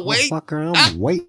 wait. Fucker, I'm wait.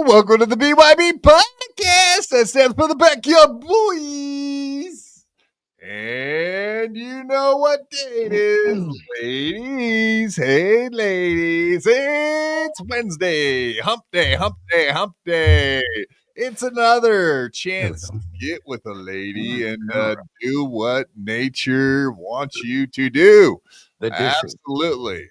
Welcome to the BYB Podcast. That stands for the Backyard Boys. And you know what day it is, ladies. Hey, ladies. It's Wednesday. Hump day, hump day, hump day. It's another chance to get with a lady and do what nature wants you to do. Absolutely.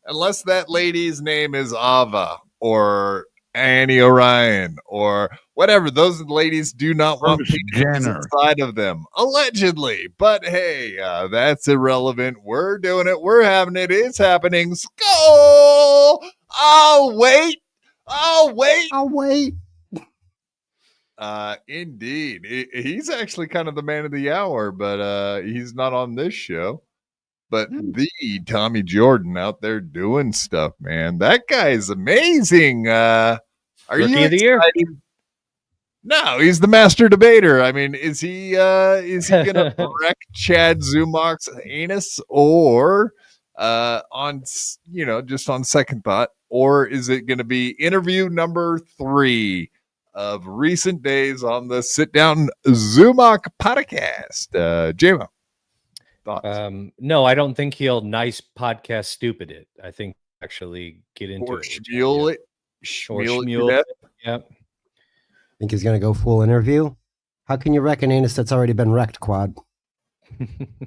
Unless that lady's name is Ava or Annie Orion or whatever. Those ladies do not want people inside of them, allegedly. But hey, that's irrelevant. We're doing it. We're having it. It's happening. Skull! I'll wait. Indeed. He's actually kind of the man of the hour, but he's not on this show. But the Tommy Jordan out there doing stuff, man. That guy is amazing. Are Rookie you of the year? No, he's the master debater. I mean, is he gonna wreck Chad Zumock's anus, or on just on second thought, or is it gonna be interview number 3 of recent days on the Sit Down Zumock podcast? Geno. No, I don't think he'll nice podcast stupid it. I think actually get into or it. Schmuel it. Schmuel. Yep. Think he's gonna go full interview? How can you wreck an anus that's already been wrecked, Quad?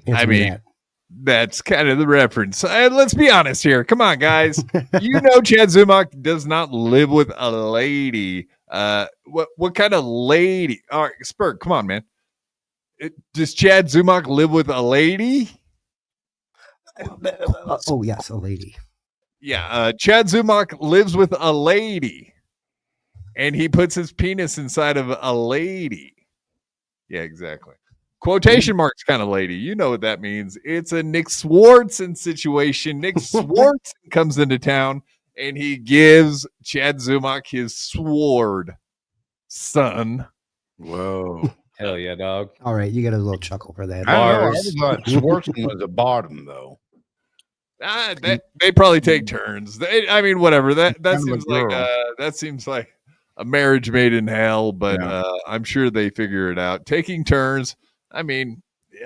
I mean, that's kind of the reference. Let's be honest here. Come on, guys. You know Chad Zumock does not live with a lady. What kind of lady? All right, Spurt, come on, man. Does Chad Zumock live with a lady? Oh, yes, a lady. Yeah, Chad Zumock lives with a lady, and he puts his penis inside of a lady. Yeah, exactly. Quotation marks kind of lady. You know what that means. It's a Nick Swartzen situation. Nick Swartzen comes into town, and he gives Chad Zumock his sword, son. Whoa. Hell yeah, dog. All right, you get a little chuckle for that. I thought Swartzen was the bottom, though. They probably take turns. I mean, whatever. That seems like a marriage made in hell, but I'm sure they figure it out. Taking turns. I mean,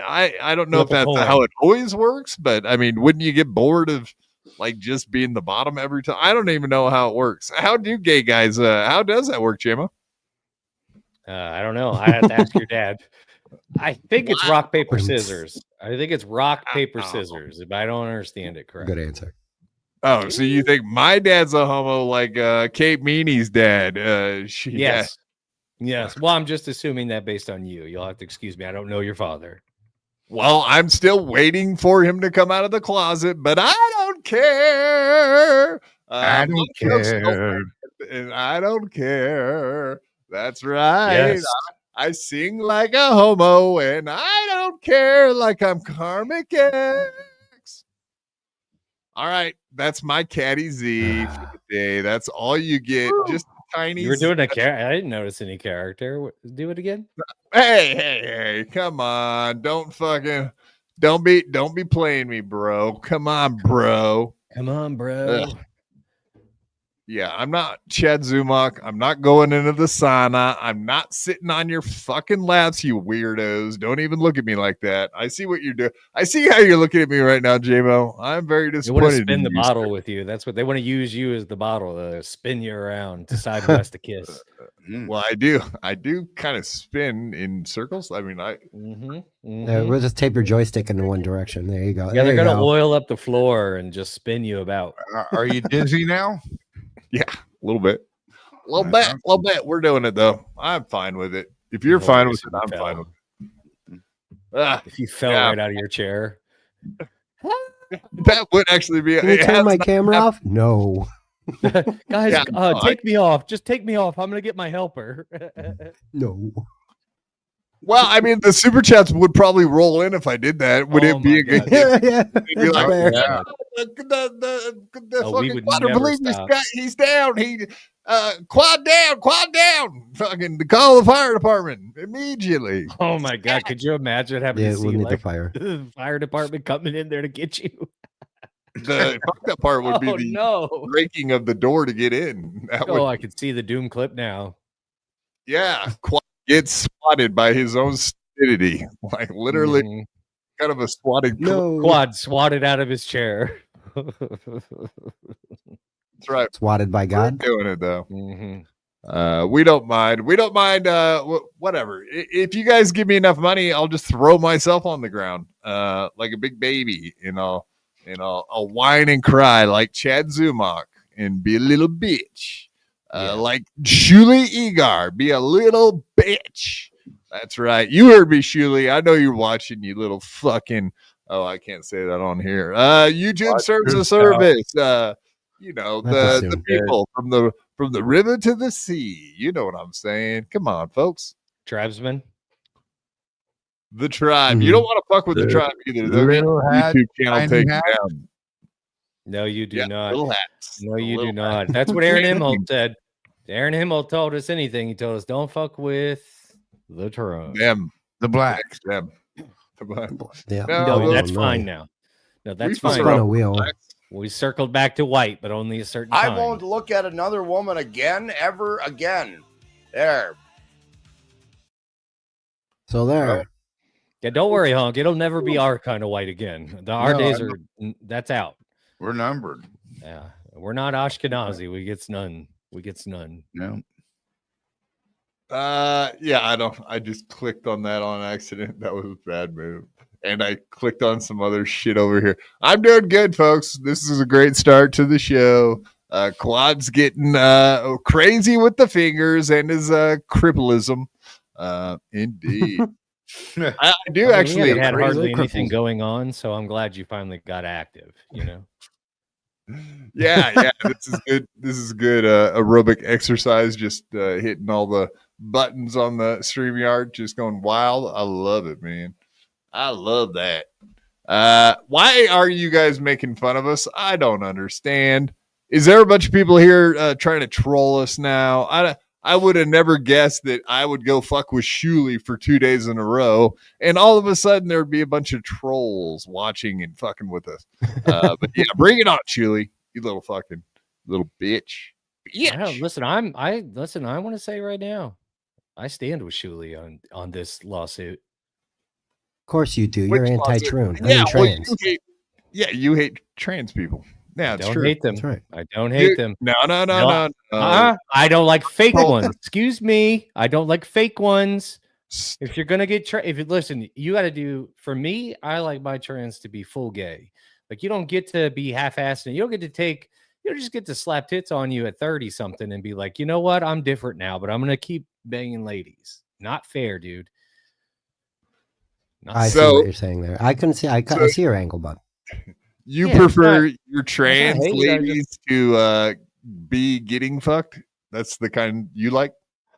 I don't know if that's how it always works, but I mean, wouldn't you get bored of like just being the bottom every time? I don't even know how it works. How do gay guys? How does that work, Gemma? I don't know. I have to ask your dad. I think it's rock, paper, scissors. I think it's rock, paper, scissors. If I don't understand it correctly. Good answer. Oh, so you think my dad's a homo like Kate Meany's dad? Yes. Yes. Well, I'm just assuming that based on you. You'll have to excuse me. I don't know your father. Well, I'm still waiting for him to come out of the closet, but I don't care. I don't care. And I don't care. That's right. Yes. I sing like a homo, and I don't care like I'm KarmicX. All right, that's my Caddy Z for the day. That's all you get. Just a tiny. You were doing a character. I didn't notice any character. Do it again. Hey, come on. Don't be playing me, bro. Come on, bro. Come on, bro. Ugh. Yeah, I'm not Chad Zumock. I'm not going into the sauna. I'm not sitting on your fucking laps, you weirdos. Don't even look at me like that. I see what you're doing. I see how you're looking at me right now, J-Mo. I'm very They disappointed. want to spin in the you, bottle sir. with you. That's what they want to use you as the bottle to spin you around to side west to kiss. Well, I do kind of spin in circles. I mean, We'll just tape your joystick in one direction. There you go. Yeah, There they're you gonna go. oil up the floor and just spin you about. Are you dizzy now? yeah, a little bit. We're doing it though. I'm fine with it. If you're fine with it, I'm fine with it. If you fell right out of your chair, that would actually be. Can you turn my camera off? No. guys, Yeah, take me off. Just take me off. I'm gonna get my helper. No. Well, I mean, the super chats would probably roll in if I did that. Would it be a good? Yeah. It'd be like, Yeah. the we fucking would quad never believe stop. he's down. He quad down. Fucking to call the fire department immediately. Oh my god, could you imagine having Yeah, to see we'll need like, the fire. the fire department coming in there to get you? The fucked up part would be Oh the no. breaking of the door to get in. That would, Oh, I could see the Doom clip now. yeah, quad gets swatted by his own stupidity, like literally Mhm. kind of a swatted. No. Quad swatted out of his chair. That's right. Swatted by God. We're doing it though. Mhm. We don't mind. Whatever. If you guys give me enough money, I'll just throw myself on the ground, like a big baby, I'll whine and cry like Chad Zumock and be a little bitch, like Shuli Egar, be a little bitch. That's right. You heard me, Shuli. I know you're watching, you little fucking. Oh, I can't say that on here. YouTube Watch serves a yourself. service. The assume. people from the river to the sea. You know what I'm saying? Come on, folks. Tribesman. The tribe. Mhm. You don't want to fuck with the The tribe either. They'll get little your hat, YouTube channel tiny taken hat. down. No, you do not. Little hats. No, The you do little not. hats. That's what Aaron Himmelholt said. Aaron Himmelholt told us anything. He told us don't fuck with the tribe. Them. The blacks. Them. The black- Yeah. No, No, well, that's no. fine now. No, that's We fine. Spun a wheel. We circled back to white, but only a certain I time. won't look at another woman again, ever again. There. So there. Yeah, don't worry, Honk. It'll never be our kind of white again. Our No, days I are that's out. We're numbered. Yeah, we're not Ashkenazi. We gets none. No. Yeah, I just clicked on that on accident. That was a bad move. And I clicked on some other shit over here. I'm doing good, folks. This is a great start to the show. Quad's getting crazy with the fingers and his crippleism. Indeed. I do actually. We haven't had crazy hardly anything cripples. going on, so I'm glad you finally got active. You know. Yeah. This is good aerobic exercise. Just hitting all the buttons on the StreamYard, just going wild. I love it, man. I love that. Why are you guys making fun of us? I don't understand. Is there a bunch of people here trying to troll us now? I would have never guessed that I would go fuck with Shuli for 2 days in a row, and all of a sudden there'd be a bunch of trolls watching and fucking with us. But yeah, bring it on, Shuli, you little fucking little bitch. Yeah, listen, I want to say right now, I stand with Shuli on this lawsuit. Of course you do. Which You're lawsuit? anti-trans. Yeah, well, trans. you hate trans people. Yeah, I it's don't true. hate them. That's right. I don't hate them. No. I don't like fake Oh. ones. Excuse me. I don't like fake ones. If you're gonna get if you listen, you got to do. For me, I like my trans to be full gay. Like you don't get to be half-assed, and you don't get to take. You don't just get to slap tits on you at 30 something and be like, you know what? I'm different now, but I'm gonna keep banging ladies. Not fair, dude. Not I see So- what you're saying there. I see your angle, bud. You Yeah, prefer it's your trans hate it, I ladies to be getting fucked? That's the kind you like?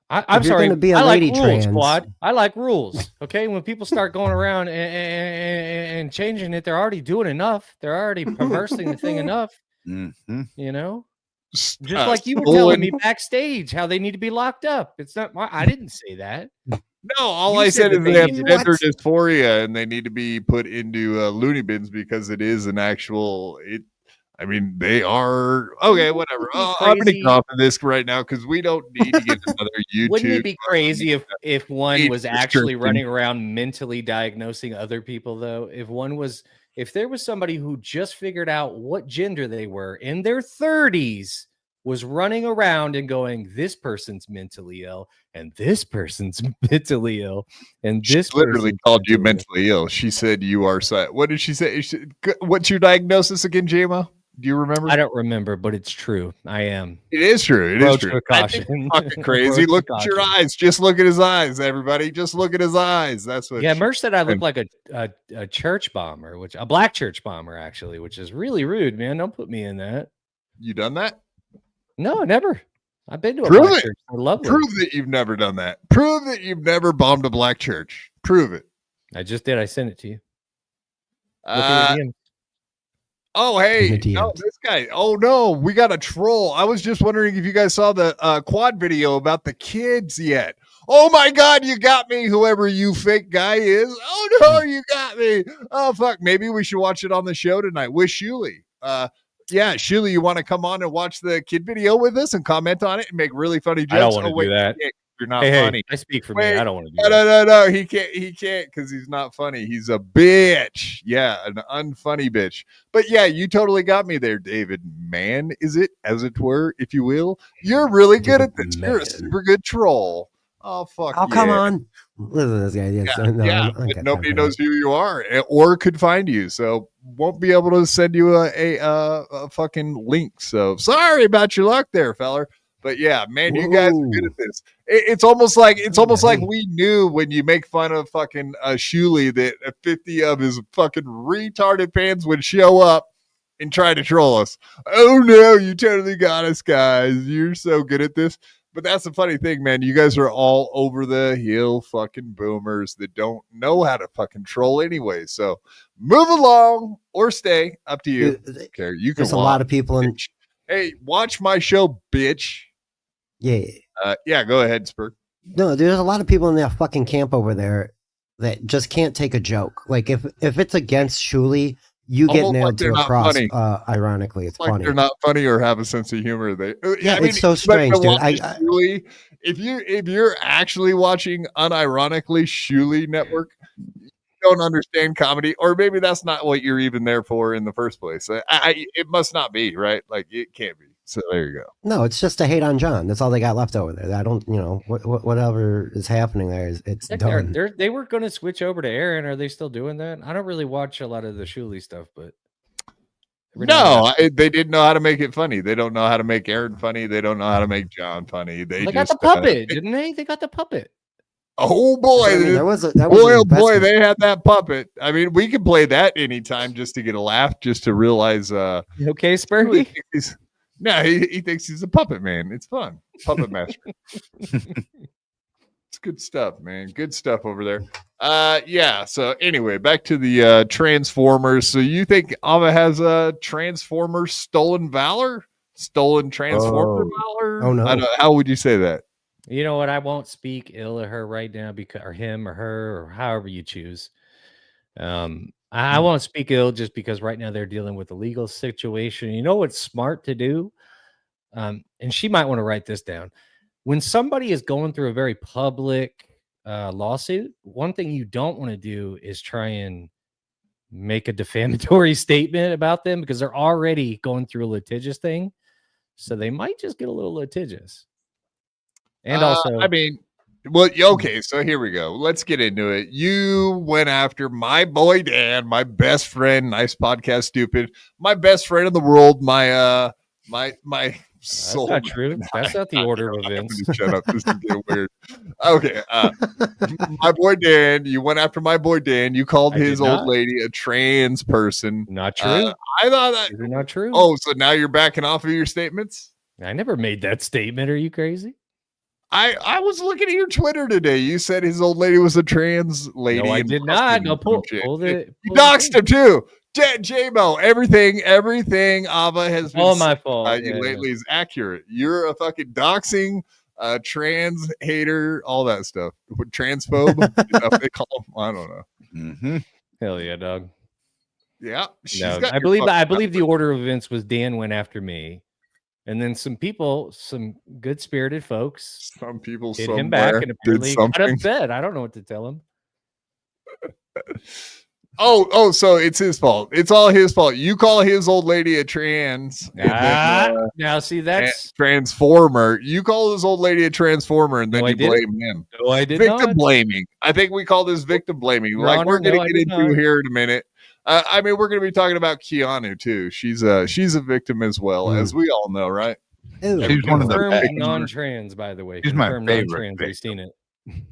I'm If you're sorry. gonna be a I like lady rules, trans- Squad. I like rules. Okay, when people start going around and changing it, they're already doing enough. They're already perversing the thing enough. Mm-hmm. You know, just Uh, like you were stolen- telling me backstage how they need to be locked up. It's not. I didn't say that. No, all You I said said that is they they have need to- gender dysphoria and they need to be put into loony bins because it is an actual. I mean, they are okay. Whatever. Wouldn't it be I'm going to crazy- get off of this right now because we don't need to get another YouTube. Wouldn't it be crazy if one was actually description. running around mentally diagnosing other people, though? If there was somebody who just figured out what gender they were in their 30s, was running around and going, this person's mentally ill, and this person's mentally ill, and She this literally person's called you mentally mentally ill. She said you are. What did she say? What's your diagnosis again, JMO? Do you remember? I don't remember, but it's true. I am. It is true. It is Approach true. with I think caution. it's fucking crazy. Approach Look with at your caution. eyes. Just look at his eyes, everybody. Just look at his eyes. That's what. Yeah, she- Merch said I look like a church bomber, a black church bomber, actually, which is really rude, man. Don't put me in that. You done that? No, never. I've been to a Prove black it. church. I love them. Prove that you've never done that. Prove that you've never bombed a black church. Prove it. I just did. I sent it to you. Look at your DM. Oh, hey, In the no, DMs. this guy. Oh, no, we got a troll. I was just wondering if you guys saw the quad video about the kids yet. Oh, my God, you got me, whoever you fake guy is. Oh, no, you got me. Oh, fuck. Maybe we should watch it on the show tonight with Shuli. Yeah, Shuli, you want to come on and watch the kid video with us and comment on it and make really funny jokes? I don't want to wait, do that. you can't. You're not Hey, funny. I speak for Wait, me. I don't want to do No, that. no, he can't because he's not funny. He's a bitch. Yeah, an unfunny bitch. But yeah, you totally got me there, David. Man, is it, as it were, if you will. You're really good at this. You're a Man. super good troll. Oh, fuck. Oh, come on. Listen to this guy. Yes, no, Yeah, I but got nobody time for knows who you are or could find you. So won't be able to send you a fucking link. So sorry about your luck there, feller. But yeah, man, you guys are good Whoa. at this. It's almost like Hey. we knew when you make fun of fucking Shuli that 50 of his fucking retarded fans would show up and try to troll us. Oh no, you totally got us, guys. You're so good at this. But that's the funny thing, man. You guys are all over the hill fucking boomers that don't know how to fucking troll anyway. So move along or stay. Up to you. it. Okay, you can There's a lot of people in. bitch. Hey, watch my show, bitch. Yeah. Yeah, go ahead, Spur. No, there's a lot of people in that fucking camp over there that just can't take a joke. Like if it's against Shuli, you get Almost like nailed they're to a not cross. funny. Ironically, it's Like funny. they're not funny or have a sense of humor. Yeah, it's so strange, but dude. watch Shuli, if you're actually watching unironically Shuli Network, you don't understand comedy, or maybe that's not what you're even there for in the first place. It must not be, right? Like it can't be. So there you go. No, it's just to hate on John. That's all they got left over there. I don't, whatever is happening there is it's Heck, done. they were going to switch over to Aaron. Are they still doing that? I don't really watch a lot of the Shuli stuff, but every now and No, they didn't know how to make it funny. They don't know how to make Aaron funny. They don't know how to make John funny. then. They They got just the puppet, didn't they? They got the puppet. oh boy, I mean, there was a, that boy, was oh an boy, investment. they had that puppet. I mean, we can play that anytime just to get a laugh, just to realize. You okay, He Spurgy? thinks he's- no, he thinks he's a puppet man. It's fun, puppet master. It's good stuff, man. Good stuff over there. Yeah. So anyway, back to the Transformers. So you think Ava has a Transformers stolen valor? Stolen Transformer valor? Oh, no. How would you say that? You know what? I won't speak ill of her right now because, or him or her or however you choose. I won't speak ill just because right now they're dealing with a legal situation. You know what's smart to do? And she might want to write this down. When somebody is going through a very public lawsuit, one thing you don't want to do is try and make a defamatory statement about them because they're already going through a litigious thing. So they might just get a little litigious. And also, I mean, well, okay, so here we go. Let's get into it. You went after my boy Dan, my best friend. Nice podcast, stupid. My best friend in the world. My that's soul. not true. That's not the order of events. Shut up. This is getting weird. Okay, my boy Dan. You went after my boy Dan. You called I his did old not. lady a trans person. Not true. I thought that. These are not true. Oh, so now you're backing off of your statements? I never made that statement. Are you crazy? I was looking at your Twitter today. You said his old lady was a trans lady. No, I in did Boston not. and No, some pull shit. the. You doxed him too. J-Mo, everything Ava has been All my said fault. about you lately is accurate. You're a fucking doxing, trans hater, all that stuff. Transphobe, is that what they call them? I don't know. Mm-hmm. Hell yeah, dog. Yeah, she's No, got I your fucking believe the number. order of events was Dan went after me, and then some people, some good spirited folks, Some people hit somewhere him back and did apparently got something. upset. I don't know what to tell him. Oh, so it's his fault. It's all his fault. You call his old lady a trans, and then, Now see that's transformer. You call this old lady a transformer, and then No, I you didn't. blame him. no, I did Victim not. blaming. I think we call this victim blaming. Your Like Honor, we're going no, I to get did into not. here in a minute. I mean, we're going to be talking about Keanu too. She's a victim as well, as we all know, right? Ew. She's one of the Confirmed best. non-trans, by the way. She's my Confirmed favorite non-trans. We've victim. seen it.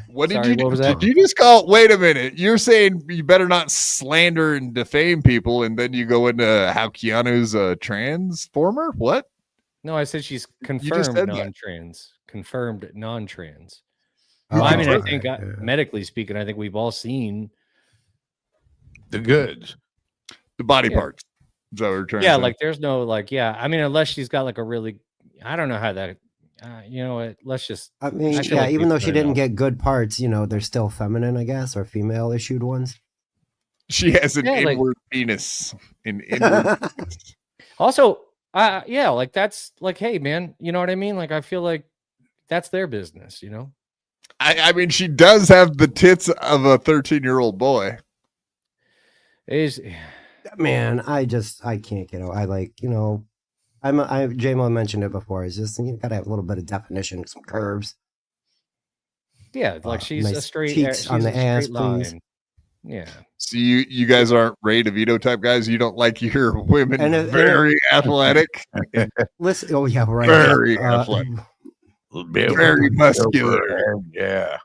What did Sorry, you do? what was that? Did you just call? Wait a minute. You're saying you better not slander and defame people, and then you go into how Keanu's a transformer? What? No, I said she's just confirmed said that. non-trans. Confirmed non-trans. Oh, Well, I mean, I all think right, yeah. medically speaking, I think we've all seen. The goods. The body Yeah. parts. Is that what we're trying Yeah, to say? like there's no like, yeah. I mean, unless she's got like a really, I don't know how that. You know what? Let's just. I mean, I feel yeah, like even we though she put it didn't out. get good parts, they're still feminine, I guess, or female issued ones. She has an Yeah, like- inward penis. An inward penis. Also, yeah, like that's like, hey, man, you know what I mean? Like, I feel like that's their business, you know. I mean, she does have the tits of a 13-year-old boy. Is Man, I can't get over. J-Mo mentioned it before. It's just you gotta have a little bit of definition, some curves. yeah, like she's a nice straight. cheeks She's on the a straight ass, line. please. Yeah. So you guys aren't Ray DeVito type guys. You don't like your women And very athletic, Listen, oh yeah, right. very athletic, Very very muscular. Yeah.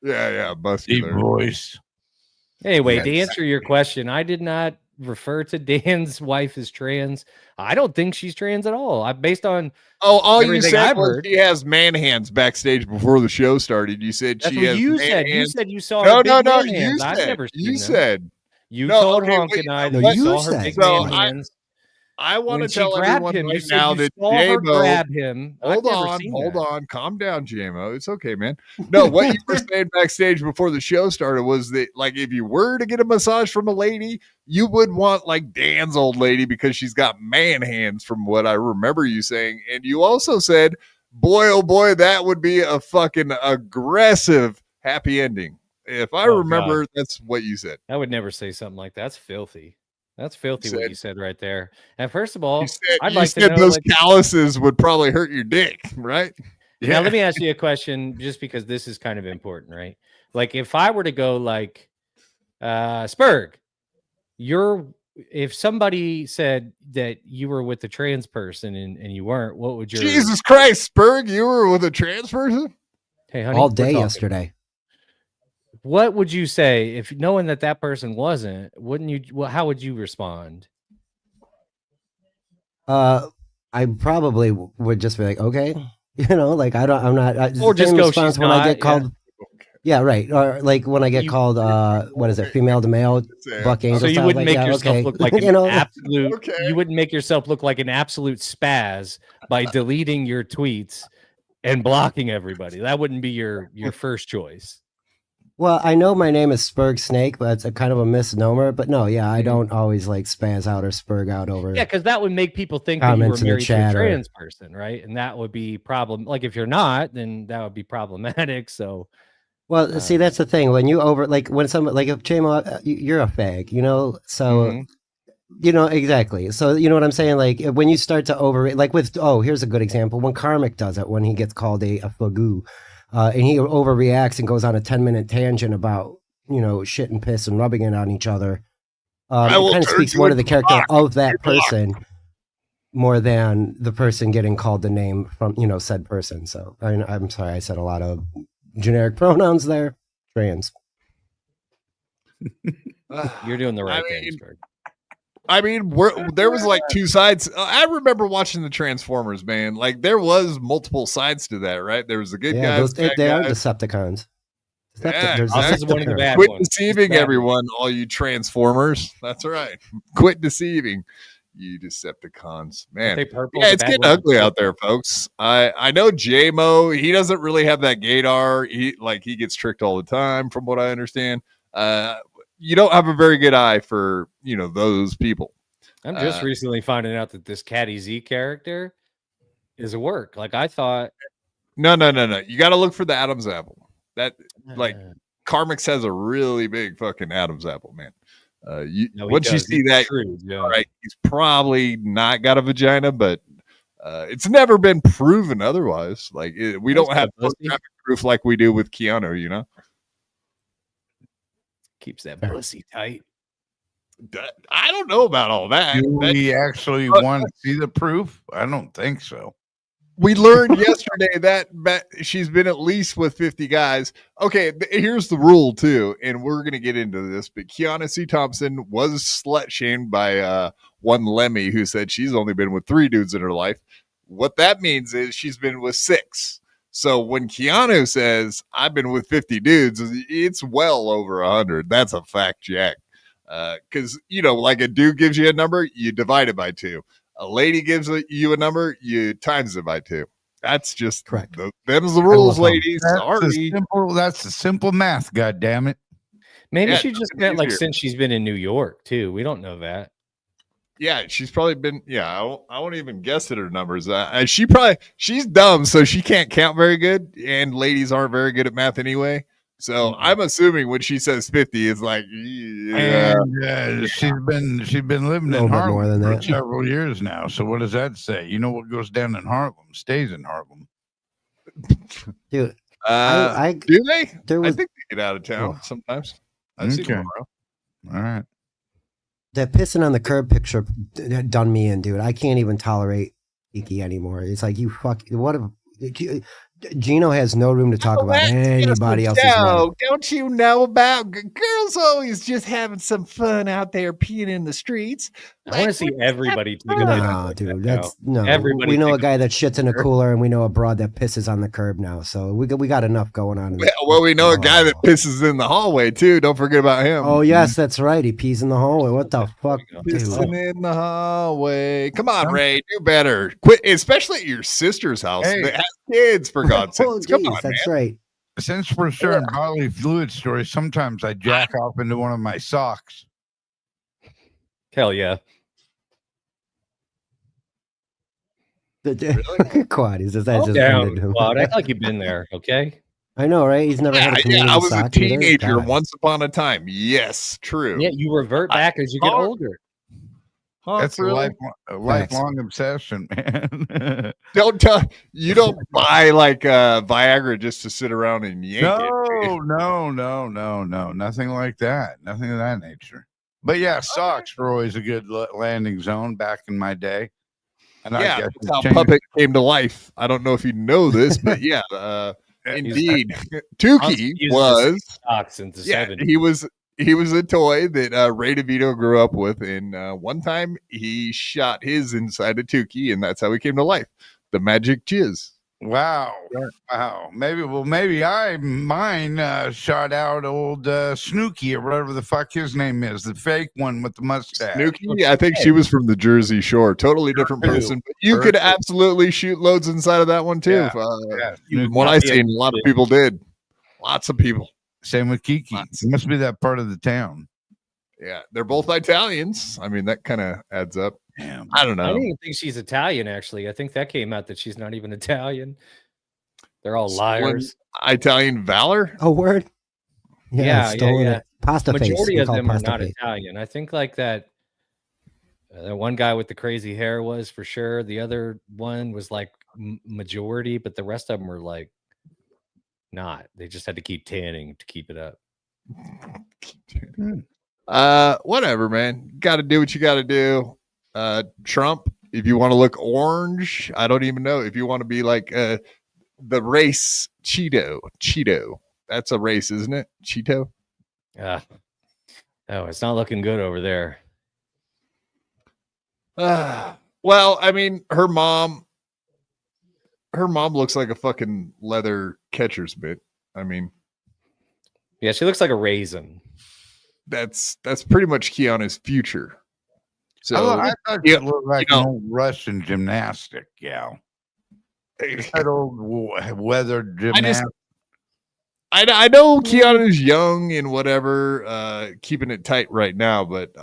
Yeah, Deep muscular. voice. Anyway, to Yes. answer your question, I did not refer to Dan's wife as trans. I don't think she's trans at all. I based on Oh, all you everything said I've was heard. she has man hands backstage before the show started. You said that's she what has you man said. You hands. said you saw No, her no, big no. man You hands. I've said. never seen You them. said. You No, told okay, Honk wait, and I no, that you you saw her said. big So man I- hands. I want When to she tell grabbed everyone him, right you said now you that saw her J-Mo. grab him. I've Hold never on, seen hold that. on. Calm down, JMO. It's okay, man. No, what you were saying backstage before the show started was that, like, if you were to get a massage from a lady, you would want, like, Dan's old lady because she's got man hands, from what I remember you saying. And you also said, boy, oh boy, that would be a fucking aggressive happy ending. If I Oh, remember, that's what you said. I would never say something like that. That's filthy. That's filthy what said- you said right there. And first of all, You said, I'd like to know, those like, calluses would probably hurt your dick, right? now let me ask you a question, just because this is kind of important, right? Like, if I were to go like, Spurg, if somebody said that you were with a trans person and you weren't, what would your Jesus Christ, Spurg, you were with a trans person? hey honey, all we're day talking. yesterday. What would you say if knowing that person wasn't? Wouldn't you? Well, how would you respond? I probably would just be like, okay, like I'm not. Or just same go, response "She's when I not," get called. Yeah, right. Or like when I get You- called, what is it, female to male, Buck Angel So you style, wouldn't like, make yeah, yourself okay. look like an absolute. Okay. You wouldn't make yourself look like an absolute spaz by deleting your tweets and blocking everybody. That wouldn't be your first choice. Well, I know my name is Spurg Snake, but it's a kind of a misnomer. But no, yeah, I Mhm. don't always like spaz out or spurg out over. Yeah, because that would make people think that you were Comments in the married to a chat or- trans person, right? And that would be problem. Like if you're not, then that would be problematic. So Well, see, that's the thing. When you when someone, like if JMO, you're a fag, so, Mhm. exactly. So, you know what I'm saying? Like when you start to like here's a good example. When Karmic does it, when he gets called a fagoo, and he overreacts and goes on a 10-minute tangent about, shit and piss and rubbing it on each other. I will It kind of turn speaks you more to the into character rock. of that You're blocked. person more than the person getting called the name from, said person. So I'm sorry, I said a lot of generic pronouns there. Trans. You're doing the right I thing, mean, Spurg. I mean, there was like two sides. I remember watching the Transformers, man. Like there was multiple sides to that, right? There was the good guys, they bad are guys. Decepticons. Yeah, There's This is one of the Decepticons. bad Quit ones. deceiving Bad everyone, all you Transformers. That's right. Quit deceiving, you Decepticons, man. They purple, Yeah, the it's bad getting ones. ugly out there, folks. I know J-Mo. He doesn't really have that gaydar. He gets tricked all the time, from what I understand. You don't have a very good eye for those people. I'm just recently finding out that this Caddy Z character is a work. Like I thought. No. You got to look for the Adam's apple. That KarmicX has a really big fucking Adam's apple, man. Once you see that, all right, he's probably not got a vagina, but it's never been proven otherwise. Like we don't have proof like we do with Keanu, Keeps that pussy tight. I don't know about all that. Do we actually want to see the proof? I don't think so. We learned yesterday that she's been at least with 50 guys. Okay, here's the rule too, and we're gonna get into this. But Keanu C. Thompson was slut shamed by one Lemmy who said she's only been with 3 dudes in her life. What that means is she's been with 6. So when Keanu says I've been with 50 dudes, it's well over 100. That's a fact, Jack. Because like a dude gives you a number, you divide it by 2. A lady gives you a number, you times it by 2. That's just correct. Them's the rules, ladies. That's the simple math. God damn it. Maybe she just meant like since she's been in New York too. We don't know that. Yeah, she's probably been. Yeah, I won't even guess at her numbers. She's dumb, so she can't count very good, and ladies aren't very good at math anyway. So I'm assuming when she says 50, it's like, yeah. And she's been living in Harlem for several years now. So what does that say? What goes down in Harlem stays in Harlem. Dude, do they? I think they get out of town sometimes. I've seen them around. All right. That pissing on the curb picture done me in, dude. I can't even tolerate Kiki anymore. It's like Geno has no room to talk about anybody else's life. Don't you know about girls always just having some fun out there peeing in the streets? I want to see everybody take No, dude, Everybody we know a guy that shits in a cooler, and we know a broad that pisses on the curb now. So we got enough going on. Well, we know a guy that pisses in the hallway too. Don't forget about him. Oh yes, that's right. He pees in the hallway. What the fuck? Pissing in the hallway. Come on, Ray, do better. Quit, especially at your sister's house. Hey. They have kids, for God's sake. Come on, that's man. right. Since we're sharing bodily fluid stories, sometimes I jack off into one of my socks. Hell yeah. Quad is just down. Quad. Act like you've been there, okay? I know, right? He's never had a comedian I was a sock teenager either. once upon a time. Yes, true. Yeah, you revert back as you get older. That's a lifelong obsession, man. Don't buy like Viagra just to sit around and yank it. No, nothing like that. Nothing of that nature. But yeah, socks were always a good landing zone back in my day. And yeah, that's how Puppet came to life. I don't know if you know this, but yeah, indeed, Tukey was socks in the 70s. He was a toy that Ray DeVito grew up with, and one time he shot his inside a Tukey, and that's how he came to life. The magic jizz. Wow. Maybe mine shot out old Snooky or whatever the fuck his name is, the fake one with the mustache. Snooky, I think she was from the Jersey Shore. Totally different person, but you could absolutely shoot loads inside of that one too. From what I seen, a lot of people did. Lots of people. Same with Kiki. It must be that part of the town. Yeah, they're both Italians. I mean, that kind of adds up. Damn. I don't know. I don't even think she's Italian, actually. I think that came out that she's not even Italian. They're all liars. Italian valor? Oh, word? Yeah. Pasta face. Majority of them are not Italian. I think like that one guy with the crazy hair was for sure. The other one was like majority, but the rest of them were like not. They just had to keep tanning to keep it up. Whatever, man. Got to do what you got to do. Trump, if you want to look orange, I don't even know. If you want to be like the race Cheeto, that's a race, isn't it? Cheeto. Oh, it's not looking good over there. Well, I mean, her mom looks like a fucking leather catcher's mitt. I mean, Yeah, she looks like a raisin. that's pretty much Keanu's future. So I thought yeah, it looked like you an know- old Russian gymnastic gal. That old weathered gymnastic. I know Keanu's young and whatever, keeping it tight right now, but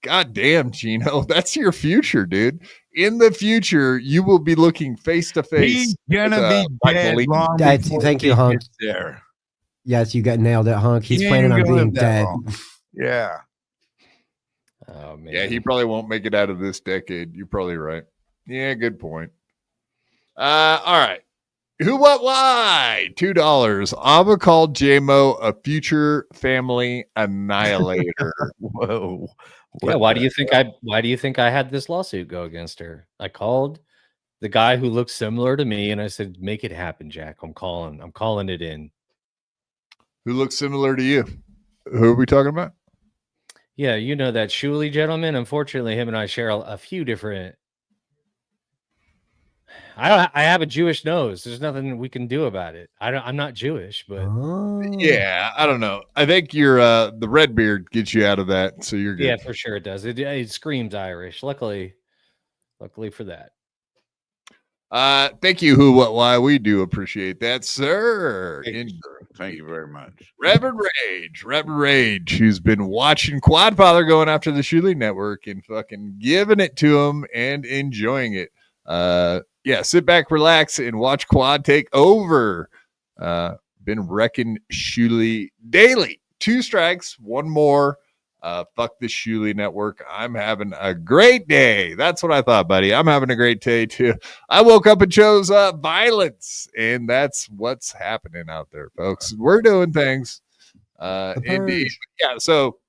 goddamn, Geno, that's your future, dude. In the future, you will be looking face to face. He's gonna be Mike dead Malik. long That's- before thank he you, Hunk. gets there. Yes, you got nailed it, Hunk. He's He planning ain't on gonna being live that dead. long. Yeah. Oh man. Yeah, he probably won't make it out of this decade. You're probably right. Yeah, good point. All right. Who, what, why? $2. Ava called JMO a future family annihilator. Whoa. Yeah, why do you think I had this lawsuit go against her? I called the guy who looks similar to me and I said, "Make it happen, Jack. I'm calling it in." Who looks similar to you? Who are we talking about? Yeah, you know that Shuley gentleman. Unfortunately, him and I share a few different. I have a Jewish nose. There's nothing we can do about it. I'm not Jewish, but Oh. Yeah, I don't know. I think you're the red beard gets you out of that, so you're good. yeah, for sure it does. It screams Irish. Luckily for that. Thank you, who, what, why. We do appreciate that, sir. Thank you very much. Reverend Rage, who's been watching Quadfather going after the Shuley Network and fucking giving it to him and enjoying it. Yeah, sit back, relax, and watch Quad take over. Been wrecking Shuley daily. 2 strikes, 1 more. Fuck the Shuley Network. I'm having a great day. That's what I thought, buddy. I'm having a great day too. I woke up and chose violence, and that's what's happening out there, folks. We're doing things. Indeed. Yeah. So,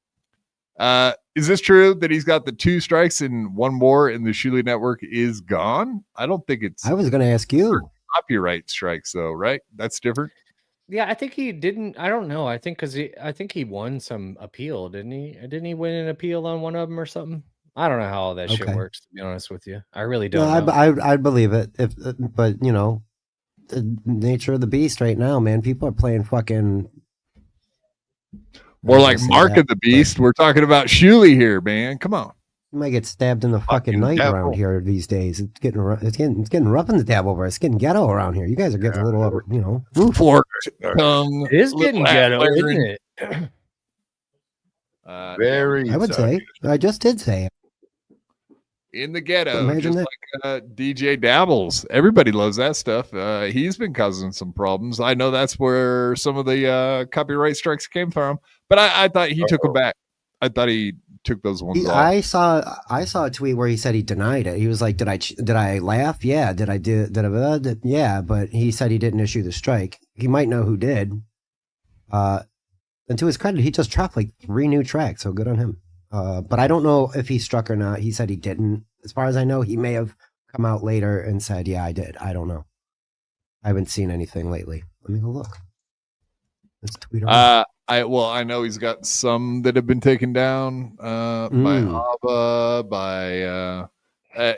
is this true that he's got the 2 strikes and 1 more, and the Shuley Network is gone? I don't think it's I was going to ask you. copyright strikes, though, right? That's different. Yeah, I think he didn't. I don't know. I think I think he won some appeal, didn't he? Didn't he win an appeal on one of them or something? I don't know how all that shit Okay. works. To be honest with you, I really No, don't know. I'd believe it. But you know, the nature of the beast right now, man. People are playing fucking. More I like don't say Mark that, of the Beast. We're talking about Shuley here, man. Come on. You might get stabbed in the fucking Fucking night devil. around here these days. It's getting rough in the dab over. It's getting ghetto around here. You guys are getting a little over, you know. Fork, tongue. It is getting little ghetto, flaring. isn't it? Very. I would say. I just did say it. In the ghetto, Imagine just like DJ Dabbles. Everybody loves that stuff. He's been causing some problems. I know that's where some of the copyright strikes came from, but I thought he took them back. I thought he took those ones off. I saw a tweet where he said he denied it. He was like, "Did I laugh? Yeah. Did I yeah?" But he said he didn't issue the strike. He might know who did. And to his credit, he just dropped like 3 new tracks, so good on him. But I don't know if he struck or not. He said he didn't. As far as I know, he may have come out later and said, "Yeah, I did." I don't know. I haven't seen anything lately. Let me go look. Let's tweet around. I know he's got some that have been taken down by Ava, by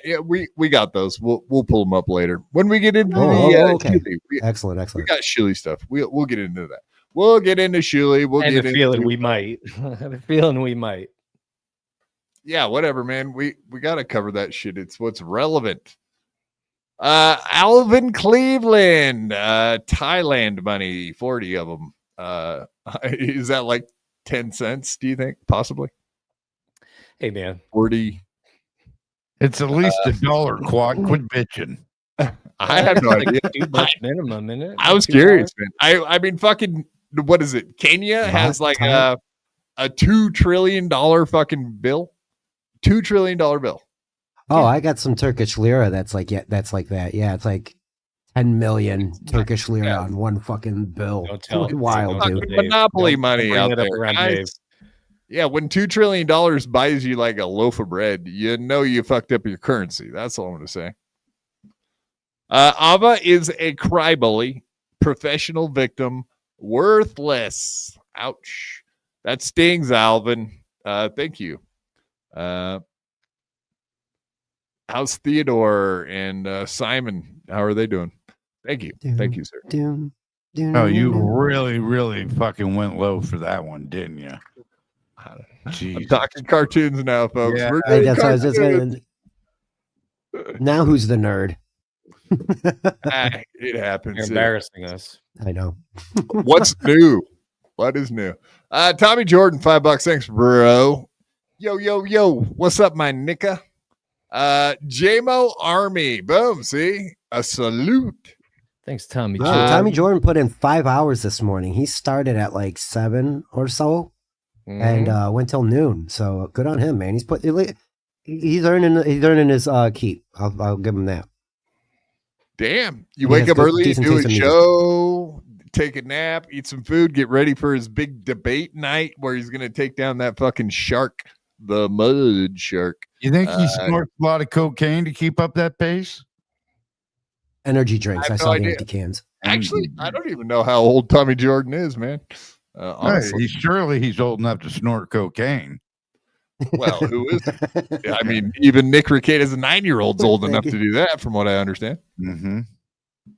yeah, we got those. We'll pull them up later when we get into okay. Shuley. Excellent. We got Shuley stuff. We'll get into that. We'll get into Shuley. I have a feeling we might. I have a feeling we might. Yeah, whatever, man. We got to cover that shit. It's what's relevant. Alvin Cleveland, Thailand money, 40 of them. Is that like 10 cents? Do you think possibly? Hey, man. 40. It's at least $1. Quad. Quit bitching. I have no idea. Too much minimum, isn't it? I was curious, man. I mean, fucking, what is it? Kenya has like a $2 trillion fucking bill. $2 trillion bill. Oh, I got some Turkish lira. That's like that. Yeah, it's like 10 million Turkish lira on one fucking bill. Don't tell him. Wild, Don't dude. Dave. Monopoly Don't money bring out it up there, around guys. Dave. Yeah, when $2 trillion buys you like a loaf of bread, you know you fucked up your currency. That's all I'm going to say. Ava is a crybully, professional victim, worthless. Ouch. That stings, Alvin. Thank you. how's Theodore and Simon? How are they doing? Thank you. Thank you, sir. Oh, you really, really fucking went low for that one, didn't you? I'm talking cartoons now, folks. Yeah. We're Hey, doing that's what I was just cartoons. gonna. Now who's the nerd? It happens. You're embarrassing us. I know. What's new? What is new? Tommy Jordan, $5. Thanks, bro. Yo. What's up, my nicka? JMO Army. Boom. See? A salute. Thanks, Tommy. Wow, Jordan. Tommy Jordan put in 5 hours this morning. He started at like 7 or so and went till noon. So good on him, man. He's earning his keep. I'll give him that. Damn. You He wake has up good- early, decent do taste a in music. show, take a nap, eat some food, get ready for his big debate night where he's going to take down that fucking shark, the mud shark. You think he snorts a lot of cocaine to keep up that pace? Energy drinks. I I, have saw no the idea. empty cans. Actually, I don't even know how old Tommy Jordan is, man. Honestly. He's old enough to snort cocaine. Well, who is? I mean, even Nick Recaita's a 9-year-old's old enough to do that, from what I understand. Mm-hmm.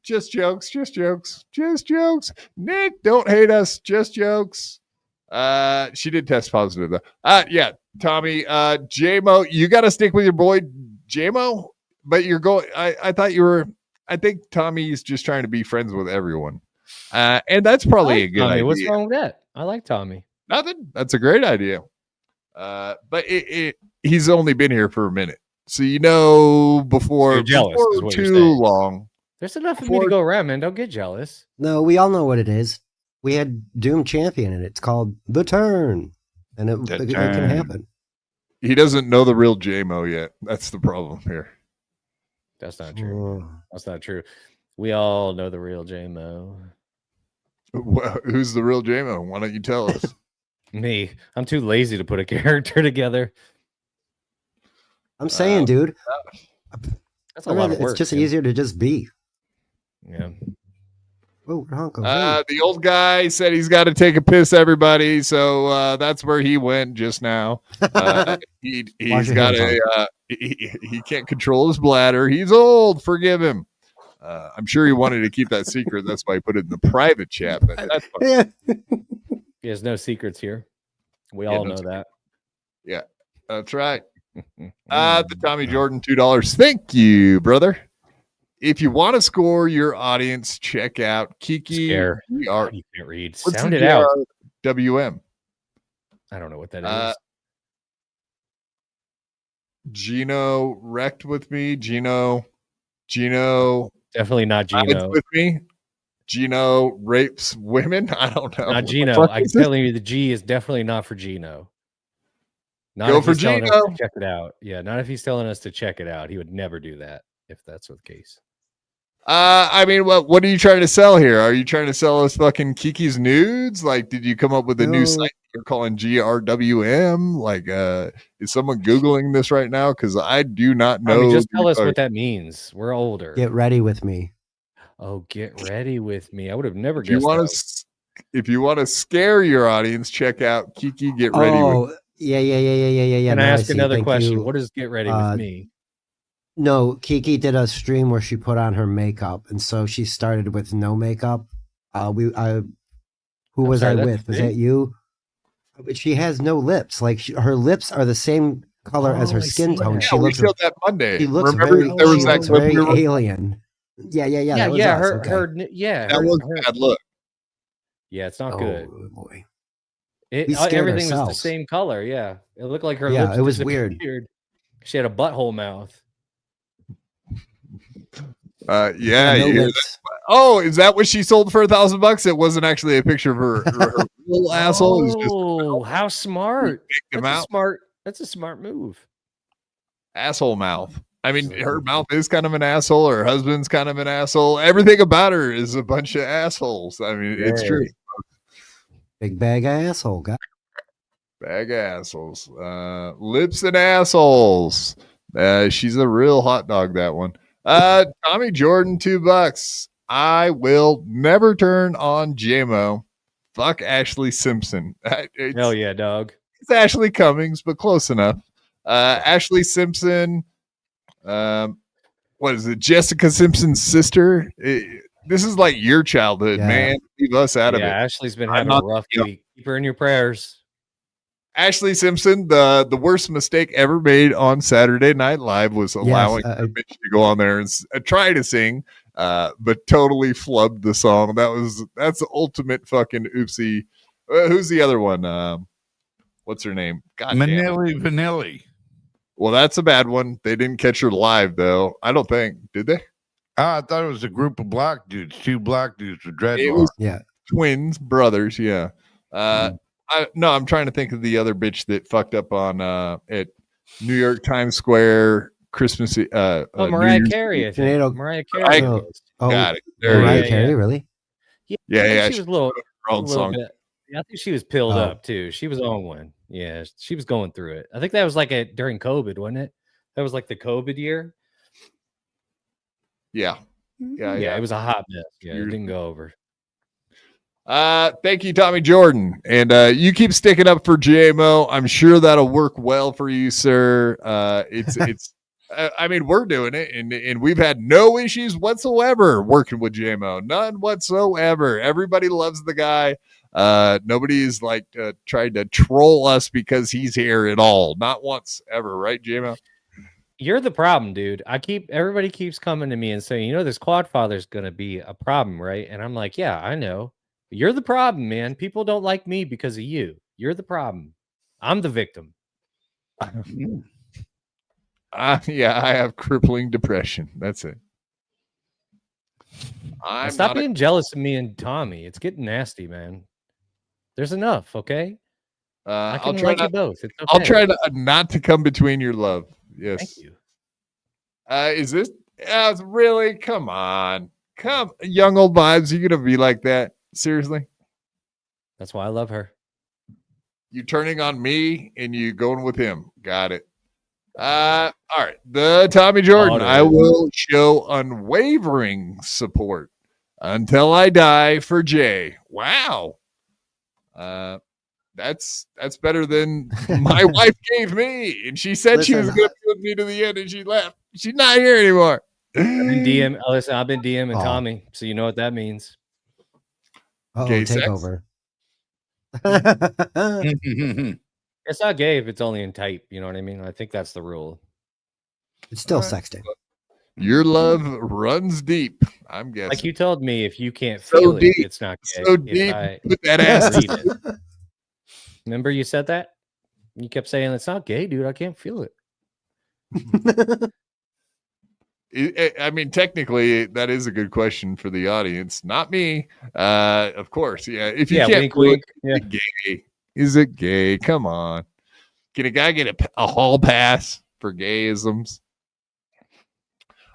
Just jokes. Nick, don't hate us. Just jokes. She did test positive though. Yeah, Tommy. JMO, you got to stick with your boy JMO, but you're going. I thought you were. I think Tommy's just trying to be friends with everyone, and that's probably a good Tommy, idea. what's wrong with that? I like Tommy. Nothing. That's a great idea. But he's only been here for a minute, so before, you're jealous, is before what you're too saying. long. There's enough of me to go around, man. Don't get jealous. No, we all know what it is. We had Doom Champion, and it's called The Turn, and it can happen. He doesn't know the real JMO yet. That's the problem here. That's not true. That's not true. We all know the real JMO. Well, who's the real JMO? Why don't you tell us? Me. I'm too lazy to put a character together. I'm saying, dude, That's a lot of work. it's just dude. easier to just be. Yeah. Oh, Honko. The old guy said he's got to take a piss, everybody. So that's where he went just now. He's Wash your got hands he can't control his bladder. He's old. Forgive him. I'm sure he wanted to keep that secret. That's why he put it in the private chat. But that's fine. Yeah. There's no secrets here. We all know that. Yeah, that's right. The Tommy Jordan, $2. Thank you, brother. If you want to score your audience, check out Kiki. Scare. You You can't read. What's Sound the it out. WM. I don't know what that is. Geno wrecked with me. Geno Definitely not hides Geno. with me. Geno rapes women. I don't know. Not What the Geno. fuck I'm is this? telling you, the G is definitely not for Geno. Not Go if for he's telling us Geno. to check it out. Yeah, not if he's telling us to check it out. He would never do that if that's the case. I mean, what are you trying to sell here? Are you trying to sell us fucking Kiki's nudes? Like, did you come up with a new No. site you're calling GRWM? Like, is someone Googling this right now? Because I do not I know. mean, just tell us what that means. We're older. Get ready with me. Oh, get ready with me. I would have never If you guessed want that. to, if you want to scare your audience, check out Kiki. Get ready with. Oh, yeah. Can I Now ask see. another Thank question? you. What does get ready Uh, with me? No, Kiki did a stream where she put on her makeup, and so she started with no makeup. Who was sorry, I that's with? Was me? that you? But she has no lips. Like her lips are the same color as her Oh, I skin see tone. that. She Yeah, we looks. showed that Monday. She looks Remember, very. there was she that looks clip very we were. alien. Yeah. That was us. Okay. That was a bad look. Yeah, it's not Oh good. boy. It, We scared everything was the ourselves. same color. Yeah, it looked like her. Yeah, lips it was weird. disappeared. She had a butthole mouth. Yeah. no you hear lips. that? Oh, is that what she sold for $1,000? It wasn't actually a picture of her real asshole. It was just Oh, how smart! picked him That's a out. smart. That's a smart move. Asshole mouth. I mean, her mouth is kind of an asshole. Her husband's kind of an asshole. Everything about her is a bunch of assholes. I mean, it's true. Big bag asshole guy. Bag assholes. Lips and assholes. She's a real hot dog, that one. Tommy Jordan, $2. I will never turn on JMO. Fuck Ashley Simpson. Hell yeah, dog. It's Ashley Cummings, but close enough. Ashley Simpson. What is it? Jessica Simpson's sister. This is like your childhood, man. Leave us out of it. Ashley's been having a rough week. Keep her in your prayers. Ashley Simpson, the worst mistake ever made on Saturday Night Live was allowing a bitch to go on there and try to sing, but totally flubbed the song. That's the ultimate fucking oopsie. Who's the other one? What's her name? God Manili Vanilli. Well, that's a bad one. They didn't catch her live, though. I don't think. Did they? I thought it was a group of black dudes, 2 black dudes with dreadlocks. Twins, brothers, yeah. I'm trying to think of the other bitch that fucked up on at New York Times Square Christmas. Mariah Carey. I think. Mariah Carey. Got it. Mariah Carey, really? Yeah. She was a little song. bit. I think she was pilled up too. She was on one. Yeah, she was going through it. I think that was like during COVID, wasn't it? That was like the COVID year. Yeah. It was a hot mess. Yeah, it didn't go over. Thank you, Tommy Jordan. And you keep sticking up for JMO. I'm sure that'll work well for you, sir. It's I mean, we're doing it, and we've had no issues whatsoever working with JMO. None whatsoever. Everybody loves the guy. Nobody's like tried to troll us because he's here at all. Not once ever, right, JMO? You're the problem, dude. Everybody keeps coming to me and saying, this Quad Father's gonna be a problem, right? And I'm like, yeah, I know. You're the problem, man. People don't like me because of you. You're the problem. I'm the victim. I have crippling depression. That's it. Stop being jealous of me and Tommy. It's getting nasty, man. There's enough, okay? I can like you both. It's okay. I'll try not to come between your love. Yes. Thank you. Is this really? Come on. Young old vibes. You gonna be like that? Seriously? That's why I love her. You turning on me and you going with him. Got it. All right. The Tommy Jordan. I will show unwavering support until I die for Jay. Wow. That's better than my wife gave me. And she said she was going to be with me to the end and she left. She's not here anymore. I've been DMing Tommy, so you know what that means. Takeover. It's not gay if it's only in type. You know what I mean? I think that's the rule. It's still sexting. Your love runs deep. I'm guessing. Like you told me, if you can't feel it, it's not gay. So deep. Put that ass. Remember you said that? You kept saying it's not gay, dude. I can't feel it. I mean, technically, that is a good question for the audience, not me. Of course, yeah. If you can't feel it, is it gay? Is it gay? Come on. Can a guy get a hall pass for gayisms?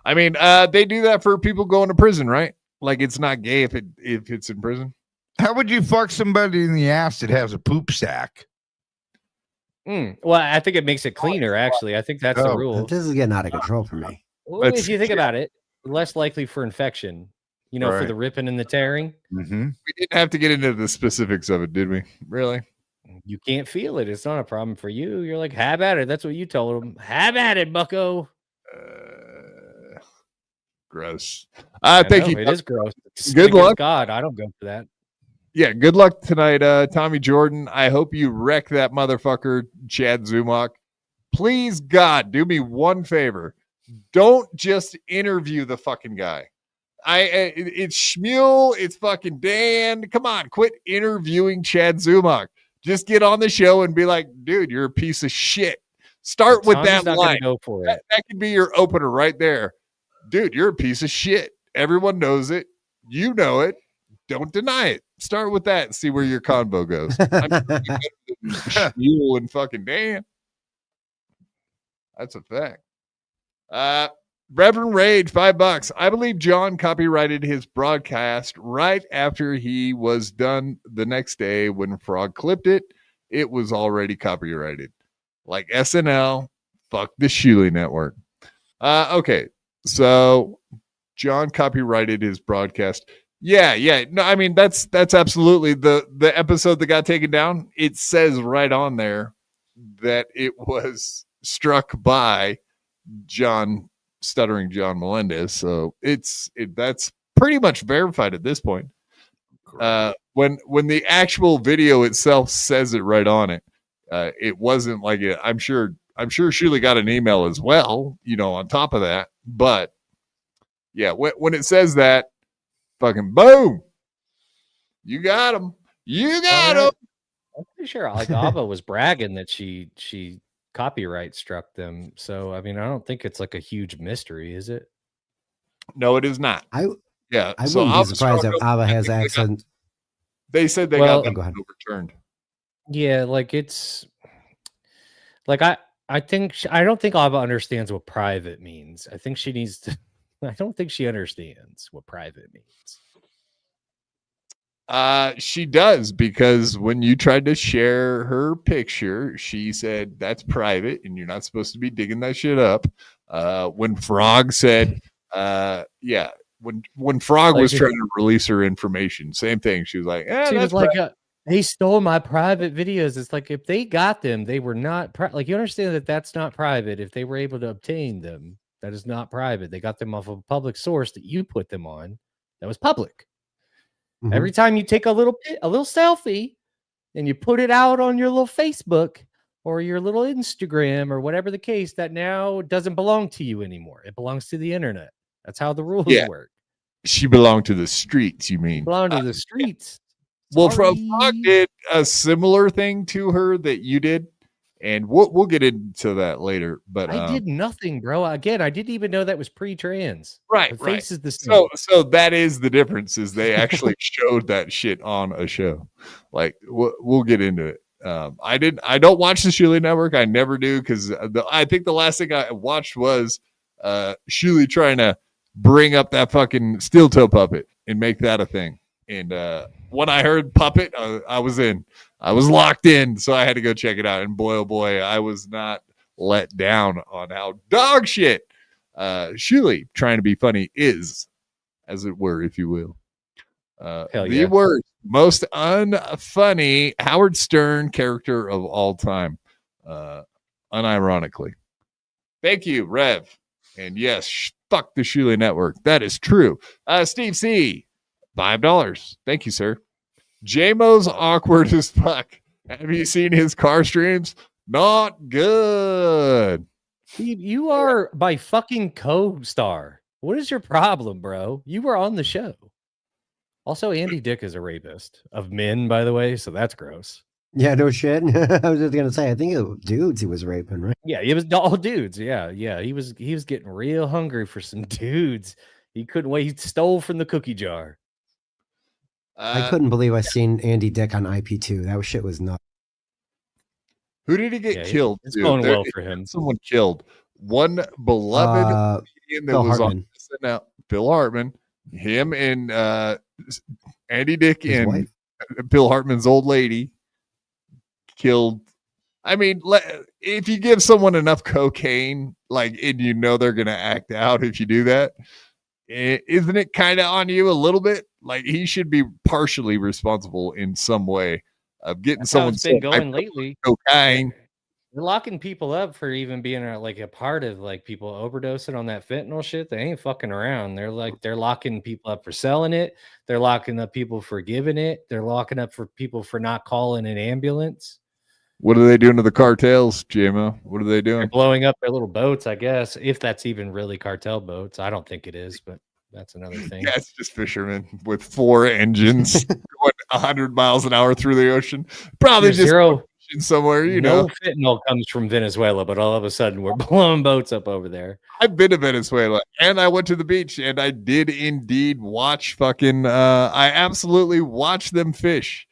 I mean, they do that for people going to prison, right? Like it's not gay if it's in prison. How would you fuck somebody in the ass that has a poop sack? Well, I think it makes it cleaner. Actually, I think that's the rule. This is getting out of control for me. Well, if you think about it, less likely for infection. For the ripping and the tearing. Mm-hmm. We didn't have to get into the specifics of it, did we? Really? You can't feel it. It's not a problem for you. You're like, have at it. That's what you told him. Have at it, bucko. Gross. Thank you. It is gross. Good luck. God, I don't go for that. Yeah, good luck tonight, Tommy Jordan. I hope you wreck that motherfucker, Chad Zumock. Please, God, do me one favor. Don't just interview the fucking guy. It's Shmuel. It's fucking Dan. Come on, quit interviewing Chad Zumock. Just get on the show and be like, dude, you're a piece of shit. Start with that line. Go for it. That could be your opener right there. Dude, you're a piece of shit. Everyone knows it. You know it. Don't deny it. Start with that and see where your convo goes. Shmuel and fucking Dan. That's a fact. Reverend Rage, $5. I believe John copyrighted his broadcast right after he was done the next day. When Frog clipped it, it was already copyrighted. Like SNL, fuck the Shuley Network. Okay, so John copyrighted his broadcast. Yeah. No, I mean that's absolutely the episode that got taken down. It says right on there that it was struck by John Stuttering John Melendez. So that's pretty much verified at this point. When the actual video itself says it right on it, it wasn't like it. I'm sure Shirley got an email as well, on top of that. But yeah, when it says that, fucking boom, you got him. You got him. I'm pretty sure like Abba was bragging that she copyright struck them. So I mean, I don't think it's like a huge mystery, is it? No, it is not. I so wouldn't be surprised if Abba has accent. They said they got them overturned. Yeah, like it's like I don't think Abba understands what private means. I think she needs to. I don't think she understands what private means. She does, because when you tried to share her picture, she said that's private and you're not supposed to be digging that shit up. When Frog said, when Frog was trying to release her information, same thing. She was like, she was like, they stole my private videos. It's like, if they got them, they were not like, you understand that that's not private. If they were able to obtain them, that is not private. They got them off of a public source that you put them on. That was public. Mm-hmm. Every time you take a little selfie and you put it out on your little Facebook or your little Instagram or whatever the case, that now doesn't belong to you anymore. It belongs to the internet. That's how the rules work. She belonged to the streets, you mean? Belonged to the streets. Well, Frog did a similar thing to her that you did, and we'll get into that later. But I did nothing, bro. Again, I didn't even know that was pre-trans. Right, the face is the same. So that is the difference. Is they actually showed that shit on a show. Like we'll get into it. I don't watch the Shuli Network. I never do, because I think the last thing I watched was Shuli trying to bring up that fucking steel toe puppet and make that a thing. And when I heard puppet, I was in. I was locked in, so I had to go check it out. And boy, oh boy, I was not let down on how dog shit Shuli trying to be funny is, as it were, if you will. The worst, most unfunny Howard Stern character of all time, unironically. Thank you, Rev. And yes, fuck the Shuli Network. That is true. Steve C, $5. Thank you, sir. J-Mo's awkward as fuck. Have you seen his car streams? Not good. Steve, you are my fucking co-star. What is your problem, bro? You were on the show. Also, Andy Dick is a rapist of men, by the way, so that's gross. Yeah, no shit. I was just gonna say, I think it was dudes he was raping, right? Yeah, it was all dudes. Yeah. He was getting real hungry for some dudes. He couldn't wait. He stole from the cookie jar. I couldn't believe I seen Andy Dick on IP2. That shit was nuts. Who did he get killed? It's going well for him. Someone killed one beloved comedian that was on SNL. Phil Hartman. Him and Andy Dick and wife. Bill Hartman's old lady killed. I mean, if you give someone enough cocaine, like, and you know they're gonna act out if you do that, isn't it kind of on you a little bit? Like, he should be partially responsible in some way of getting someone been going lately. Cocaine. They're locking people up for even being like a part of like people overdosing on that fentanyl shit. They ain't fucking around. They're locking people up for selling it. They're locking up people for giving it. They're locking up for people for not calling an ambulance. What are they doing to the cartels, JMO? What are they doing? They're blowing up their little boats, I guess, if that's even really cartel boats. I don't think it is, but that's another thing. Yeah, it's just fishermen with 4 engines going 100 miles an hour through the ocean. Probably There's just zero somewhere, no fentanyl comes from Venezuela, but all of a sudden we're blowing boats up over there. I've been to Venezuela and I went to the beach and I did indeed watch fucking I absolutely watched them fish.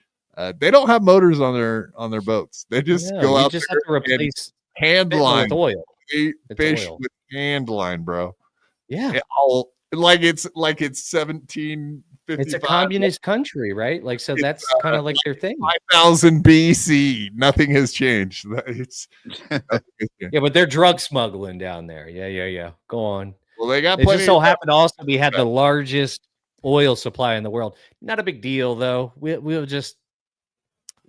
They don't have motors on their boats. They just go out just there have to replace hand line with oil. They fish oil. With hand line, bro. Yeah. Like it's 1755. It's a communist country, right? Like, so that's kind of like their thing. 5000 BC. Nothing has changed. Yeah, but they're drug smuggling down there. Yeah. Go on. Well, they just so happened to also we had the largest oil supply in the world. Not a big deal though. We'll just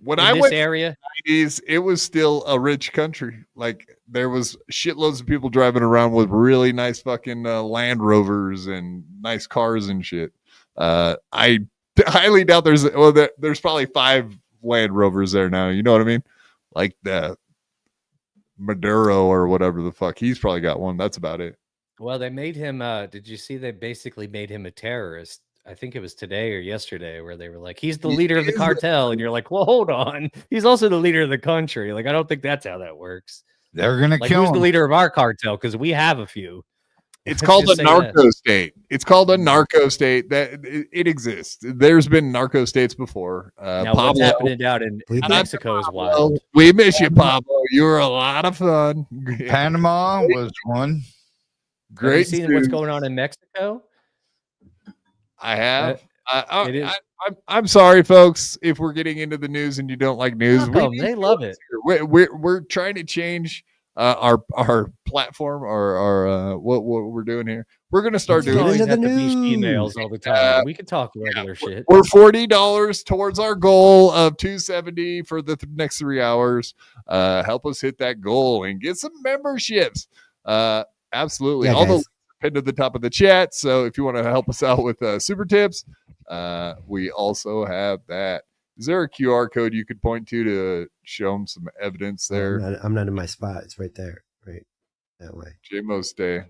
when in I this went area. it was still a rich country. Like there was shitloads of people driving around with really nice fucking Land Rovers and nice cars and shit. I highly doubt there's probably 5 Land Rovers there now. You know what I mean? Like the Maduro or whatever the fuck. He's probably got one. That's about it. Well, they made him. Did you see? They basically made him a terrorist. I think it was today or yesterday, where they were like, "He's the leader of the cartel," and you're like, "Well, hold on. He's also the leader of the country." Like, I don't think that's how that works. They're gonna Like, kill who's him. the leader of our cartel? Because we have a few. It's called a Just say narco state. It's called a narco state. That it exists. There's been narco states before. Now, what's happening down in Mexico is wild. We miss you, Pablo. You were a lot of fun. Panama was one. Have you Great. seen what's going on in Mexico? I have. It is. I'm sorry, folks, if we're getting into the news and you don't like news. They love it. We're trying to change our platform or our what we're doing here. We're gonna start You doing always into have the to be news. emails all the time. We can talk regular shit. We're $40 towards our goal of $270 for the next 3 hours. Help us hit that goal and get some memberships. Absolutely. Yeah, All the guys. pinned to the top of the chat. So if you want to help us out with super tips, we also have that. Is there a QR code you could point to show them some evidence there? I'm not in my spot. It's right there. Right that way. JMO stay.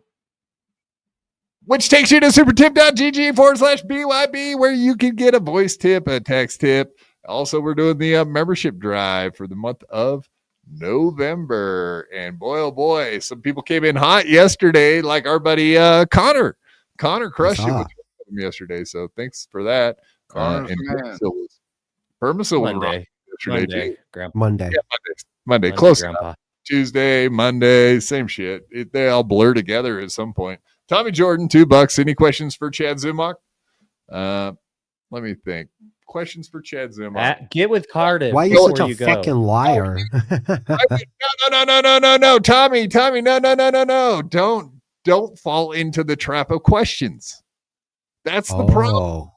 Which takes you to supertip.gg/BYB, where you can get a voice tip, a text tip. Also, we're doing the membership drive for the month of November. And boy, oh boy, some people came in hot yesterday, like our buddy Connor. Connor crushed it with him yesterday. So thanks for that. And Permisil was Monday. yesterday. Grandpa. Monday. Yeah, Monday. Close enough. Grandpa. Tuesday, Monday, same shit. They all blur together at some point. Tommy Jordan, $2. Any questions for Chad Zumock? Let me think. Questions for Chad Zumock. Get with Cardiff. Why are you before such a you go. fucking liar? No, Tommy, no. Don't fall into the trap of questions. That's the problem.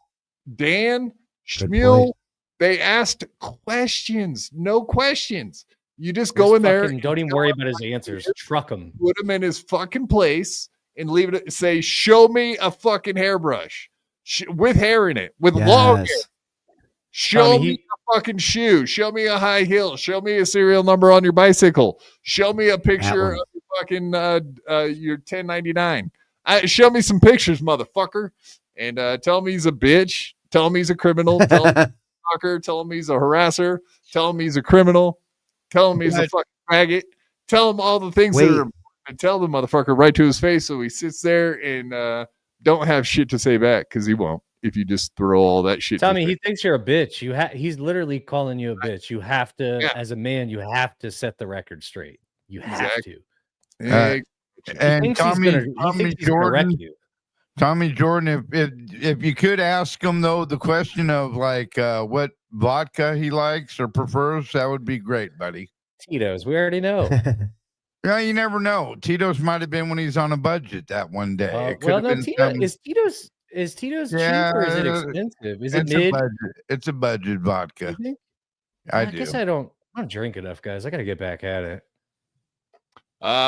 Dan, Good Schmuel, point. they asked questions. No questions. You just go in there. Don't even worry about his answers. Truck him. Put him in his fucking place and leave it. Say, show me a fucking hairbrush with hair in it, with long hair. Show Tommy, me a fucking shoe. Show me a high heel. Show me a serial number on your bicycle. Show me a picture of your fucking your 1099. Show me some pictures, motherfucker, and tell him he's a bitch. Tell him he's a criminal. Tell him he's a fucker. Tell him he's a harasser. Tell him he's a criminal. Tell him he's a fucking faggot. Tell him all the things that are important. And tell the motherfucker right to his face so he sits there and don't have shit to say back, because he won't if you just throw all that shit. Tommy, he thinks you're a bitch. He's literally calling you a bitch. You have to, as a man, you have to set the record straight. You have to. And Tommy Jordan, if you could ask him though the question of like what vodka he likes or prefers, that would be great, buddy. Tito's, we already know. Yeah, you never know. Tito's might have been when he's on a budget that one day. Well, no, is Tito's cheap or is it expensive? Is it mid? It's a budget vodka. I guess I don't drink enough, guys. I got to get back at it.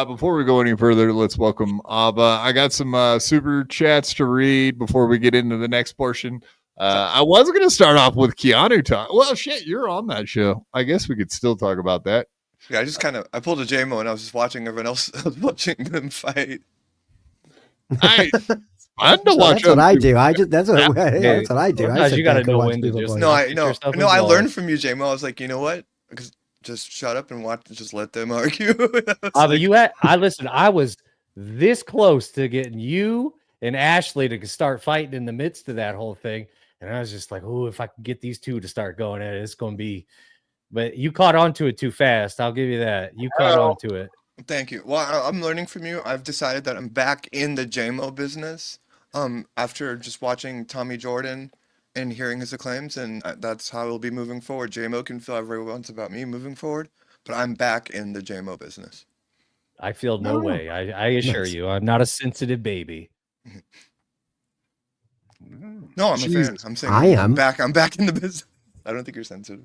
Before we go any further, let's welcome Ava. I got some super chats to read before we get into the next portion. I was going to start off with Keanu talk. Well, shit, you're on that show. I guess we could still talk about that. Yeah, I pulled a JMO and I was just watching everyone else. I was watching them fight. It's fun to watch. That's what I do. That's what I do. You got to know when to just. No, I learned from you, JMO. I was like, you know what? Because just shut up and watch. Just let them argue. I was this close to getting you and Ashley to start fighting in the midst of that whole thing, and I was just like, oh, if I can get these two to start going at it, it's going to be. But you caught on to it too fast. I'll give you that. You caught on to it. Thank you. Well, I'm learning from you. I've decided that I'm back in the JMO business after just watching Tommy Jordan and hearing his acclaims, and that's how we'll be moving forward. JMO can feel however he wants about me moving forward, but I'm back in the JMO business. I feel no way. I assure you, I'm not a sensitive baby. No, I'm a fan. I'm saying I am. I'm back in the business. I don't think you're sensitive.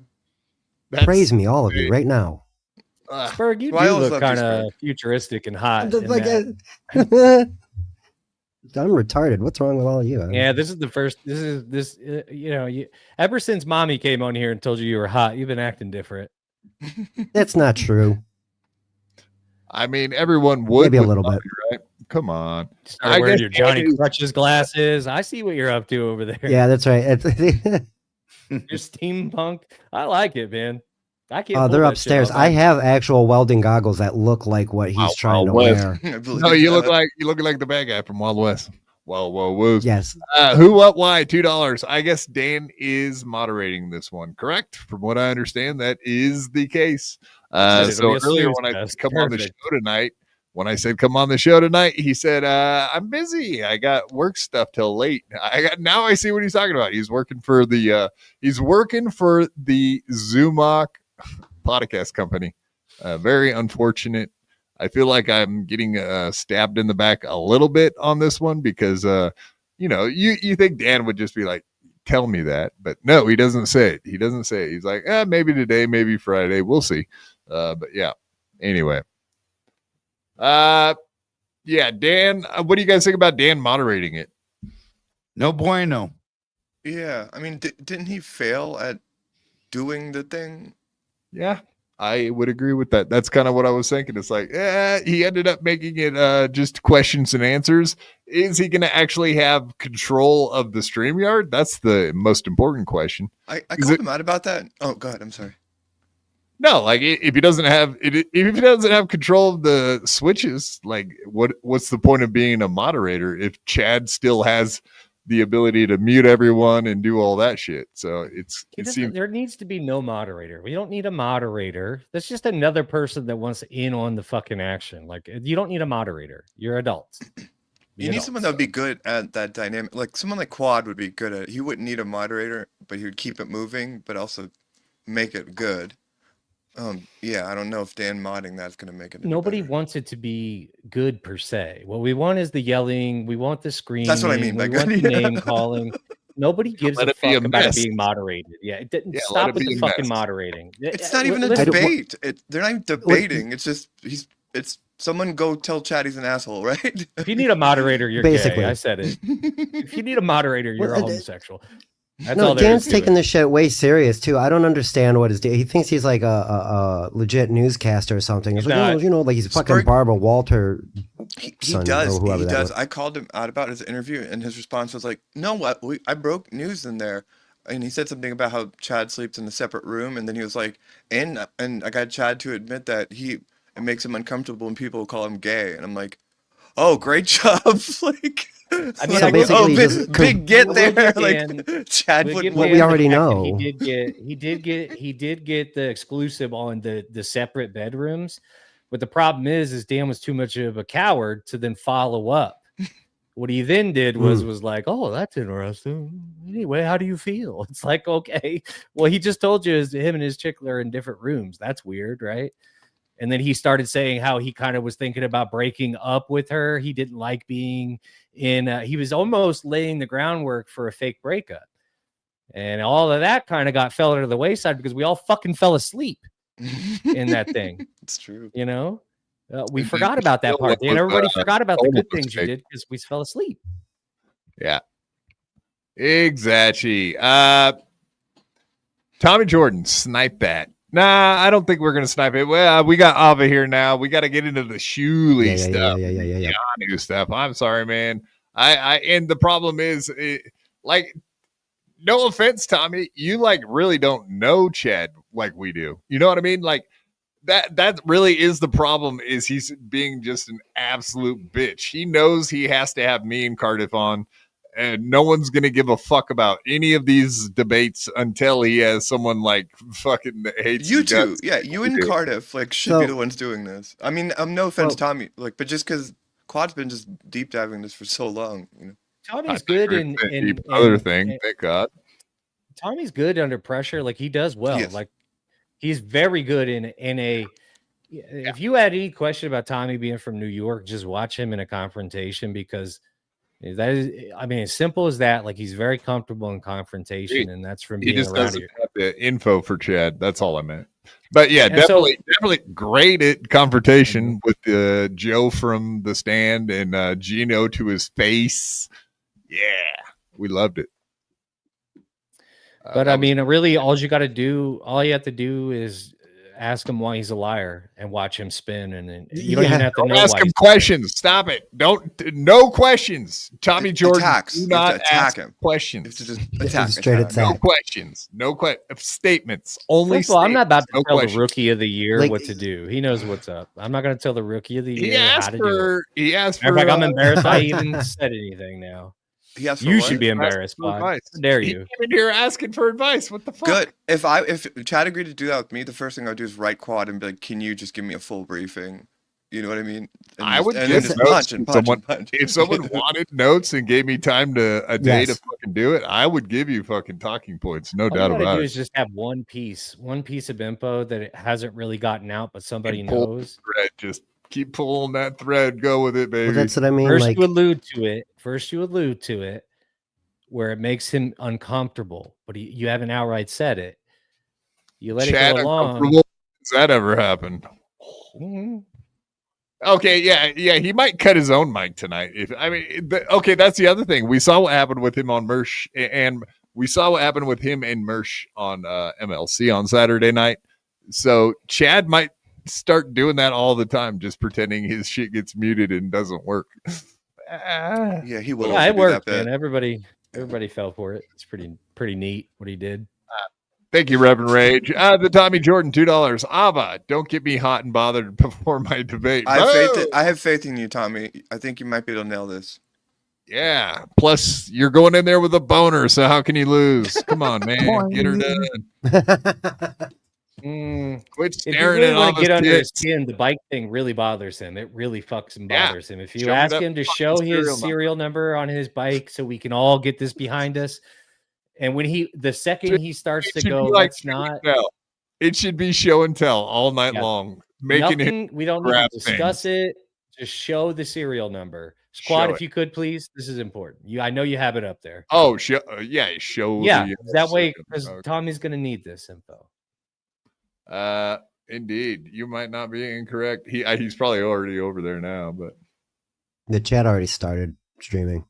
Praise me, all of you, right now. Spurg, you Well, I do always look loved you, kind of Spurg. futuristic and hot. Just in like that. I'm retarded. What's wrong with all of you? Yeah, this is the first. Ever since mommy came on here and told you were hot, you've been acting different. That's not true. I mean, everyone would Maybe a with little Bobby, bit. right? Come on. Started wearing guess your Johnny Dan is- Crutches glasses. I see what you're up to over there. Yeah, that's right. You're steampunk. I like it, man. I can't. pull They're that shit upstairs. off. I have actual welding goggles that look like what he's trying to Wild wear. I believe No, you look that. like the bad guy from Wild West. Whoa. Yes. Who, what, why? $2. I guess Dan is moderating this one, correct? From what I understand, that is the case. It'll So be a earlier snooze when I fest. said come on the Perfect. show tonight, come on the show tonight, he said, I'm busy. I got work stuff till late. Now I see what he's talking about. He's working for the Zumock podcast company. Very unfortunate. I feel like I'm getting stabbed in the back a little bit on this one because you think Dan would just be like, tell me that, but no, he doesn't say it. He's like, maybe today, maybe Friday, we'll see. But yeah, anyway. Yeah, Dan, what do you guys think about Dan moderating it? No bueno. Yeah, I mean, didn't he fail at doing the thing? Yeah, I would agree with that. That's kind of what I was thinking. It's like, he ended up making it just questions and answers. Is he going to actually have control of the StreamYard? That's the most important question. I called him out about that. Oh, go ahead. I'm sorry. No, like if he doesn't have control of the switches, like what's the point of being a moderator if Chad still has the ability to mute everyone and do all that shit? So There needs to be no moderator. We don't need a moderator. That's just another person that wants in on the fucking action. Like, you don't need a moderator. You're adults. You need someone that would be good at that dynamic. Like someone like Quad would be good at it. He wouldn't need a moderator, but he would keep it moving, but also make it good. Yeah, I don't know if Dan modding that's going to make it. Nobody better. wants it to be good per se. What we want is the yelling. We want the screaming. That's what I mean by we want good. the name calling. Nobody gives Let a it be a fuck about it mess. being moderated. Yeah, it didn't Yeah, let stop it with be the a fucking mess. moderating. It's not even a Listen, debate. They're not even debating. It's just it's someone go tell Chad he's an asshole, right? If you need a moderator, you're Basically. gay. I said it. If you need a moderator, you're a Well, homosexual. That's No, all there Dan's is to taking it. this shit way serious too. I don't understand what his deal. He thinks he's like a legit newscaster or something. It's He's like, not. like he's fucking Spurg- Barbara Walter. He son, does. or whoever He that does. was. I called him out about his interview, and his response was like, "No, what? I broke news in there." And he said something about how Chad sleeps in a separate room, and then he was like, "And I got Chad to admit that it makes him uncomfortable when people call him gay." And I'm like, "Oh, great job!" like, I mean, So I will- basically, big, just big get we'll there. give like Dan- Chad we'll would. give What Dan we the already fact that know. He did get the exclusive on the separate bedrooms, but the problem is Dan was too much of a coward to then follow up. What he then did was like, "Oh, that's interesting. Anyway, how do you feel?" It's like, okay, well, he just told you him and his chick are in different rooms. That's weird, right? And then he started saying how he kind of was thinking about breaking up with her. He didn't like being in. He was almost laying the groundwork for a fake breakup, and all of that kind of fell to the wayside because we all fucking fell asleep in that thing. It's true. You know, we And forgot about that part. was, And everybody forgot about the good was things you fake. did because we fell asleep. Yeah. Exactly. Tommy Jordan, snipe that. Nah, I don't think we're gonna snipe it. Well, we got Ava here now. We got to get into the Shuley stuff. Yeah. Keanu stuff. I'm sorry, man. I and the problem is, like, no offense, Tommy, you like really don't know Chad like we do. You know what I mean? Like that really is the problem. Is he's being just an absolute bitch. He knows he has to have me and Cardiff on. And no one's going to give a fuck about any of these debates until he has someone like fucking that hates You his two, guts. yeah, you and do. Cardiff should be So- the ones doing this. I mean, no offense, Well- Tommy, but just because Quad's been just deep diving this for so long, Tommy's good in other thing. Thank God. Tommy's good under pressure. Like he does well. Yes. Like he's very good in a. If you had any question about Tommy being from New York, just watch him in a confrontation because that is. I mean, as simple as that. Like he's very comfortable in confrontation, and that's from He being just around doesn't here. have the info for Chad. That's all I meant. But yeah, And so- definitely great at confrontation with Joe from the stand and Geno to his face. Yeah, we loved it. But I mean, really, all you have to do is ask him why he's a liar and watch him spin, and then you don't even have to don't know ask why. him questions. Stop it. No questions. Tommy Jordan, Attacks. do You have not to attack ask him. questions. It's just attack. Straight attack. No attack. questions. No statements. Only First of all, I'm not about to no tell questions. the rookie of the year Like- what to do. He knows what's up. I'm not going to tell the rookie of the He year how asked to do it. for. He asked Matter for. of fact, I'm embarrassed I even said anything now. He asked for You what? should be Asking embarrassed, for Pod. advice. How dare He you? came in here asking for advice. What the fuck? Good. If Chad agreed to do that with me, the first thing I'd do is write quad and be like, "Can you just give me a full briefing?" You know what I mean? And I just- would and give then just notes punch to and punch someone- and punch. If someone wanted notes and gave me time a day to Yes. fucking do it, I would give you fucking talking points. No All doubt you gotta about do it. is just have one piece of info that it hasn't really gotten out, but somebody And pull knows. Thread. Just keep pulling that thread. Go with it, baby. Well, that's what I mean. First Like, you allude to it, where it makes him uncomfortable, but you haven't outright said it. You let Chad it go along. uncomfortable? Has that ever happened? Mhm. Okay, yeah, he might cut his own mic tonight. Okay, that's the other thing. We saw what happened with him on Mersh, and we saw what happened with him and Mersh on MLC on Saturday night. So Chad might start doing that all the time, just pretending his shit gets muted and doesn't work. Yeah, he will. Yeah, also it do worked, that man. bit. Everybody fell for it. It's pretty neat what he did. Thank you, Reverend Rage. The Tommy Jordan, $2. Ava, don't get me hot and bothered before my debate. I have faith in you, Tommy. I think you might be able to nail this. Yeah. Plus, you're going in there with a boner, so how can you lose? Come on, man. Get her done. Quit If you staring really at all want to get those under his tits. skin, the bike thing really bothers him. It really fucks and Yeah. bothers him. If you Show me ask that him to fucking show his serial serial number on his bike so we can all get this behind us, and when the second he starts It to should go, be like let's show and not. tell. It should be show and tell all night Yeah. long. Making it. Nothing, we don't need to grab discuss it. Just show the serial number. Squad, Show if you could please. This is important. I know you have it up there. Oh, show. Yeah, show. Yeah, the, that way, second. because Okay. Tommy's gonna need this info. Indeed, you might not be incorrect. He's probably already over there now, but the chat already started streaming.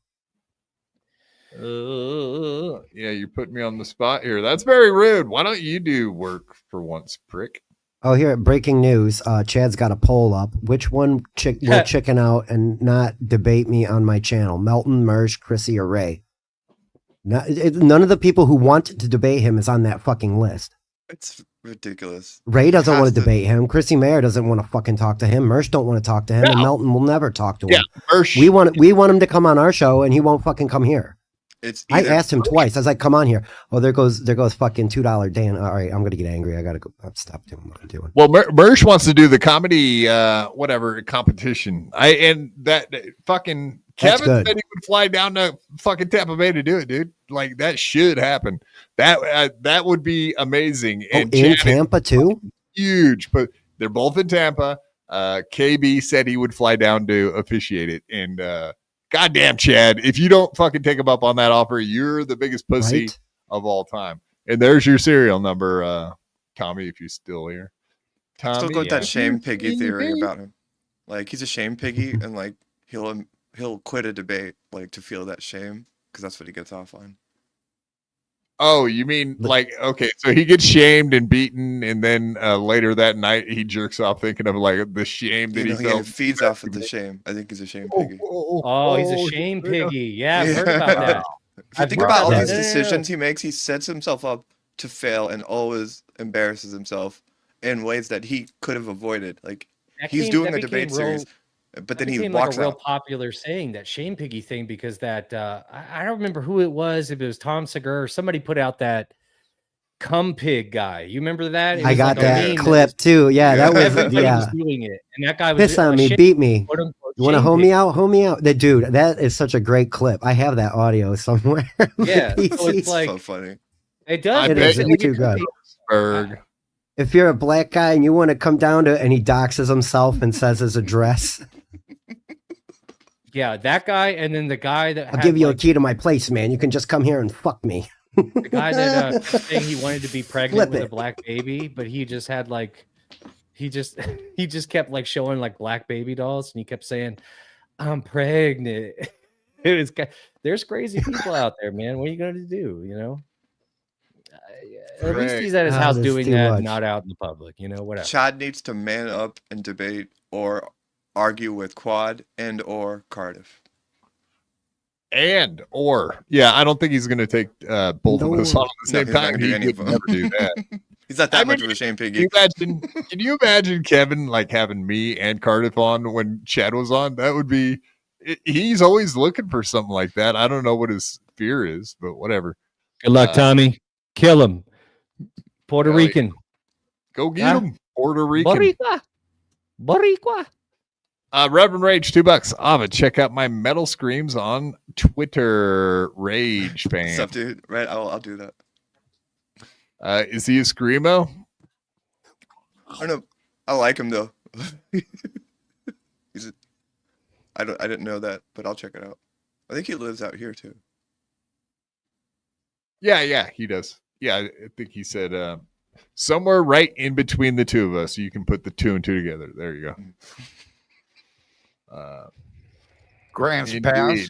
yeah, you put me on the spot here. That's very rude. Why don't you do work for once, prick? Oh, here, breaking news. Chad's got a poll up. Which one will chicken out and not debate me on my channel? Melton, Mersh, Chrissy, or Ray? None of the people who want to debate him is on that fucking list. It's ridiculous. Ray doesn't Has want to to- debate him. Chrissy Mayer doesn't want to fucking talk to him. Mersh don't want to talk to him. And No. Melton will never talk to him. Yeah, Mersh. We want him to come on our show, and he won't fucking come here. It's I either- asked him twice. I was like, "Come on here." Oh, there goes fucking $2 Dan. All right, I'm gonna get angry. I gotta go. Stop doing what I'm doing. Well, Mersh wants to do the comedy, whatever competition. And that fucking That's Kevin good. said he would fly down to fucking Tampa Bay to do it, dude. Like that should happen. That would be amazing. Oh, And in Chad is Tampa too. huge, but they're both in Tampa. KB said he would fly down to officiate it, and goddamn, Chad, if you don't fucking take him up on that offer, you're the biggest pussy Right? of all time. And there's your serial number, Tommy, if you're still here. Tommy, Still go with yeah. that shame piggy theory about him. Like he's a shame piggy, and like he'll quit a debate like to feel that shame because that's what he gets off on. Oh, you mean But- like, okay, so he gets shamed and beaten, and then later that night he jerks off thinking of like the shame that You know, he he felt. feeds off of the shame. I think he's a shame piggy. Oh, he's a shame piggy. Yeah, I've heard about that. If you I've think heard about all about these that. decisions he makes, he sets himself up to fail and always embarrasses himself in ways that he could have avoided. Like That he's came- doing that a debate became real- series, but that then he became walks like a real out. popular saying, that shame piggy thing, because that I don't remember who it was. If it was Tom Segura or somebody put out that cum pig guy. You remember that? It I was got like a that meme clip too. Yeah, that was Everybody yeah. was doing it, and that guy was Piss on a me, shame- beat me. quote unquote You want to shame hoe me pig. out? Hoe me out. That dude, that is such a great clip. I have that audio somewhere. on my Yeah, so PC. it's like So funny. it does. I It bet is. you It's too good. Berg. If you're a black guy and you want to come down to, and he doxes himself and says his address, Yeah, that guy, and then the guy that I'll had, give you a like, key to my place, man. You can just come here and fuck me. The guy that kept saying he wanted to be pregnant Flip with a it. black baby, but he just had like he just kept like showing like black baby dolls, and he kept saying, "I'm pregnant." It was there's crazy people out there, man. What are you going to do? You know, at least he's at his house that's doing too that, much. not out in the public. You know, whatever. Chad needs to man up and debate or argue with Quad and or Cardiff. I don't think he's going to take both of us No. on at the No, same he's not time. gonna do He any would of them. never do that. He's not that I much mean, of a shame Can piggy. you imagine Kevin like having me and Cardiff on when Chad was on? That would be. He's always looking for something like that. I don't know what his fear is, but whatever. Good luck, Tommy. Kill him. Puerto Hell yeah. Rican. Go get Huh? him, Puerto Rican. Boricua. Reverend Rage, $2. Ava, check out my metal screams on Twitter. Rage fan. What's up, dude? Right, I'll do that. Is he a screamo? I don't know. I like him though. I didn't know that, but I'll check it out. I think he lives out here too. Yeah, he does. Yeah, I think he said somewhere right in between the two of us. You can put the 2 and 2 together. There you go. Grants Indeed. Pass.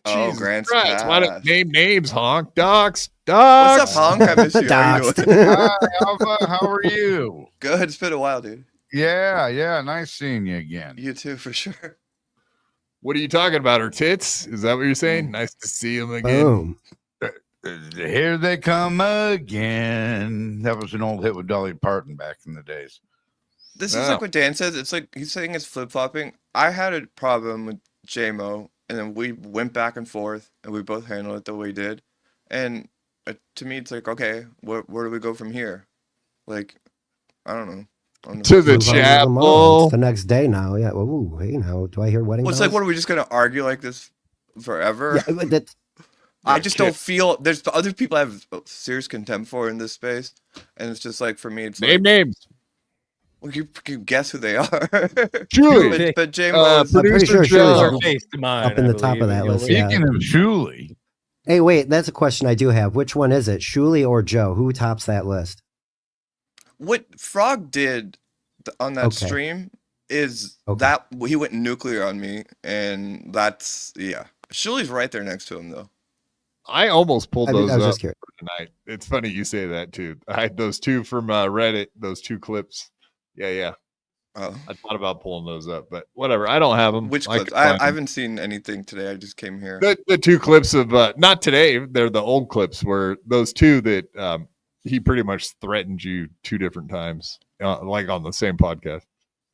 Oh, Jesus Grant's Christ, why don't Pass. name names, honk? Docs. What's up, Honk? I miss you. How you Doxed. doing? Hi, Alpha. How are you? Good. It's been a while, dude. Yeah. Nice seeing you again. You too, for sure. What are you talking about? Her tits? Is that what you're saying? Nice to see them again. Boom. Here they come again. That was an old hit with Dolly Parton back in the days. This is Oh. like what Dan says. It's like he's saying it's flip flopping. I had a problem with JMO, and then we went back and forth, and we both handled it the way we did. And to me, it's like, okay, where do we go from here? Like, I don't know. To the Move on to chapel. It's the next day now. Yeah. Ooh, hey, now do I hear wedding Well, it's bells? like, what are we just gonna argue like this forever? Yeah, but that, I just don't feel there's other people I have serious contempt for in this space, and it's just like for me, it's Name like, names. well, you guess who they are. Julie. but JMO is I'm pretty sure Joe. Shirley's Her face to mine, up in I the top of believe, that and list, you'll- yeah. Speaking of Julie, Hey, wait, that's a question I do have. Which one is it, Shuley or Joe? Who tops that list? what Frog did on that Okay. stream is Okay. that he went nuclear on me, and that's Shuley's right there next to him though. I almost pulled I those was up just curious. tonight. It's funny you say that too. I had those 2 from Reddit, those 2 clips. Yeah. Oh, I thought about pulling those up, but whatever. I don't have them. which clips? I haven't seen anything today. I just came here. The 2 clips of not today. They're the old clips where those 2 that he pretty much threatened you 2 different times, like on the same podcast.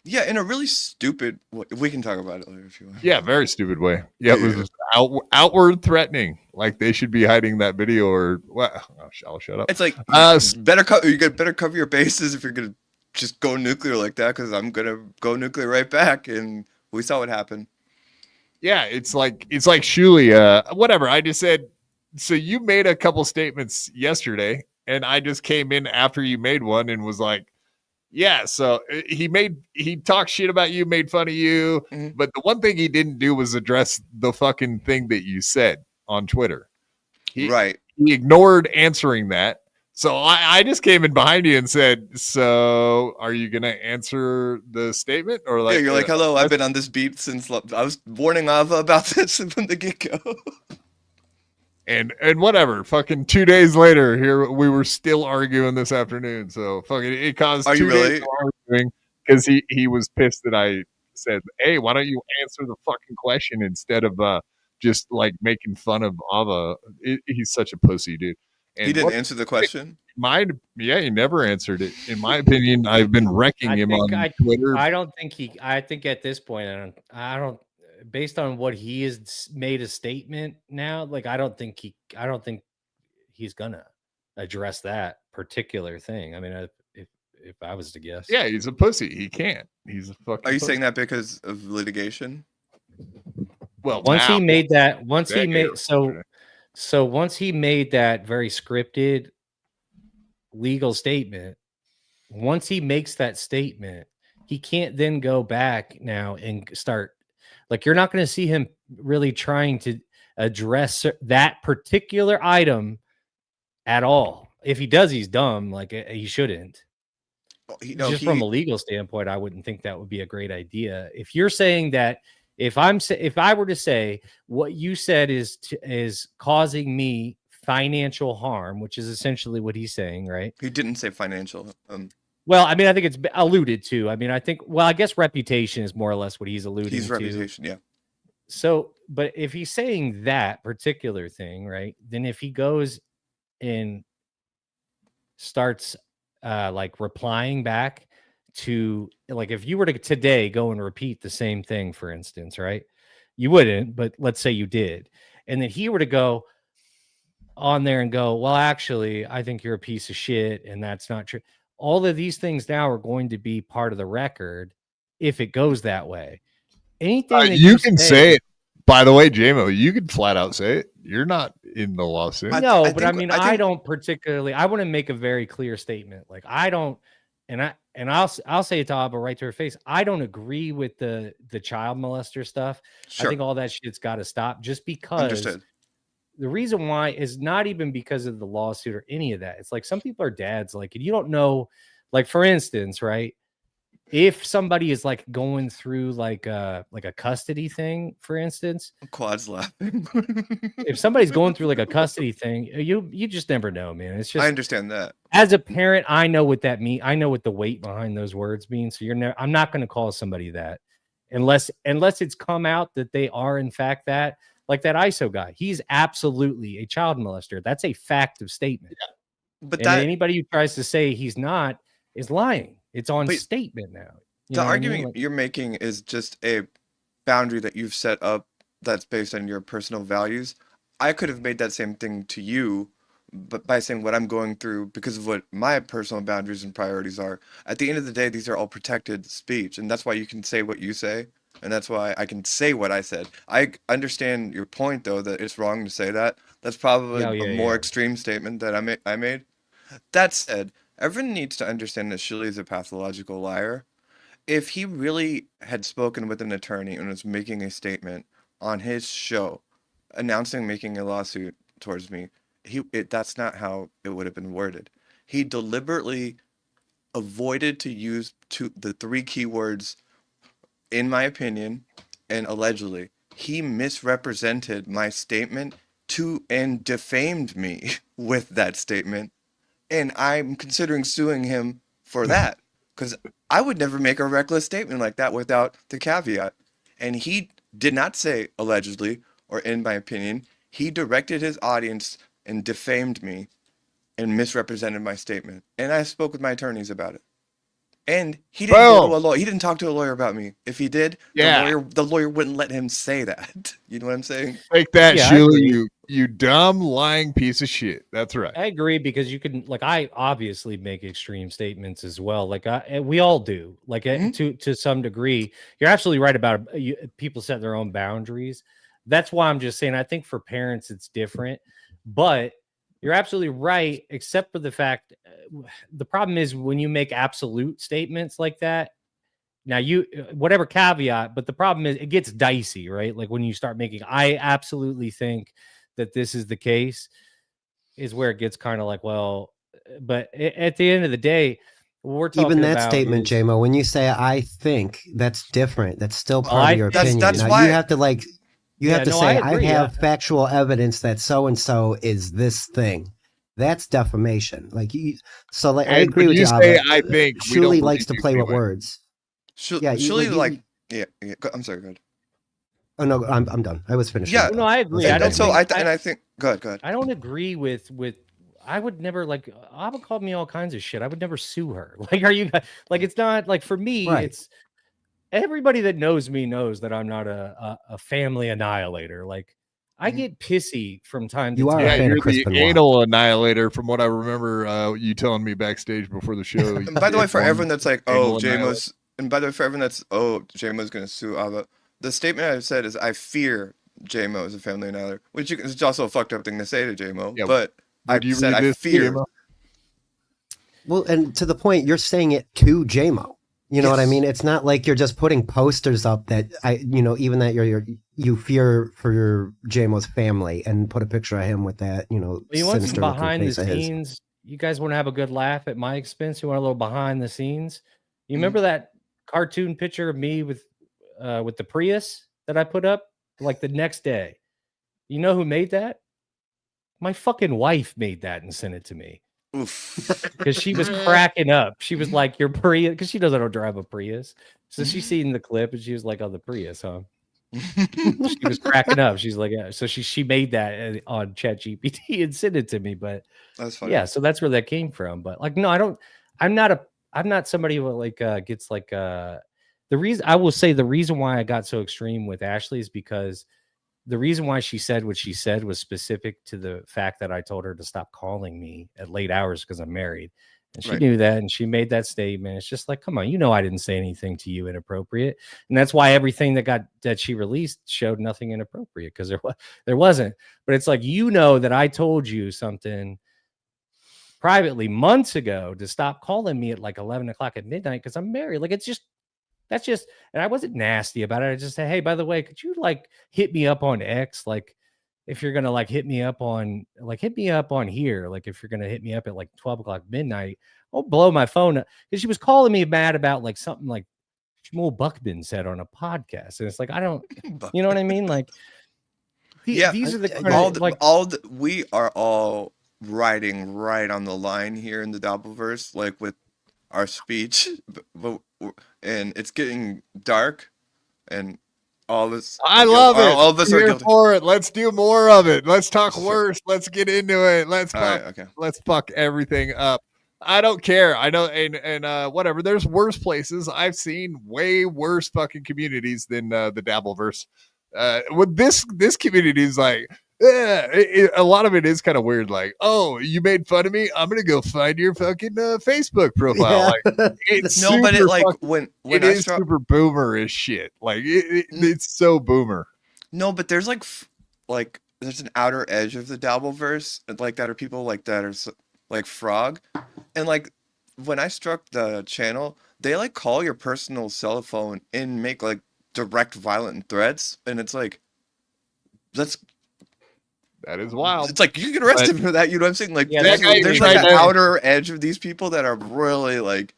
Yeah, in a really stupid way. We can talk about it later if you want. Yeah, very stupid way. Yeah, it was just outward threatening. Like they should be hiding that video or what? Well, I'll shut up. It's like s- you got better cover your bases if you're gonna just go nuclear like that, because I'm gonna go nuclear right back, and we saw what happened. Yeah, it's like Shuley. Whatever. I just said. So you made a couple statements yesterday, and I just came in after you made one and was like, yeah. So he talked shit about you, made fun of you, Mhm. but the one thing he didn't do was address the fucking thing that you said on Twitter. Right. He ignored answering that. So I just came in behind you and said, so are you going to answer the statement? Or like, Yeah, you're like, hello, I've been on this beat since I was warning Ava about this from the get-go. and whatever, fucking 2 days later, here we were still arguing this afternoon. So fucking it caused Are you 2 days really? of arguing because he was pissed that I said, hey, why don't you answer the fucking question instead of just like making fun of Ava? He's such a pussy, dude. And He didn't what- answer the question. he never answered it. In my opinion, I've been wrecking I him think on Twitter. I think at this point, I don't, based on what he has made a statement now, like, I don't think he's gonna address that particular thing. I mean, if I was to guess. Yeah, he's a pussy. He can't. He's a fucking Are you pussy. saying that because of litigation? Well, Once now, he made that, once he decade made, or so once he made that very scripted legal statement, once he makes that statement, he can't then go back now and start, like, you're not going to see him really trying to address that particular item at all. If he does, he's dumb. Like he shouldn't. From a legal standpoint, I wouldn't think that would be a great idea. If you're saying that, if I were to say what you said is causing me financial harm, which is essentially what he's saying, right? He didn't say financial. Well, I mean, I think it's alluded to. I mean, I guess reputation is more or less what he's alluding to. Reputation, yeah. So, but if he's saying that particular thing, right, then if he goes and starts like replying back to, like, if you were to today go and repeat the same thing, for instance, right, you wouldn't, but let's say you did, and then he were to go on there and go, well, actually, I think you're a piece of shit, and that's not true. All of these things now are going to be part of the record if it goes that way. Anything that you can say it. By the way, JMO, you can flat out say it. You're not in the lawsuit. No, but I mean, I don't particularly. I want to make a very clear statement. Like, I don't, and I'll say it to Abba right to her face. I don't agree with the child molester stuff. Sure. I think all that shit's got to stop. Just because. Understood. The reason why is not even because of the lawsuit or any of that. It's like some people are dads, like, and you don't know, like, for instance, right? If somebody is like going through like a custody thing, for instance, Quad's laughing. If somebody's going through like a custody thing, you just never know, man. It's just, I understand that. As a parent, I know what that means. I know what the weight behind those words mean. So I'm not going to call somebody that unless it's come out that they are in fact that. Like that ISO guy, he's absolutely a child molester. That's a fact of statement. Yeah. But anybody who tries to say he's not is lying. It's on statement now. The argument you're making is just a boundary that you've set up that's based on your personal values. I could have made that same thing to you, but by saying what I'm going through because of what my personal boundaries and priorities are. At the end of the day, these are all protected speech, and that's why you can say what you say. And that's why I can say what I said. I understand your point, though, that it's wrong to say that. That's probably a more extreme statement that I made. That said, everyone needs to understand that Shilly is a pathological liar. If he really had spoken with an attorney and was making a statement on his show, making a lawsuit towards me, that's not how it would have been worded. He deliberately avoided to use the three keywords, in my opinion, and allegedly. He misrepresented my statement and defamed me with that statement. And I'm considering suing him for that because I would never make a reckless statement like that without the caveat. And he did not say allegedly or in my opinion. He directed his audience and defamed me and misrepresented my statement. And I spoke with my attorneys about it. And he didn't go to a lawyer. He didn't talk to a lawyer about me. If he did, the lawyer wouldn't let him say that. You know what I'm saying? Take that, Sheila, you dumb lying piece of shit. That's right. I agree because you can, like, I obviously make extreme statements as well. Like we all do, like to some degree. You're absolutely right about people set their own boundaries. That's why I'm just saying I think for parents it's different, but you're absolutely right, except for the fact the problem is when you make absolute statements like that. Now whatever caveat, but the problem is it gets dicey, right? Like when you start making, I absolutely think that this is the case, is where it gets kind of like, well, but at the end of the day, we're talking even that about statement, JMO, when you say I think, that's different. That's still part of your opinion. That's now, why you have to you have to say, I have factual evidence that so-and-so is this thing. That's defamation. I agree with you. Say, I think Shuli likes to play with words. Shuli I'm sorry, go ahead. Oh no, I'm done. I was finished. Yeah, no, I agree. I think go ahead. I don't agree with. I would never Abba called me all kinds of shit. I would never sue her. Like, are you like? It's not like for me. Right. It's everybody that knows me knows that I'm not a family annihilator. Like, I get pissy from time to time. You're the anal annihilator, from what I remember. You telling me backstage before the show. And by the way, for everyone that's like, JMO's going to sue Abba. The statement I said is, I fear JMO is a family annihilator, which is also a fucked up thing to say to JMO. Yeah, but I said I fear. Well, and to the point, you're saying it to JMO. You know what I Yes. mean? It's not like you're just putting posters up that even that you fear for your JMO's family and put a picture of him with that, You want some sinister looking behind the face of his. scenes? You guys want to have a good laugh at my expense? You want a little behind the scenes? You Mhm. remember that cartoon picture of me with the Prius that I put up like the next day? You know who made that? My fucking wife made that and sent it to me Oof. because she was cracking up. She was like, "Your Prius," because she knows I don't drive a Prius. So she seen the clip and she was like, "Oh, the Prius, huh?" She was cracking up. She's like, "Yeah." So she made that on ChatGPT and sent it to me. But That's funny. yeah, so that's where that came from. But like, no, I don't. I'm not somebody who like gets like the reason. I will say the reason why I got so extreme with Ashley is because the reason why she said what she said was specific to the fact that I told her to stop calling me at late hours because I'm married. And she Right. knew that, and she made that statement. It's just like, come on, I didn't say anything to you inappropriate, and that's why everything that she released showed nothing inappropriate because there wasn't. But it's like that I told you something privately months ago to stop calling me at like 11 o'clock at midnight because I'm married. Like that's just, and I wasn't nasty about it. I just said, hey, by the way, could you like hit me up on X? Like, if you're gonna like hit me up on here, like if you're gonna hit me up at like 12 o'clock midnight, I'll blow my phone up. Because she was calling me mad about like something like Shmuel Buckman said on a podcast. And it's like, I don't, you know what I mean? Like, Yeah, these are the kind of, we are all riding right on the line here in the Doppelverse, like with our speech, and it's getting dark, and all this. I love it. All of us are Here guilty. for it. Let's do more of it. Let's talk Sure. worse. Let's get into it. Let's All fuck. right, okay. Let's fuck everything up. I don't care. I know, and whatever. There's worse places. I've seen way worse fucking communities than the Dabbleverse. With this community is like, a lot of it is kind of weird. Like, oh, you made fun of me. I'm gonna go find your fucking Facebook profile. Like, it's No, but it super like fucking- when it I is struck. super boomer as shit. Like it's so boomer. No, but there's like there's an outer edge of the Dabbleverse, like that are people like that are like Frog, and like when I struck the channel, they like call your personal cell phone and make like direct violent threats, and it's like That is wild. it's like you can arrest him for that. You know what I'm saying? Like Yeah, there's, that guy there's right like an there. outer edge of these people that are really like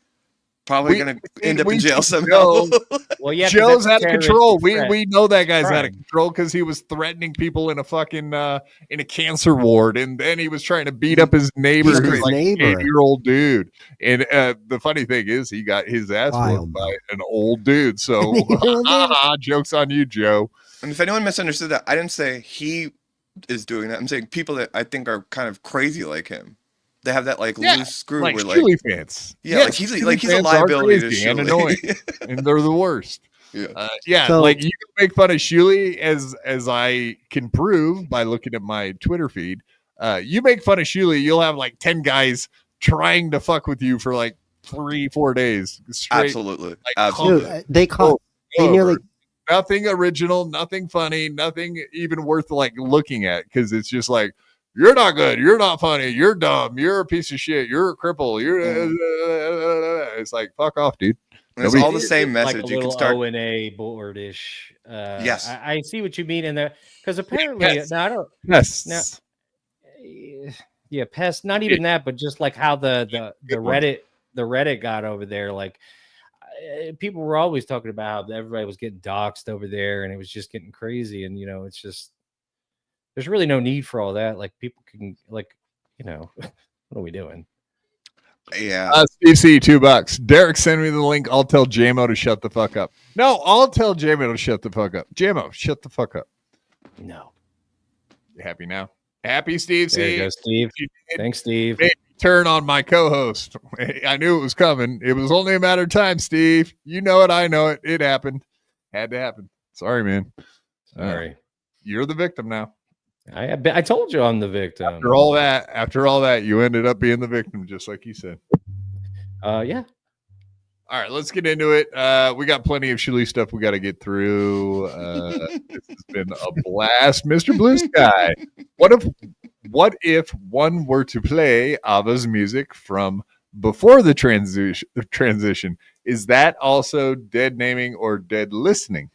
probably We- gonna end up we in jail see somehow. well, yeah, 'cause Joe's that's out of terroristic control. threat. We know that guy's out of Crime. control because he was threatening people in a fucking in a cancer ward, and then he was trying to beat up his neighbor, He's who's crazy. like Neighbor. 80-year-old dude. And the funny thing is, he got his ass Wild, whooped by an old dude. So jokes on you, Joe. And if anyone misunderstood that, I didn't say he is doing that. I'm saying people that I think are kind of crazy like him. They have that like Yeah, loose screw Like where like Shuli fans. yeah, like he's Shuli a fans are liability to crazy and Shuli. annoying, and they're the worst. Yeah. So- Like you can make fun of Shuli as I can prove by looking at my Twitter feed. You make fun of Shuli, you'll have like 10 guys trying to fuck with you for like 3-4 days straight. Absolutely. like, Absolutely. Dude, they call they over. nearly Nothing original, nothing funny, nothing even worth like looking at, because it's just like, you're not good, you're not funny, you're dumb, you're a piece of shit, you're a cripple, you're it's like, fuck off, dude. And it's Nobody- all the same Like message. a You little can start O&A boardish. Yes. I see what you mean in there because apparently Yes. now I don't. Yes. Now, yeah, pest. Not even that, but just like how the Good one. Reddit got over there. Like people were always talking about how everybody was getting doxxed over there, and it was just getting crazy. And it's just there's really no need for all that. Like people can what are we doing? yeah. Steve C, $2. Derek, send me the link. I'll tell JMO to shut the fuck up. No, I'll tell JMO to shut the fuck up. JMO, shut the fuck up. No. You happy now? Happy, Steve There you C. go, Steve. You did Thanks, Steve. made me turn on my co-host. I knew it was coming. It was only a matter of time, Steve. You know it. I know it. It happened. Had to happen. Sorry, man. Sorry. You're the victim now. I told you I'm the victim. After all that, you ended up being the victim, just like you said. Yeah. All right, let's get into it. We got plenty of Shuli stuff we got to get through. This has been a blast, Mr. Blue Sky. What if one were to play Ava's music from before the transition? Is that also dead naming or dead listening?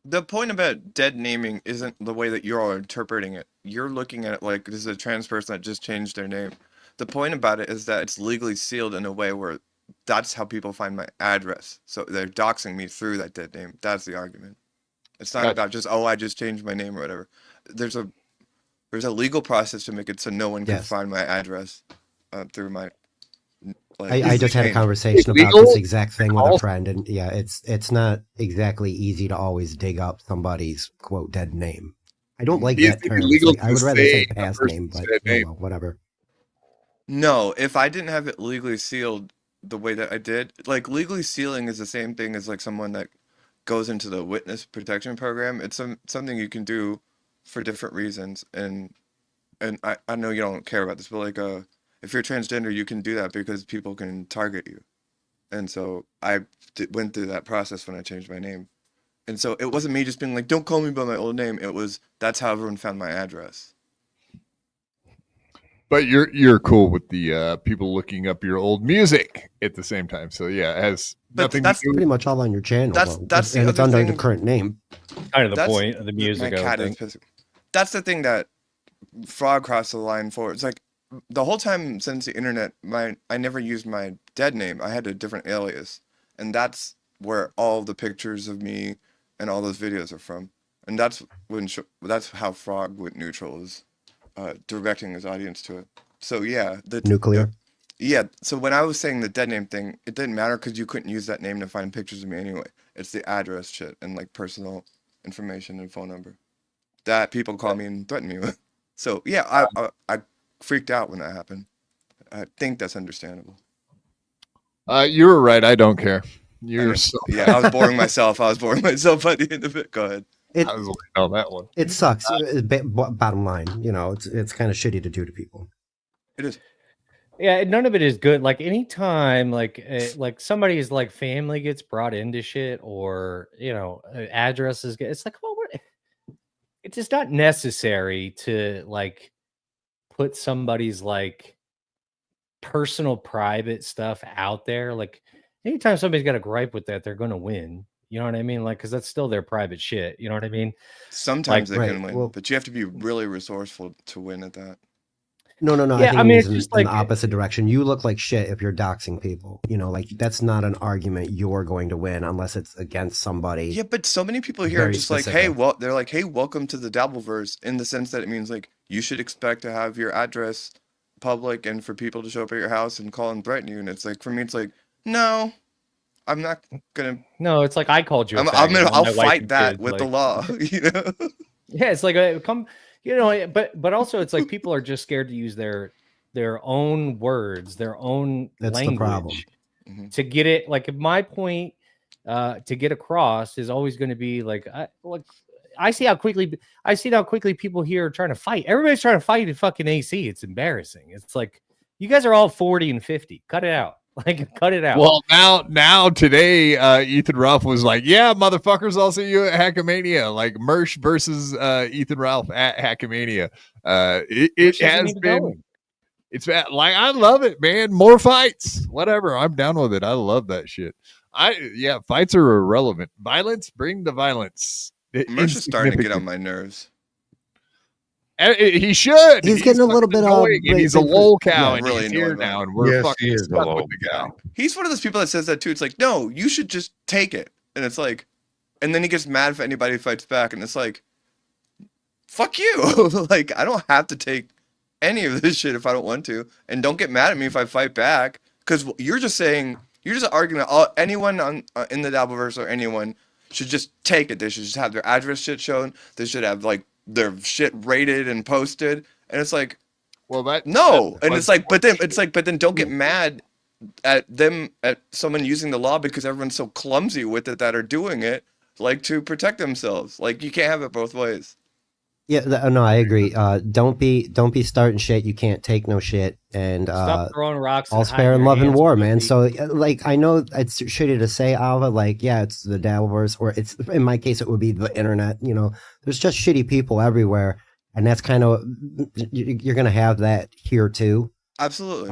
The point about dead naming isn't the way that you're interpreting it. You're looking at it like this is a trans person that just changed their name. The point about it is that it's legally sealed in a way where that's how people find my address. So they're doxing me through that dead name. That's the argument. It's not about just, I just changed my name or whatever. There's a legal process to make it so no one can find my address through my. I just had a conversation about this exact thing with a friend, and yeah, it's not exactly easy to always dig up somebody's quote dead name. I don't like that term. I would rather say past name, but well, whatever. No, if I didn't have it legally sealed the way that I did, like legally sealing is the same thing as like someone that goes into the witness protection program. It's something you can do for different reasons, and I know you don't care about this, but like if you're transgender, you can do that because people can target you. And so I went through that process when I changed my name. And so it wasn't me just being like, don't call me by my old name. It was, that's how everyone found my address. But you're cool with the people looking up your old music at the same time. So yeah, it has nothing that's to do. pretty much all on your channel. That's and it's under the current name. Kind of the point of the music. That's the thing that Frog crossed the line for. It's like, the whole time since the internet, I never used my dead name. I had a different alias, and that's where all the pictures of me and all those videos are from. And that's how Frog went neutral, is directing his audience to it. So yeah, Nuclear. So when I was saying the dead name thing, it didn't matter because you couldn't use that name to find pictures of me anyway. It's the address shit and like personal information and phone number that people call me and threaten me with. So yeah, I freaked out when that happened. I think that's understandable. You were right. I don't care. I was boring myself. by the end of it. Go ahead. I was waiting on that one. It sucks. Bottom line, it's kind of shitty to do to people. It is. Yeah, none of it is good. Like anytime, like somebody's like family gets brought into shit, or addresses get. It's like, well, it's just not necessary to like put somebody's like personal private stuff out there. Like anytime somebody's got a gripe with that, they're going to win. You know what I mean? Like, because that's still their private shit. You know what I mean? Sometimes they can win, but you have to be really resourceful to win at that. No. Yeah, I mean, it's just in the opposite direction. You look like shit if you're doxing people. Like that's not an argument you're going to win unless it's against somebody. Yeah, but so many people here are just specific. They're like, hey, welcome to the Dabbleverse, in the sense that it means like you should expect to have your address public and for people to show up at your house and call and threaten you. And it's like, for me, it's like, no, I'm not gonna. No, it's like I called you. I'll fight that with the law. Yeah, it's like come. But also it's like people are just scared to use their own words, their own language. The problem. To get it. Like my point to get across is always going to be like, I see how quickly people here are trying to fight. Everybody's trying to fight in fucking AC. It's embarrassing. It's like you guys are all 40 and 50. Cut it out. Like, cut it out. Well, now today, Ethan Ralph was like, yeah, motherfuckers, I'll see you at Hackamania. Like, Mersh versus Ethan Ralph at Hackamania. It has been, it's been, like, I love it, man. More fights. Whatever. I'm down with it. I love that shit. Fights are irrelevant. Violence, bring the violence. Mersh is starting to get on my nerves. He should. He's getting a little bit annoying, and he's a lol cow, and really he's here now, and we're fucking stuck with the guy. He's one of those people that says that too. It's like, no, you should just take it, and it's like, and then he gets mad if anybody fights back, and it's like, fuck you. Like, I don't have to take any of this shit if I don't want to, and don't get mad at me if I fight back, because you're just arguing that anyone in the Dabbleverse or anyone should just take it. They should just have their address shit shown. They should have like their shit rated and posted, and it's like, well, but then don't get mad at someone using the law because everyone's so clumsy with it that are doing it like to protect themselves. Like, you can't have it both ways. Yeah, no, I agree. Don't be starting shit. You can't take no shit. And stop throwing rocks. All's fair in love and war, man. So, like, I know it's shitty to say, Alva. Like, yeah, it's the Dabbleverse, or it's, in my case, it would be the internet. There's just shitty people everywhere, and that's kind of, you're gonna have that here too. Absolutely.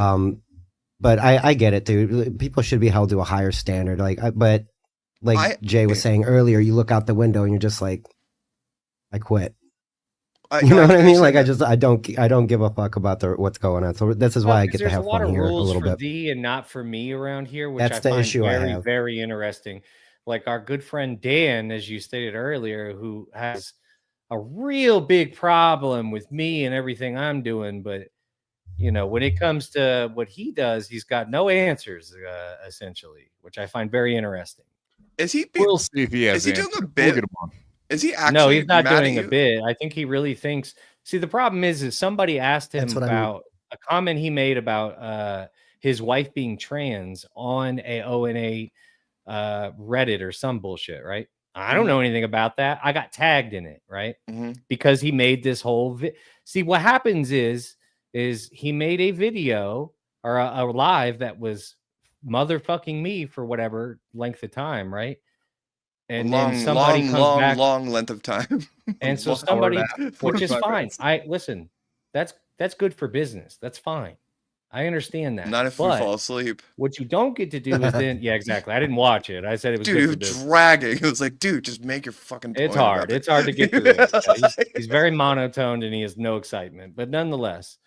But I get it, dude. People should be held to a higher standard. But Jay was saying earlier, you look out the window and you're just like, I quit. You know what I mean? Like I don't give a fuck about what's going on. So this is why I get to have fun here a little bit. There's a lot of rules for thee and not for me around here, which That's I the find issue I very, have. very interesting. Like our good friend Dan, as you stated earlier, who has a real big problem with me and everything I'm doing, but you know, when it comes to what he does, he's got no answers, essentially, which I find very interesting. Is he? We'll see if he has. Is he doing a We'll bit? get him on. Is he actually? No, he's not mad doing at a you? bit. I think he really thinks. See, the problem is somebody asked him about a comment he made about his wife being trans on a ONA Reddit or some bullshit, right? I don't know anything about that. I got tagged in it, right? Because he made this whole. See, what happens is he made a video or a live that was motherfucking me for whatever length of time, right? And then somebody comes back, long length of time. And so somebody, which is fine. Listen, that's good for business. That's fine. I understand that. Not if we fall asleep. What you don't get to do is then, yeah, exactly. I didn't watch it. I said it was dude, good it was dragging. It was like, dude, just make your fucking point. It's hard. It's hard to get through this. He's very monotoned and he has no excitement. But nonetheless,